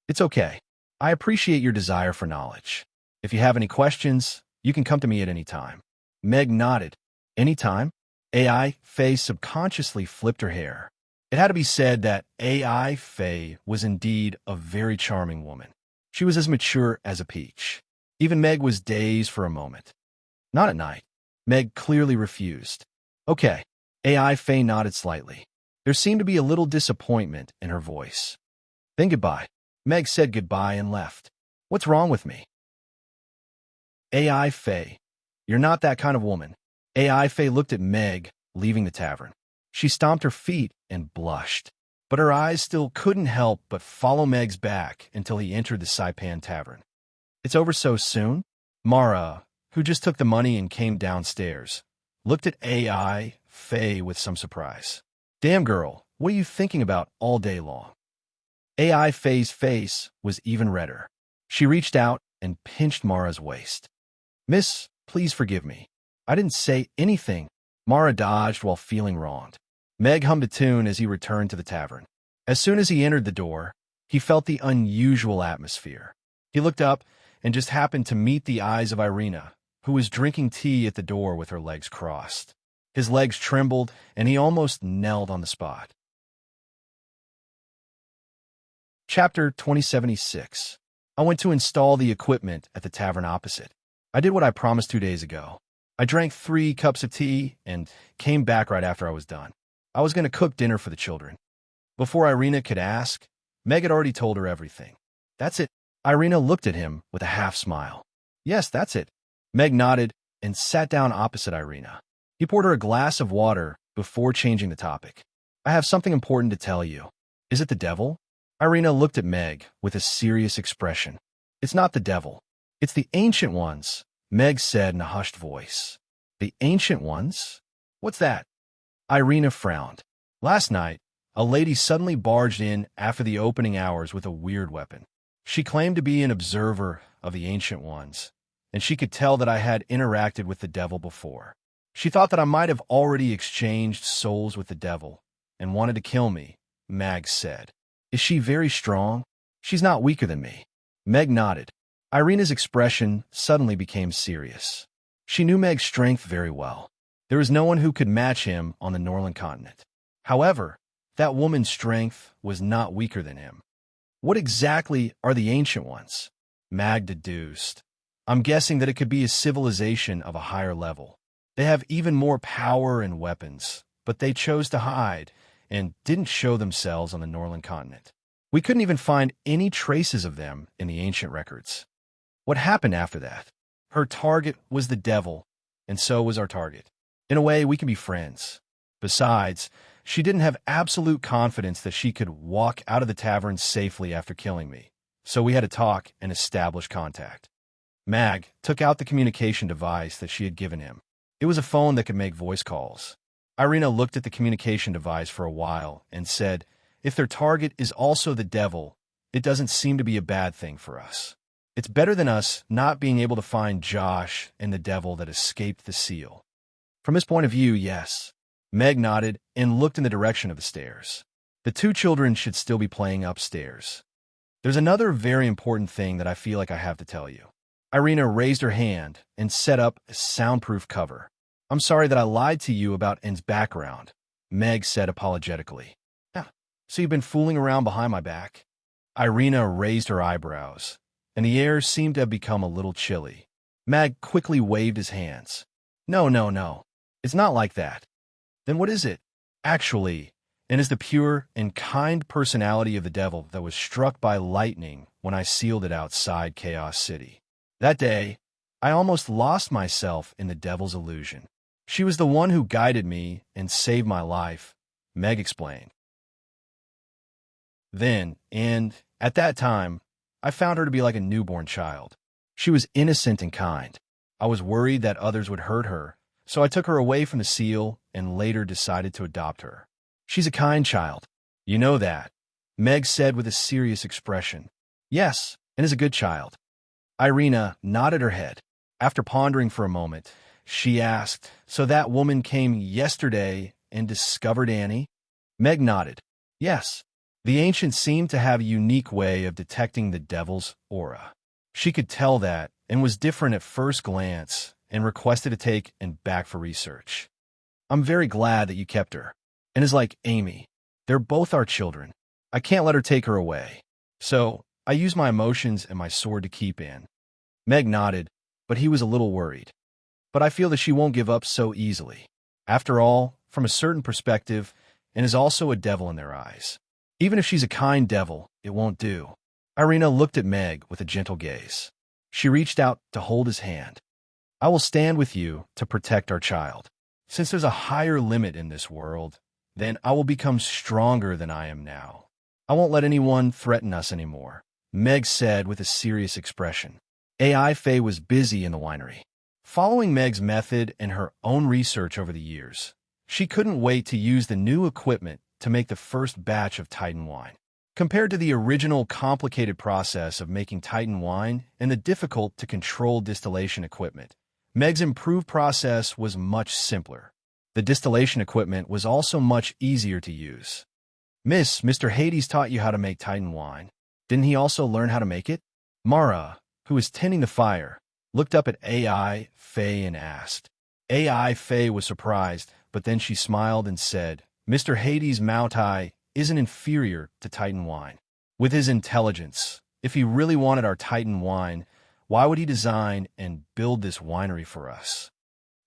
It's okay. I appreciate your desire for knowledge. If you have any questions, you can come to me at any time. Meg nodded. Any time? AI Faye subconsciously flipped her hair. It had to be said that AI Faye was indeed a very charming woman. She was as mature as a peach. Even Meg was dazed for a moment. Not at night. Meg clearly refused. Okay. AI Faye nodded slightly. There seemed to be a little disappointment in her voice. Then goodbye. Meg said goodbye and left. What's wrong with me? AI Faye. You're not that kind of woman. AI Faye looked at Meg, leaving the tavern. She stomped her feet and blushed, but her eyes still couldn't help but follow Meg's back until he entered the Saipan Tavern. It's over so soon? Mara, who just took the money and came downstairs, looked at AI Faye with some surprise. Damn girl, what are you thinking about all day long? AI Faye's face was even redder. She reached out and pinched Mara's waist. Miss, please forgive me. I didn't say anything. Mara dodged while feeling wronged. Meg hummed a tune as he returned to the tavern. As soon as he entered the door, he felt the unusual atmosphere. He looked up and just happened to meet the eyes of Irina, who was drinking tea at the door with her legs crossed. His legs trembled, and he almost knelt on the spot. Chapter 2076. I went to install the equipment at the tavern opposite. I did what I promised 2 days ago. I drank 3 cups of tea and came back right after I was done. I was going to cook dinner for the children. Before Irina could ask, Meg had already told her everything. That's it. Irina looked at him with a half smile. Yes, that's it. Meg nodded and sat down opposite Irina. He poured her a glass of water before changing the topic. I have something important to tell you. Is it the devil? Irina looked at Meg with a serious expression. It's not the devil. It's the Ancient Ones, Meg said in a hushed voice. The Ancient Ones? What's that? Irina frowned. Last night, a lady suddenly barged in after the opening hours with a weird weapon. She claimed to be an observer of the Ancient Ones, and she could tell that I had interacted with the devil before. She thought that I might have already exchanged souls with the devil and wanted to kill me, Mag said. Is she very strong? She's not weaker than me. Meg nodded. Irina's expression suddenly became serious. She knew Meg's strength very well. There was no one who could match him on the Norland continent. However, that woman's strength was not weaker than him. What exactly are the Ancient Ones? Mag deduced. I'm guessing that it could be a civilization of a higher level. They have even more power and weapons, but they chose to hide and didn't show themselves on the Norland continent. We couldn't even find any traces of them in the ancient records. What happened after that? Her target was the devil, and so was our target. In a way, we can be friends. Besides, she didn't have absolute confidence that she could walk out of the tavern safely after killing me, so we had to talk and establish contact. Mag took out the communication device that she had given him. It was a phone that could make voice calls. Irina looked at the communication device for a while and said, "If their target is also the devil, it doesn't seem to be a bad thing for us. It's better than us not being able to find Josh and the devil that escaped the seal." From his point of view, yes. Meg nodded and looked in the direction of the stairs. The two children should still be playing upstairs. There's another very important thing that I feel like I have to tell you. Irina raised her hand and set up a soundproof cover. "I'm sorry that I lied to you about N's background," Meg said apologetically. "Yeah, so you've been fooling around behind my back?" Irina raised her eyebrows, and the air seemed to have become a little chilly. Mag quickly waved his hands. No, it's not like that." "Then what is it?" "Actually, N is the pure and kind personality of the devil that was struck by lightning when I sealed it outside Chaos City. That day, I almost lost myself in the devil's illusion. She was the one who guided me and saved my life," Meg explained. "Then, and at that time, I found her to be like a newborn child. She was innocent and kind. I was worried that others would hurt her, so I took her away from the seal and later decided to adopt her. She's a kind child. You know that," Meg said with a serious expression. "Yes, and is a good child." Irina nodded her head. After pondering for a moment, she asked, "So that woman came yesterday and discovered Annie?" Meg nodded. "Yes. The ancient seemed to have a unique way of detecting the devil's aura. She could tell that and was different at first glance and requested to take and back for research. I'm very glad that you kept her. And is like Amy. They're both our children. I can't let her take her away. So I use my emotions and my sword to keep in." Meg nodded, but he was a little worried. "But I feel that she won't give up so easily. After all, from a certain perspective, and is also a devil in their eyes. Even if she's a kind devil, it won't do." Irina looked at Meg with a gentle gaze. She reached out to hold his hand. "I will stand with you to protect our child. Since there's a higher limit in this world, then I will become stronger than I am now. I won't let anyone threaten us anymore," Meg said with a serious expression. AI Faye was busy in the winery. Following Meg's method and her own research over the years, she couldn't wait to use the new equipment to make the first batch of Titan wine. Compared to the original complicated process of making Titan wine and the difficult-to-control distillation equipment, Meg's improved process was much simpler. The distillation equipment was also much easier to use. Mr. Hades taught you how to make Titan wine. Didn't he also learn how to make it?" Mara, who was tending the fire, looked up at AI Faye and asked. AI Faye was surprised, but then she smiled and said, "Mr. Hades' Mautai isn't inferior to Titan wine. With his intelligence, if he really wanted our Titan wine, why would he design and build this winery for us?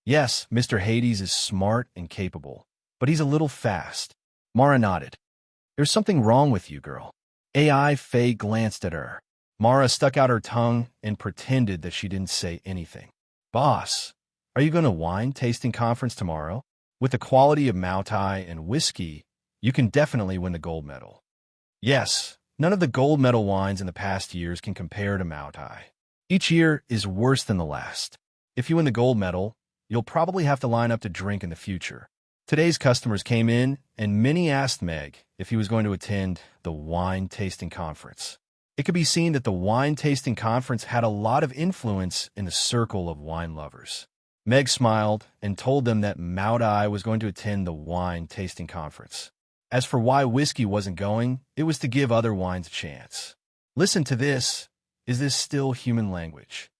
Yes, Mr. Hades is smart and capable, but he's a little fast." Mara nodded. "There's something wrong with you, girl." AI Faye glanced at her. Mara stuck out her tongue and pretended that she didn't say anything. "Boss, are you going to wine tasting conference tomorrow? With the quality of Mautai and whiskey, you can definitely win the gold medal." "Yes, none of the gold medal wines in the past years can compare to Mautai. Each year is worse than the last. If you win the gold medal, you'll probably have to line up to drink in the future." Today's customers came in, and many asked Meg if he was going to attend the wine tasting conference. It could be seen that the wine tasting conference had a lot of influence in the circle of wine lovers. Meg smiled and told them that Mautai was going to attend the wine tasting conference. As for why whiskey wasn't going, it was to give other wines a chance. Listen to this. Is this still human language?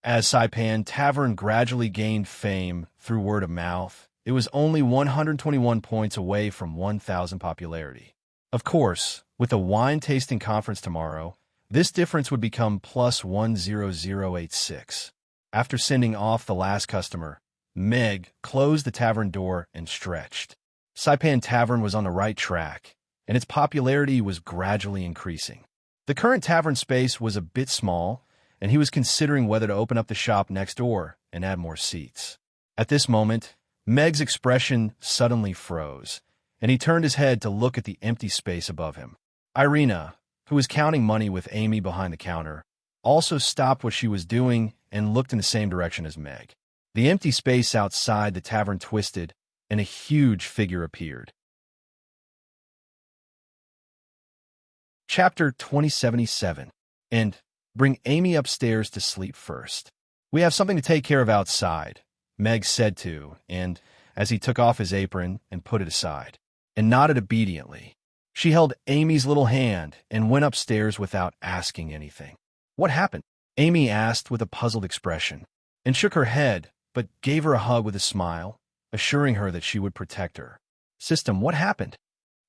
As Saipan Tavern gradually gained fame through word of mouth, it was only 121 points away from 1,000 popularity. Of course, with the wine tasting conference tomorrow, this difference would become plus 10086. After sending off the last customer, Meg closed the tavern door and stretched. Saipan Tavern was on the right track, and its popularity was gradually increasing. The current tavern space was a bit small, and he was considering whether to open up the shop next door and add more seats. At this moment, Meg's expression suddenly froze, and he turned his head to look at the empty space above him. Irina, who was counting money with Amy behind the counter, also stopped what she was doing and looked in the same direction as Meg. The empty space outside the tavern twisted, and a huge figure appeared. Chapter 2077. And bring Amy upstairs to sleep first. We have something to take care of outside, Meg said to, and as he took off his apron and put it aside, and nodded obediently. She held Amy's little hand and went upstairs without asking anything. What happened? Amy asked with a puzzled expression, and shook her head, but gave her a hug with a smile, assuring her that she would protect her. System, what happened?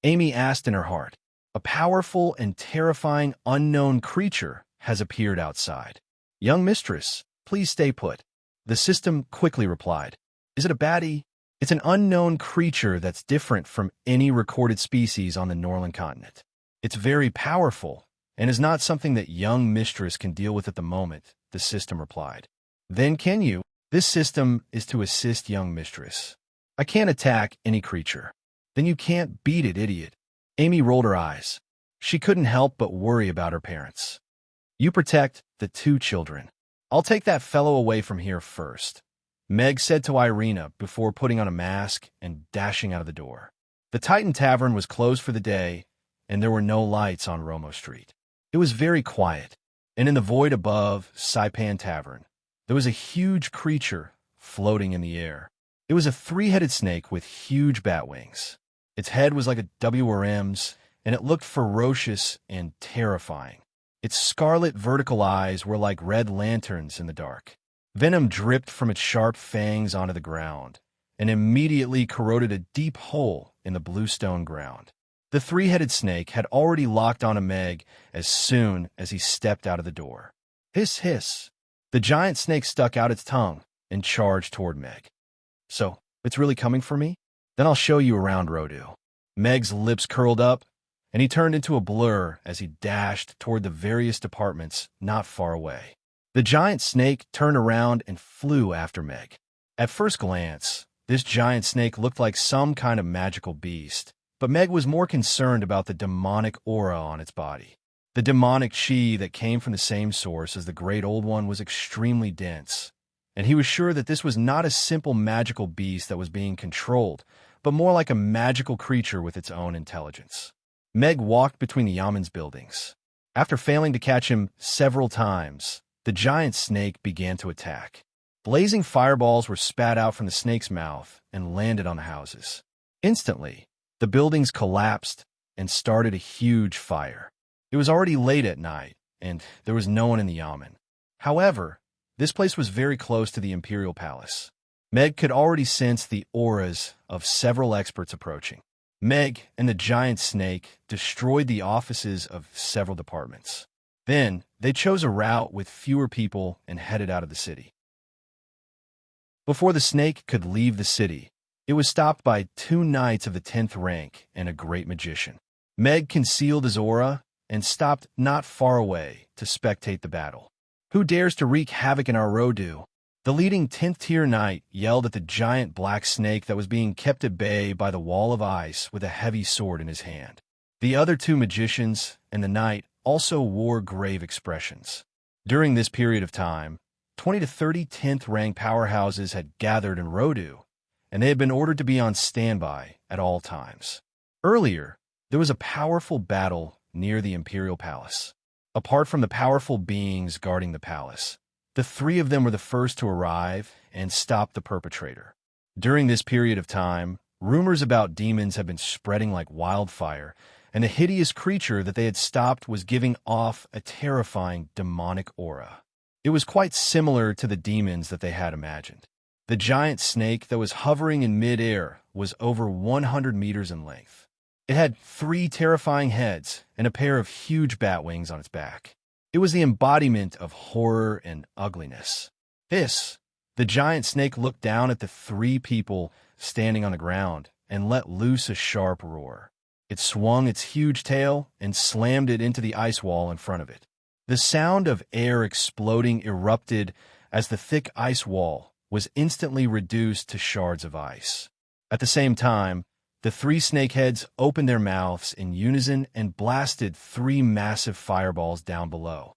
Amy asked in her heart. A powerful and terrifying unknown creature has appeared outside. Young mistress, please stay put. The system quickly replied. Is it a baddie? It's an unknown creature that's different from any recorded species on the Norland continent. It's very powerful, and is not something that young mistress can deal with at the moment, the system replied. Then can you? This system is to assist young mistress. I can't attack any creature. Then you can't beat it, idiot. Amy rolled her eyes. She couldn't help but worry about her parents. You protect the two children. I'll take that fellow away from here first, Meg said to Irina before putting on a mask and dashing out of the door. The Titan Tavern was closed for the day, and there were no lights on Romo Street. It was very quiet, and in the void above Saipan Tavern, there was a huge creature floating in the air. It was a three-headed snake with huge bat wings. Its head was like a WRM's, and it looked ferocious and terrifying. Its scarlet vertical eyes were like red lanterns in the dark. Venom dripped from its sharp fangs onto the ground, and immediately corroded a deep hole in the bluestone ground. The three-headed snake had already locked onto Meg as soon as he stepped out of the door. Hiss, hiss. The giant snake stuck out its tongue and charged toward Meg. So, it's really coming for me? Then I'll show you around Rodu. Meg's lips curled up, and he turned into a blur as he dashed toward the various departments not far away. The giant snake turned around and flew after Meg. At first glance, this giant snake looked like some kind of magical beast, but Meg was more concerned about the demonic aura on its body. The demonic chi that came from the same source as the Great Old One was extremely dense, and he was sure that this was not a simple magical beast that was being controlled, but more like a magical creature with its own intelligence. Meg walked between the Yaman's buildings. After failing to catch him several times, the giant snake began to attack. Blazing fireballs were spat out from the snake's mouth and landed on the houses. Instantly, the buildings collapsed and started a huge fire. It was already late at night, and there was no one in the Yaman. However, this place was very close to the Imperial Palace. Meg could already sense the auras of several experts approaching. Meg and the giant snake destroyed the offices of several departments. Then, they chose a route with fewer people and headed out of the city. Before the snake could leave the city, it was stopped by 2 knights of the 10th rank and a great magician. Meg concealed his aura and stopped not far away to spectate the battle. Who dares to wreak havoc in our Rodu? The leading 10th tier knight yelled at the giant black snake that was being kept at bay by the wall of ice with a heavy sword in his hand. The other 2 magicians and the knight also wore grave expressions. During this period of time, 20 to 30 10th rank powerhouses had gathered in Rodu, and they had been ordered to be on standby at all times. Earlier, there was a powerful battle near the Imperial Palace. Apart from the powerful beings guarding the palace, the 3 of them were the first to arrive and stop the perpetrator. During this period of time, rumors about demons had been spreading like wildfire, and the hideous creature that they had stopped was giving off a terrifying demonic aura. It was quite similar to the demons that they had imagined. The giant snake that was hovering in mid-air was over 100 meters in length. It had 3 terrifying heads and a pair of huge bat wings on its back. It was the embodiment of horror and ugliness. The giant snake looked down at the 3 people standing on the ground and let loose a sharp roar. It swung its huge tail and slammed it into the ice wall in front of it. The sound of air exploding erupted as the thick ice wall was instantly reduced to shards of ice. At the same time, the three snakeheads opened their mouths in unison and blasted three massive fireballs down below.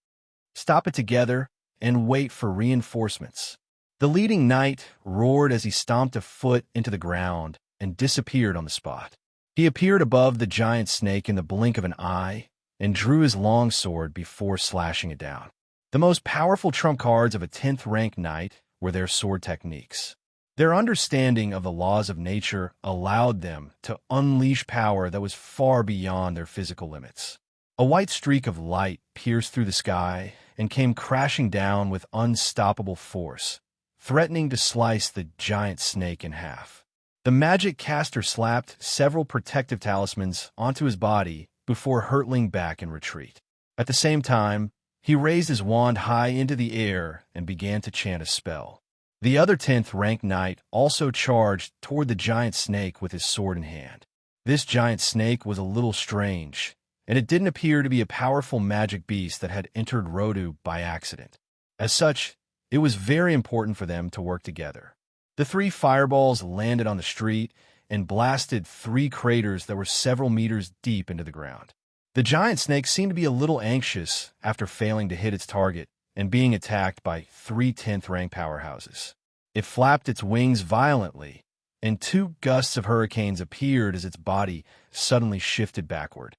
Stop it together and wait for reinforcements. The leading knight roared as he stomped a foot into the ground and disappeared on the spot. He appeared above the giant snake in the blink of an eye and drew his long sword before slashing it down. The most powerful trump cards of a 10th rank knight were their sword techniques. Their understanding of the laws of nature allowed them to unleash power that was far beyond their physical limits. A white streak of light pierced through the sky and came crashing down with unstoppable force, threatening to slice the giant snake in half. The magic caster slapped several protective talismans onto his body before hurtling back in retreat. At the same time, he raised his wand high into the air and began to chant a spell. The other 10th rank knight also charged toward the giant snake with his sword in hand. This giant snake was a little strange, and it didn't appear to be a powerful magic beast that had entered Rodu by accident. As such, it was very important for them to work together. The three fireballs landed on the street and blasted three craters that were several meters deep into the ground. The giant snake seemed to be a little anxious after failing to hit its target and being attacked by three 10th rank powerhouses. It flapped its wings violently, and two gusts of hurricanes appeared as its body suddenly shifted backward.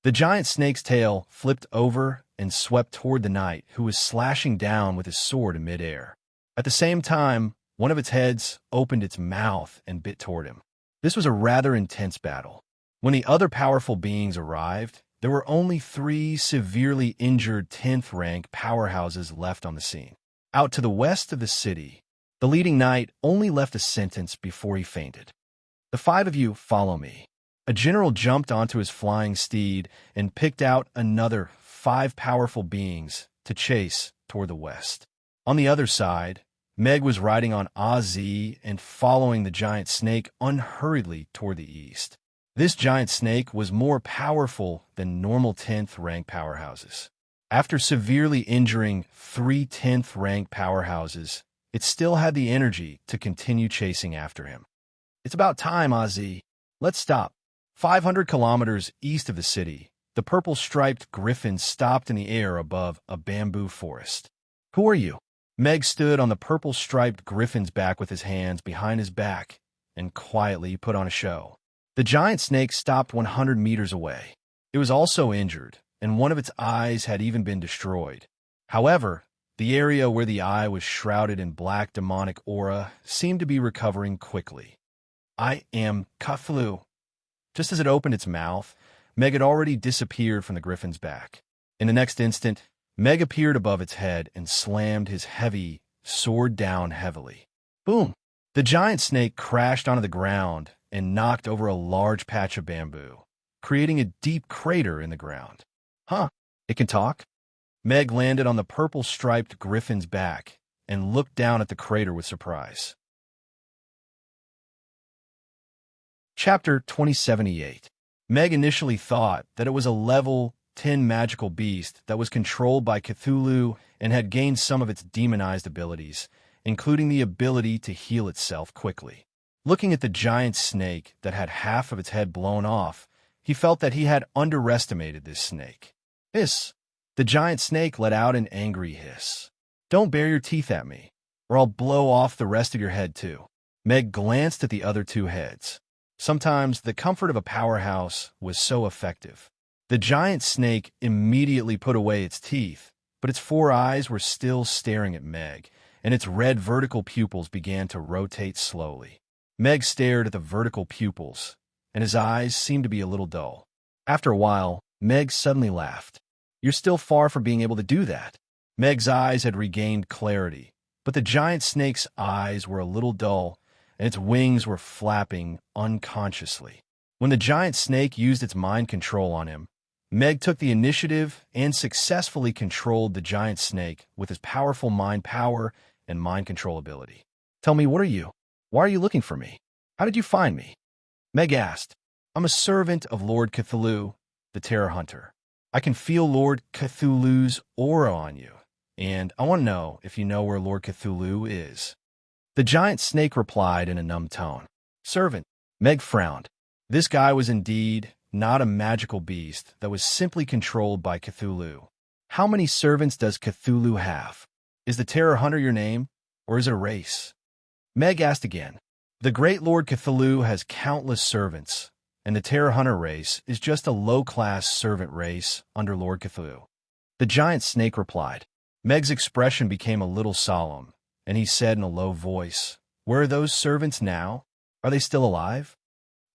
The giant snake's tail flipped over and swept toward the knight, who was slashing down with his sword in midair. At the same time, one of its heads opened its mouth and bit toward him. This was a rather intense battle. When the other powerful beings arrived, there were only three severely injured 10th rank powerhouses left on the scene. Out to the west of the city, the leading knight only left a sentence before he fainted. "The five of you follow me." A general jumped onto his flying steed and picked out another 5 powerful beings to chase toward the west. On the other side, Meg was riding on Azi and following the giant snake unhurriedly toward the east. This giant snake was more powerful than normal 10th rank powerhouses. After severely injuring 3 10th rank powerhouses, it still had the energy to continue chasing after him. "It's about time, Azi. Let's stop." 500 kilometers east of the city, the purple-striped griffin stopped in the air above a bamboo forest. "Who are you?" Meg stood on the purple-striped griffin's back with his hands behind his back and quietly put on a show. The giant snake stopped 100 meters away. It was also injured, and one of its eyes had even been destroyed. However, the area where the eye was shrouded in black demonic aura seemed to be recovering quickly. "I am Cthulhu." Just as it opened its mouth, Meg had already disappeared from the griffin's back. In the next instant, Meg appeared above its head and slammed his heavy sword down heavily. Boom! The giant snake crashed onto the ground and knocked over a large patch of bamboo, creating a deep crater in the ground. "Huh, it can talk?" Meg landed on the purple-striped griffin's back and looked down at the crater with surprise. Chapter 2078. Meg initially thought that it was a level 10 magical beast that was controlled by Cthulhu and had gained some of its demonized abilities, including the ability to heal itself quickly. Looking at the giant snake that had half of its head blown off, he felt that he had underestimated this snake. "Hiss!" The giant snake let out an angry hiss. "Don't bare your teeth at me, or I'll blow off the rest of your head too." Meg glanced at the other two heads. Sometimes the comfort of a powerhouse was so effective. The giant snake immediately put away its teeth, but its 4 eyes were still staring at Meg, and its red vertical pupils began to rotate slowly. Meg stared at the vertical pupils, and his eyes seemed to be a little dull. After a while, Meg suddenly laughed. "You're still far from being able to do that." Meg's eyes had regained clarity, but the giant snake's eyes were a little dull, and its wings were flapping unconsciously. When the giant snake used its mind control on him, Meg took the initiative and successfully controlled the giant snake with his powerful mind power and mind control ability. "Tell me, what are you? Why are you looking for me? How did you find me?" Meg asked. I'm a servant of Lord Cthulhu, the Terror Hunter. I can feel Lord Cthulhu's aura on you, and I want to know if you know where Lord Cthulhu is." The giant snake replied in a numb tone. "Servant." Meg frowned. This guy was indeed not a magical beast that was simply controlled by Cthulhu. How many servants does Cthulhu have? Is the Terror Hunter your name, or is it a race? Meg asked again. The great Lord Cthulhu has countless servants, and the Terror Hunter race is just a low-class servant race under Lord Cthulhu. The giant snake replied. Meg's expression became a little solemn, and he said in a low voice, "Where are those servants now? Are they still alive?"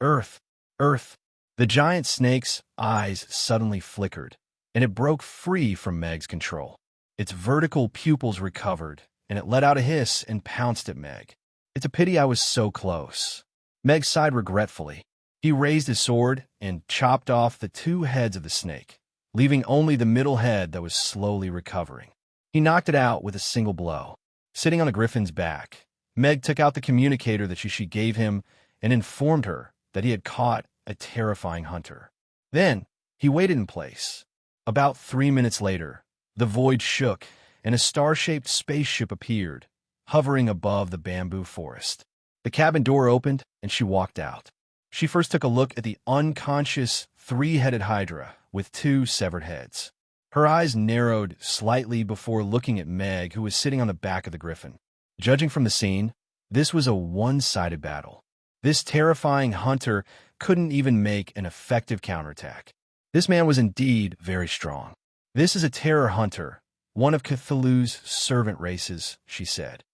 "Earth, Earth." The giant snake's eyes suddenly flickered, and it broke free from Meg's control. Its vertical pupils recovered, and it let out a hiss and pounced at Meg. "It's a pity I was so close." Meg sighed regretfully. He raised his sword and chopped off the two heads of the snake, leaving only the middle head that was slowly recovering. He knocked it out with a single blow. Sitting on a griffin's back, Meg took out the communicator that she gave him and informed her that he had caught a terrifying hunter. Then he waited in place. About 3 minutes later, the void shook and a star-shaped spaceship appeared, hovering above the bamboo forest. The cabin door opened and she walked out. She first took a look at the unconscious three-headed hydra with two severed heads. Her eyes narrowed slightly before looking at Meg, who was sitting on the back of the griffin. Judging from the scene, this was a one-sided battle. This terrifying hunter couldn't even make an effective counterattack. This man was indeed very strong. "This is a terror hunter, one of Cthulhu's servant races," she said.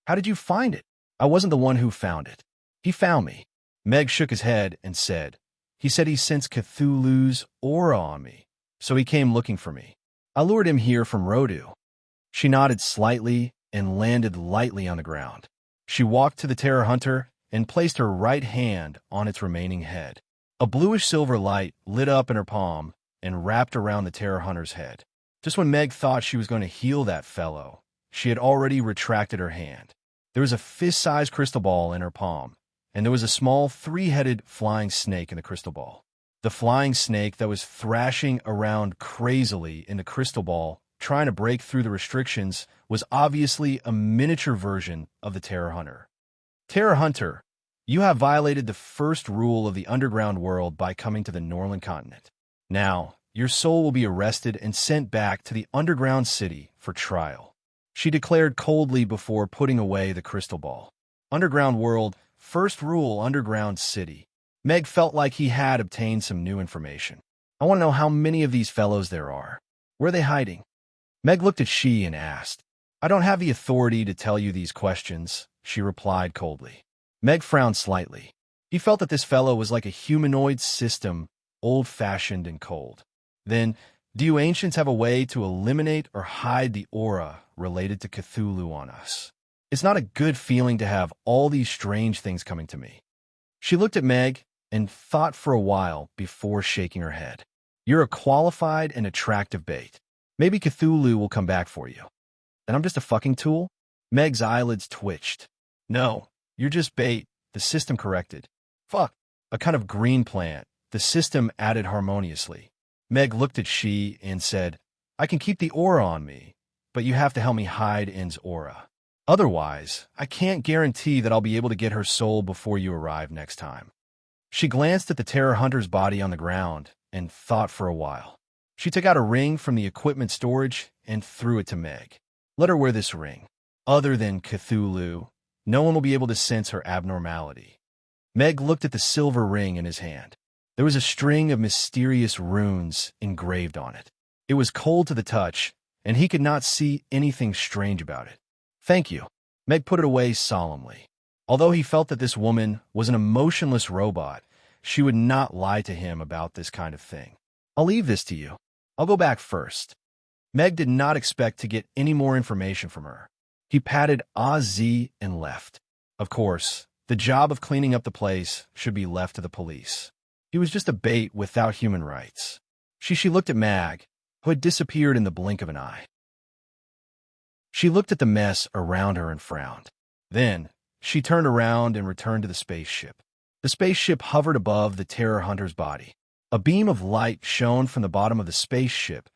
"How did you find it?" "I wasn't the one who found it. He found me." Meg shook his head and said, he sensed Cthulhu's aura on me, so he came looking for me. I lured him here from Rodu." She nodded slightly and landed lightly on the ground. She walked to the terror hunter and placed her right hand on its remaining head. A bluish-silver light lit up in her palm and wrapped around the terror hunter's head. Just when Meg thought she was going to heal that fellow, she had already retracted her hand. There was a fist-sized crystal ball in her palm, and there was a small three-headed flying snake in the crystal ball. The flying snake that was thrashing around crazily in the crystal ball, trying to break through the restrictions, was obviously a miniature version of the Terror Hunter. "Terror Hunter, you have violated the first rule of the underground world by coming to the Norland continent. Now, your soul will be arrested and sent back to the underground city for trial," she declared coldly before putting away the crystal ball. Underground world, first rule underground city. Meg felt like he had obtained some new information. "I want to know how many of these fellows there are. Where are they hiding?" Meg looked at She and asked. "I don't have the authority to tell you these questions," she replied coldly. Meg frowned slightly. He felt that this fellow was like a humanoid system, old-fashioned and cold. "Then, do you ancients have a way to eliminate or hide the aura related to Cthulhu on us? It's not a good feeling to have all these strange things coming to me." She looked at Meg and thought for a while before shaking her head. "You're a qualified and attractive bait. Maybe Cthulhu will come back for you. And I'm just a fucking tool?" Meg's eyelids twitched. "No, you're just bait," the system corrected. "Fuck, a kind of green plant," the system added harmoniously. Meg looked at She and said, "I can keep the aura on me, but you have to help me hide N's aura. Otherwise, I can't guarantee that I'll be able to get her soul before you arrive next time." She glanced at the terror hunter's body on the ground and thought for a while. She took out a ring from the equipment storage and threw it to Meg. "Let her wear this ring. Other than Cthulhu, no one will be able to sense her abnormality." Meg looked at the silver ring in his hand. There was a string of mysterious runes engraved on it. It was cold to the touch, and he could not see anything strange about it. "Thank you." Meg put it away solemnly. Although he felt that this woman was an emotionless robot, she would not lie to him about this kind of thing. "I'll leave this to you. I'll go back first." Meg did not expect to get any more information from her. He patted Z and left. Of course, the job of cleaning up the place should be left to the police. He was just a bait without human rights. She looked at Mag, who had disappeared in the blink of an eye. She looked at the mess around her and frowned. Then, she turned around and returned to the spaceship. The spaceship hovered above the terror hunter's body. A beam of light shone from the bottom of the spaceship,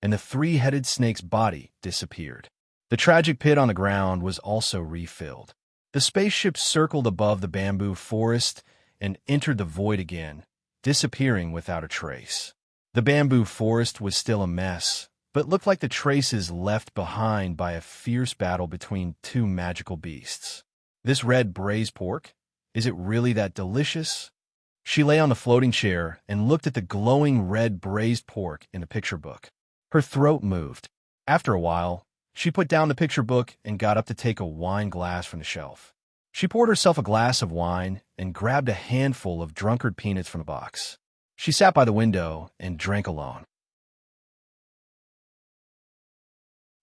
and the three-headed snake's body disappeared. The tragic pit on the ground was also refilled. The spaceship circled above the bamboo forest and entered the void again, disappearing without a trace. The bamboo forest was still a mess, but looked like the traces left behind by a fierce battle between two magical beasts. This red braised pork? Is it really that delicious? She lay on the floating chair and looked at the glowing red braised pork in the picture book. Her throat moved. After a while, she put down the picture book and got up to take a wine glass from the shelf. She poured herself a glass of wine and grabbed a handful of drunkard peanuts from the box. She sat by the window and drank alone.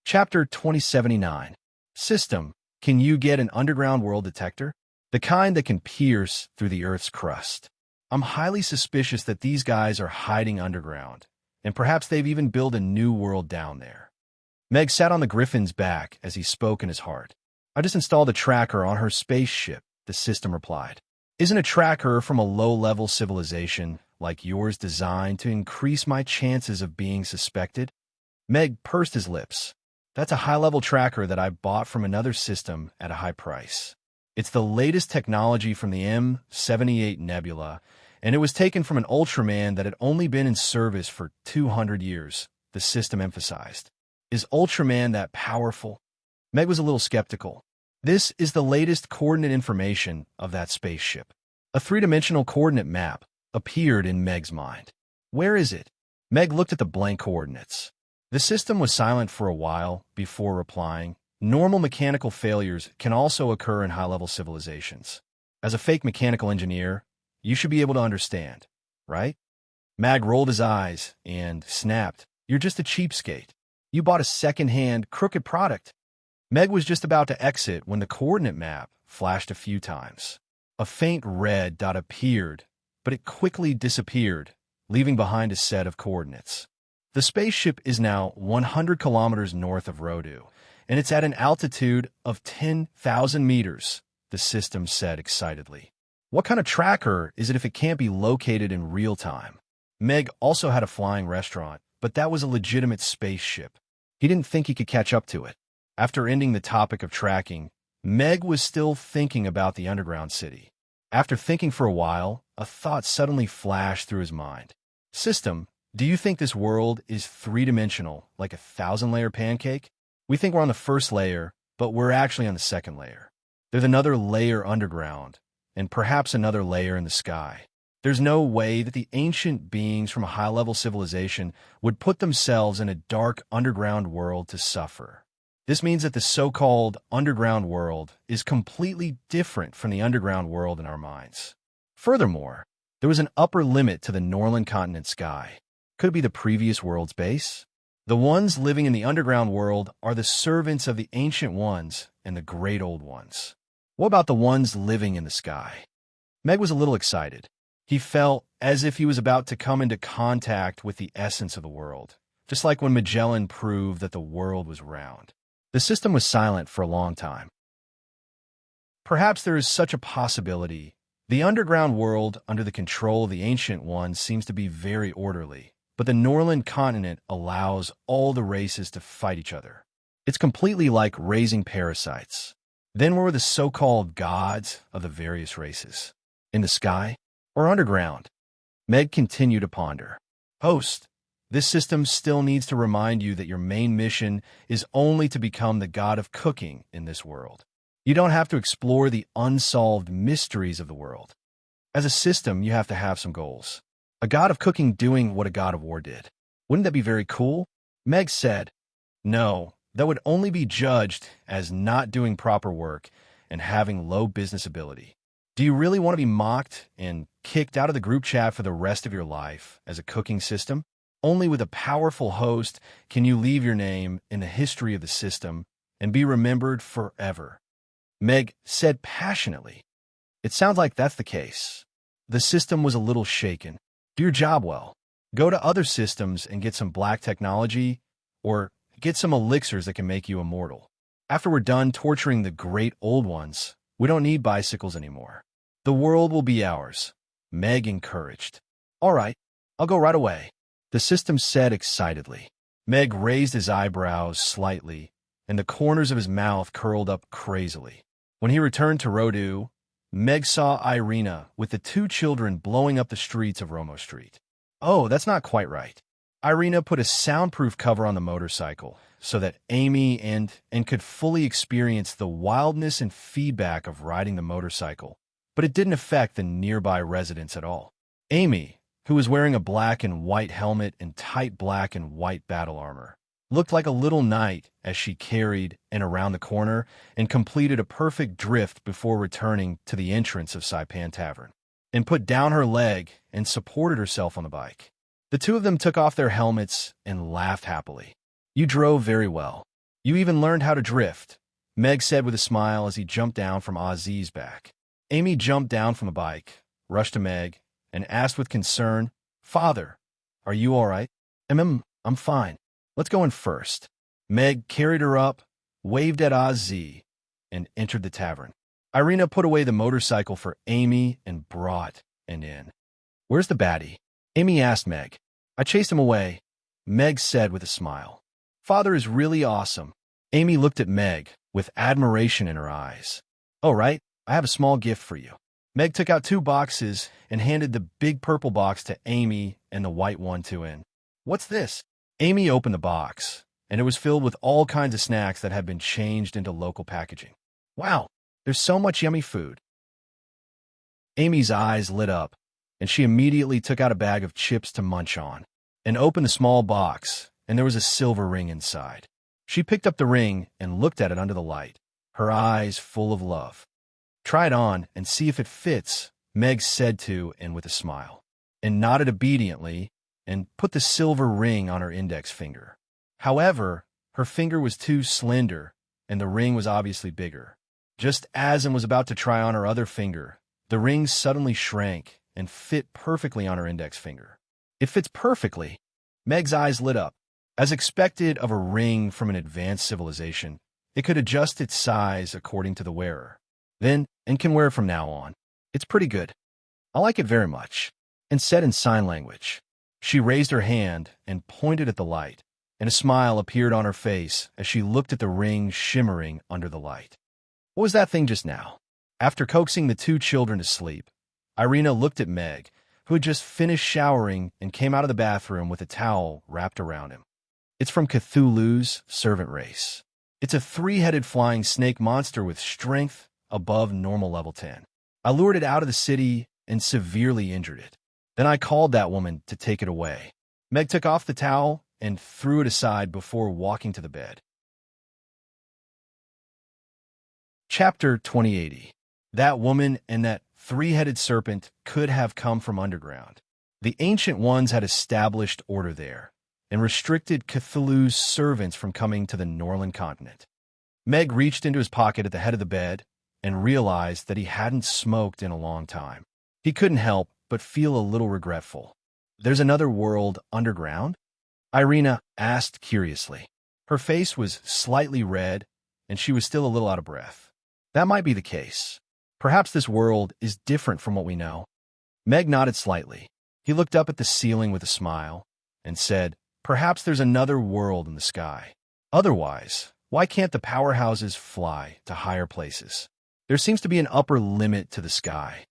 Chapter 2079. System. Can you get an underground world detector? The kind that can pierce through the Earth's crust. I'm highly suspicious that these guys are hiding underground, and perhaps they've even built a new world down there. Meg sat on the griffin's back as he spoke in his heart. I just installed a tracker on her spaceship, the system replied. Isn't a tracker from a low-level civilization like yours designed to increase my chances of being suspected? Meg pursed his lips. That's a high-level tracker that I bought from another system at a high price. It's the latest technology from the M78 Nebula, and it was taken from an Ultraman that had only been in service for 200 years, the system emphasized. Is Ultraman that powerful? Meg was a little skeptical. This is the latest coordinate information of that spaceship. A three-dimensional coordinate map appeared in Meg's mind. Where is it? Meg looked at the blank coordinates. The system was silent for a while before replying. Normal mechanical failures can also occur in high-level civilizations. As a fake mechanical engineer, you should be able to understand, right? Mag rolled his eyes and snapped. You're just a cheapskate. You bought a second-hand, crooked product. Meg was just about to exit when the coordinate map flashed a few times. A faint red dot appeared, but it quickly disappeared, leaving behind a set of coordinates. The spaceship is now 100 kilometers north of Rodu, and it's at an altitude of 10,000 meters, the system said excitedly. What kind of tracker is it if it can't be located in real time? Meg also had a flying restaurant, but that was a legitimate spaceship. He didn't think he could catch up to it. After ending the topic of tracking, Meg was still thinking about the underground city. After thinking for a while, a thought suddenly flashed through his mind. System, do you think this world is three-dimensional, like a 1,000-layer pancake? We think we're on the first layer, but we're actually on the second layer. There's another layer underground, and perhaps another layer in the sky. There's no way that the ancient beings from a high-level civilization would put themselves in a dark underground world to suffer. This means that the so-called underground world is completely different from the underground world in our minds. Furthermore, there was an upper limit to the Norland continent sky. Could it be the previous world's base? The ones living in the underground world are the servants of the ancient ones and the great old ones. What about the ones living in the sky? Meg was a little excited. He felt as if he was about to come into contact with the essence of the world, just like when Magellan proved that the world was round. The system was silent for a long time. Perhaps there is such a possibility. The underground world under the control of the ancient ones seems to be very orderly, but the Norland continent allows all the races to fight each other. It's completely like raising parasites. Then where were the so-called gods of the various races? In the sky or underground? Meg continued to ponder. Host, this system still needs to remind you that your main mission is only to become the god of cooking in this world. You don't have to explore the unsolved mysteries of the world. As a system, you have to have some goals. A god of cooking doing what a god of war did. Wouldn't that be very cool? Meg said, no, that would only be judged as not doing proper work and having low business ability. Do you really want to be mocked and kicked out of the group chat for the rest of your life as a cooking system? Only with a powerful host can you leave your name in the history of the system and be remembered forever. Meg said passionately. It sounds like that's the case. The system was a little shaken. Do your job well. Go to other systems and get some black technology, or get some elixirs that can make you immortal. After we're done torturing the great old ones, we don't need bicycles anymore. The world will be ours, Meg encouraged. All right, I'll go right away, the system said excitedly. Meg raised his eyebrows slightly, and the corners of his mouth curled up crazily. When he returned to Rodu, Meg saw Irina with the two children blowing up the streets of Romo Street. Oh, that's not quite right. Irina put a soundproof cover on the motorcycle so that Amy and could fully experience the wildness and feedback of riding the motorcycle, but it didn't affect the nearby residents at all. Amy, who was wearing a black and white helmet and tight black and white battle armor, looked like a little knight as she carried and around the corner and completed a perfect drift before returning to the entrance of Saipan Tavern, and put down her leg and supported herself on the bike. The two of them took off their helmets and laughed happily. You drove very well. You even learned how to drift, Meg said with a smile as he jumped down from Ozzy's back. Amy jumped down from the bike, rushed to Meg, and asked with concern, Father, are you all right? I'm fine. Let's go in first. Meg carried her up, waved at Ozzy, and entered the tavern. Irina put away the motorcycle for Amy and brought an in. Where's the baddie? Amy asked Meg. I chased him away, Meg said with a smile. Father is really awesome. Amy looked at Meg with admiration in her eyes. Oh, right, I have a small gift for you. Meg took out 2 boxes and handed the big purple box to Amy and the white one to In. What's this? Amy opened the box, and it was filled with all kinds of snacks that had been changed into local packaging. Wow, there's so much yummy food. Amy's eyes lit up, and she immediately took out a bag of chips to munch on, and opened the small box, and there was a silver ring inside. She picked up the ring and looked at it under the light, her eyes full of love. Try it on and see if it fits, Meg said to In with a smile, and nodded obediently and put the silver ring on her index finger. However, her finger was too slender, and the ring was obviously bigger. Just as In was about to try on her other finger, the ring suddenly shrank and fit perfectly on her index finger. It fits perfectly. Meg's eyes lit up. As expected of a ring from an advanced civilization, it could adjust its size according to the wearer. Then, and can wear it from now on. It's pretty good. I like it very much, and said in sign language. She raised her hand and pointed at the light, and a smile appeared on her face as she looked at the ring shimmering under the light. What was that thing just now? After coaxing the 2 children to sleep, Irina looked at Meg, who had just finished showering and came out of the bathroom with a towel wrapped around him. It's from Cthulhu's servant race. It's a 3-headed flying snake monster with strength above normal level 10. I lured it out of the city and severely injured it. Then I called that woman to take it away. Meg took off the towel and threw it aside before walking to the bed. Chapter 2080. That woman and that 3-headed serpent could have come from underground. The Ancient Ones had established order there and restricted Cthulhu's servants from coming to the Norland continent. Meg reached into his pocket at the head of the bed and realized that he hadn't smoked in a long time. He couldn't help but feel a little regretful. There's another world underground? Irina asked curiously. Her face was slightly red, and she was still a little out of breath. That might be the case. Perhaps this world is different from what we know. Meg nodded slightly. He looked up at the ceiling with a smile and said, Perhaps there's another world in the sky. Otherwise, why can't the powerhouses fly to higher places? There seems to be an upper limit to the sky.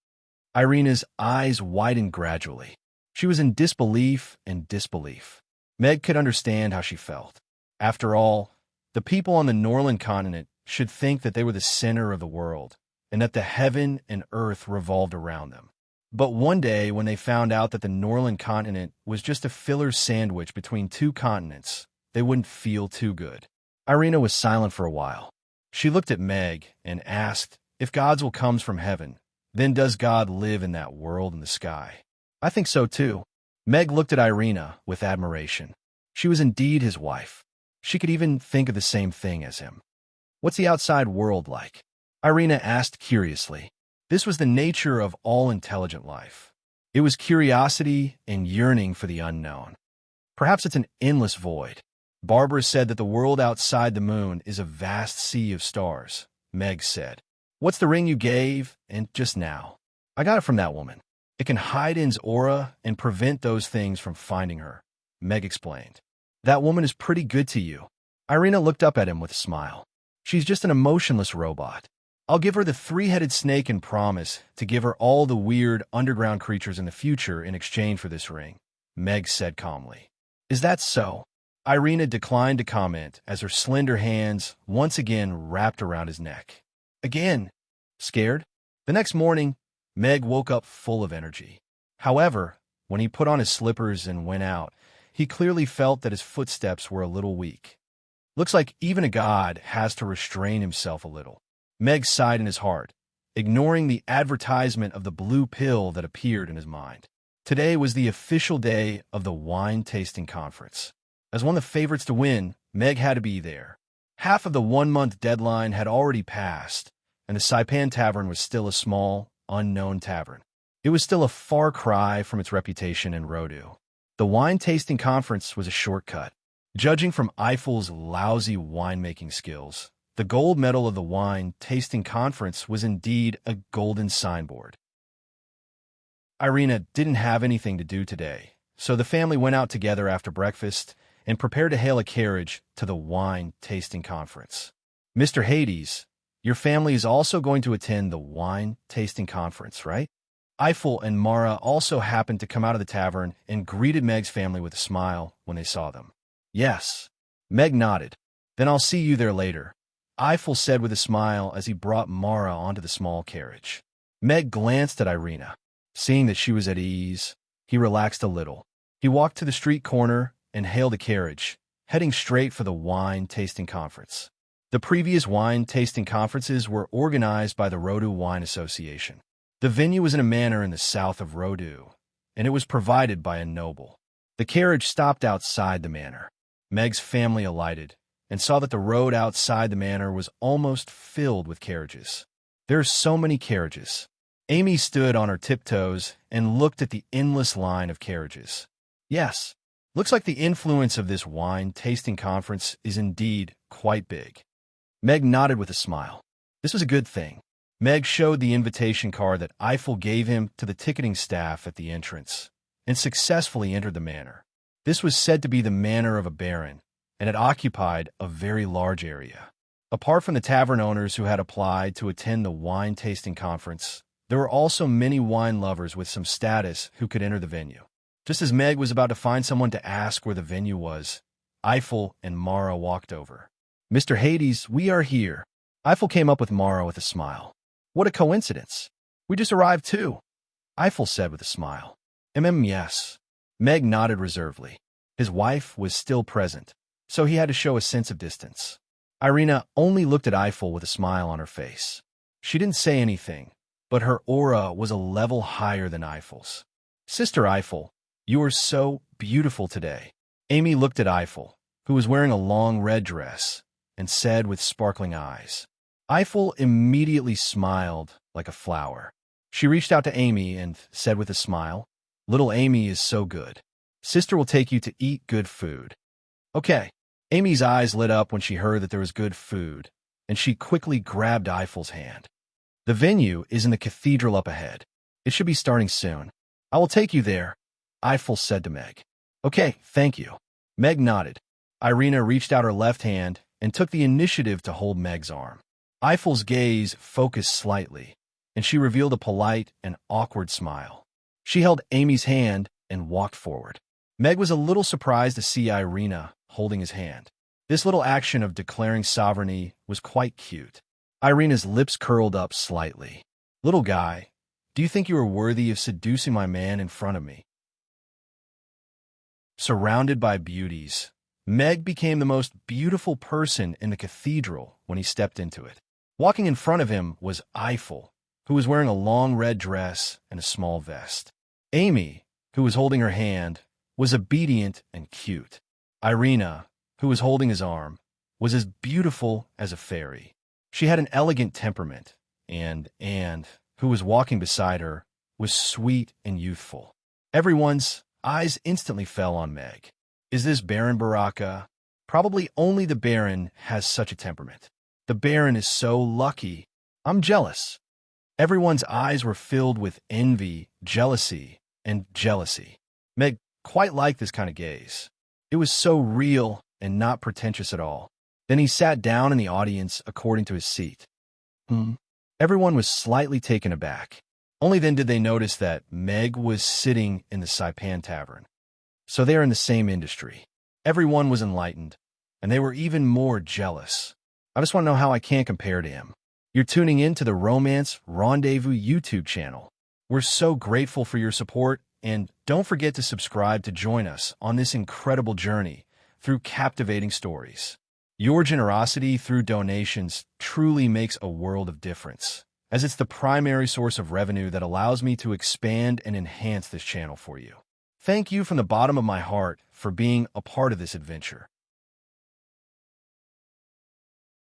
Irina's eyes widened gradually. She was in disbelief and disbelief. Meg could understand how she felt. After all, the people on the Norland continent should think that they were the center of the world, and that the heaven and earth revolved around them. But one day, when they found out that the Norland continent was just a filler sandwich between 2 continents, they wouldn't feel too good. Irina was silent for a while. She looked at Meg and asked, If God's will comes from heaven, then does God live in that world in the sky? I think so too. Meg looked at Irina with admiration. She was indeed his wife. She could even think of the same thing as him. What's the outside world like? Irina asked curiously. This was the nature of all intelligent life. It was curiosity and yearning for the unknown. Perhaps it's an endless void. Barbara said that the world outside the moon is a vast sea of stars, Meg said. What's the ring you gave? And just now? I got it from that woman. It can hide In's aura and prevent those things from finding her, Meg explained. That woman is pretty good to you. Irina looked up at him with a smile. She's just an emotionless robot. I'll give her the three-headed snake and promise to give her all the weird underground creatures in the future in exchange for this ring, Meg said calmly. Is that so? Irina declined to comment as her slender hands once again wrapped around his neck. Again, scared? The next morning, Meg woke up full of energy. However, when he put on his slippers and went out, he clearly felt that his footsteps were a little weak. Looks like even a god has to restrain himself a little. Meg sighed in his heart, ignoring the advertisement of the blue pill that appeared in his mind. Today was the official day of the wine tasting conference. As one of the favorites to win, Meg had to be there. Half of the 1-month deadline had already passed, and the Saipan Tavern was still a small, unknown tavern. It was still a far cry from its reputation in Rodu. The wine tasting conference was a shortcut. Judging from Eiffel's lousy winemaking skills, the gold medal of the wine tasting conference was indeed a golden signboard. Irina didn't have anything to do today, so the family went out together after breakfast and prepared to hail a carriage to the wine tasting conference. Mr. Hades, your family is also going to attend the wine tasting conference, right? Eiffel and Mara also happened to come out of the tavern and greeted Meg's family with a smile when they saw them. Yes. Meg nodded. Then I'll see you there later, Eiffel said with a smile as he brought Mara onto the small carriage. Meg glanced at Irina. Seeing that she was at ease, he relaxed a little. He walked to the street corner and hailed a carriage, heading straight for the wine tasting conference. The previous wine tasting conferences were organized by the Rodu Wine Association. The venue was in a manor in the south of Rodu, and it was provided by a noble. The carriage stopped outside the manor. Meg's family alighted and saw that the road outside the manor was almost filled with carriages. There are so many carriages. Amy stood on her tiptoes and looked at the endless line of carriages. Yes, looks like the influence of this wine tasting conference is indeed quite big. Meg nodded with a smile. This was a good thing. Meg showed the invitation card that Eiffel gave him to the ticketing staff at the entrance and successfully entered the manor. This was said to be the manor of a baron, and it occupied a very large area. Apart from the tavern owners who had applied to attend the wine tasting conference, there were also many wine lovers with some status who could enter the venue. Just as Meg was about to find someone to ask where the venue was, Eiffel and Mara walked over. Mr. Hades, we are here. Eiffel came up with Mara with a smile. What a coincidence. We just arrived too, Eiffel said with a smile. Yes. Meg nodded reservedly. His wife was still present, so he had to show a sense of distance. Irina only looked at Eiffel with a smile on her face. She didn't say anything, but her aura was a level higher than Eiffel's. Sister Eiffel, you are so beautiful today. Amy looked at Eiffel, who was wearing a long red dress, and said with sparkling eyes. Eiffel immediately smiled like a flower. She reached out to Amy and said with a smile, Little Amy is so good. Sister will take you to eat good food. Okay. Amy's eyes lit up when she heard that there was good food, and she quickly grabbed Eiffel's hand. The venue is in the cathedral up ahead. It should be starting soon. I will take you there, Eiffel said to Meg. Okay, thank you. Meg nodded. Irina reached out her left hand and took the initiative to hold Meg's arm. Eiffel's gaze focused slightly, and she revealed a polite and awkward smile. She held Amy's hand and walked forward. Meg was a little surprised to see Irina holding his hand. This little action of declaring sovereignty was quite cute. Irina's lips curled up slightly. Little guy, do you think you are worthy of seducing my man in front of me? Surrounded by beauties, Meg became the most beautiful person in the cathedral when he stepped into it. Walking in front of him was Eiffel, who was wearing a long red dress and a small vest. Amy, who was holding her hand, was obedient and cute. Irina, who was holding his arm, was as beautiful as a fairy. She had an elegant temperament, and Anne, who was walking beside her, was sweet and youthful. Everyone's eyes instantly fell on Meg. Is this Baron Baraka? Probably only the Baron has such a temperament. The Baron is so lucky. I'm jealous. Everyone's eyes were filled with envy, jealousy, and jealousy. Meg quite liked this kind of gaze. It was so real and not pretentious at all. Then he sat down in the audience according to his seat. Everyone was slightly taken aback. Only then did they notice that Meg was sitting in the Saipan Tavern. So they are in the same industry. Everyone was enlightened, and they were even more jealous. I just want to know how I can't compare to him. You're tuning in to the Romance Rendezvous YouTube channel. We're so grateful for your support, and don't forget to subscribe to join us on this incredible journey through captivating stories. Your generosity through donations truly makes a world of difference, as it's the primary source of revenue that allows me to expand and enhance this channel for you. Thank you from the bottom of my heart for being a part of this adventure.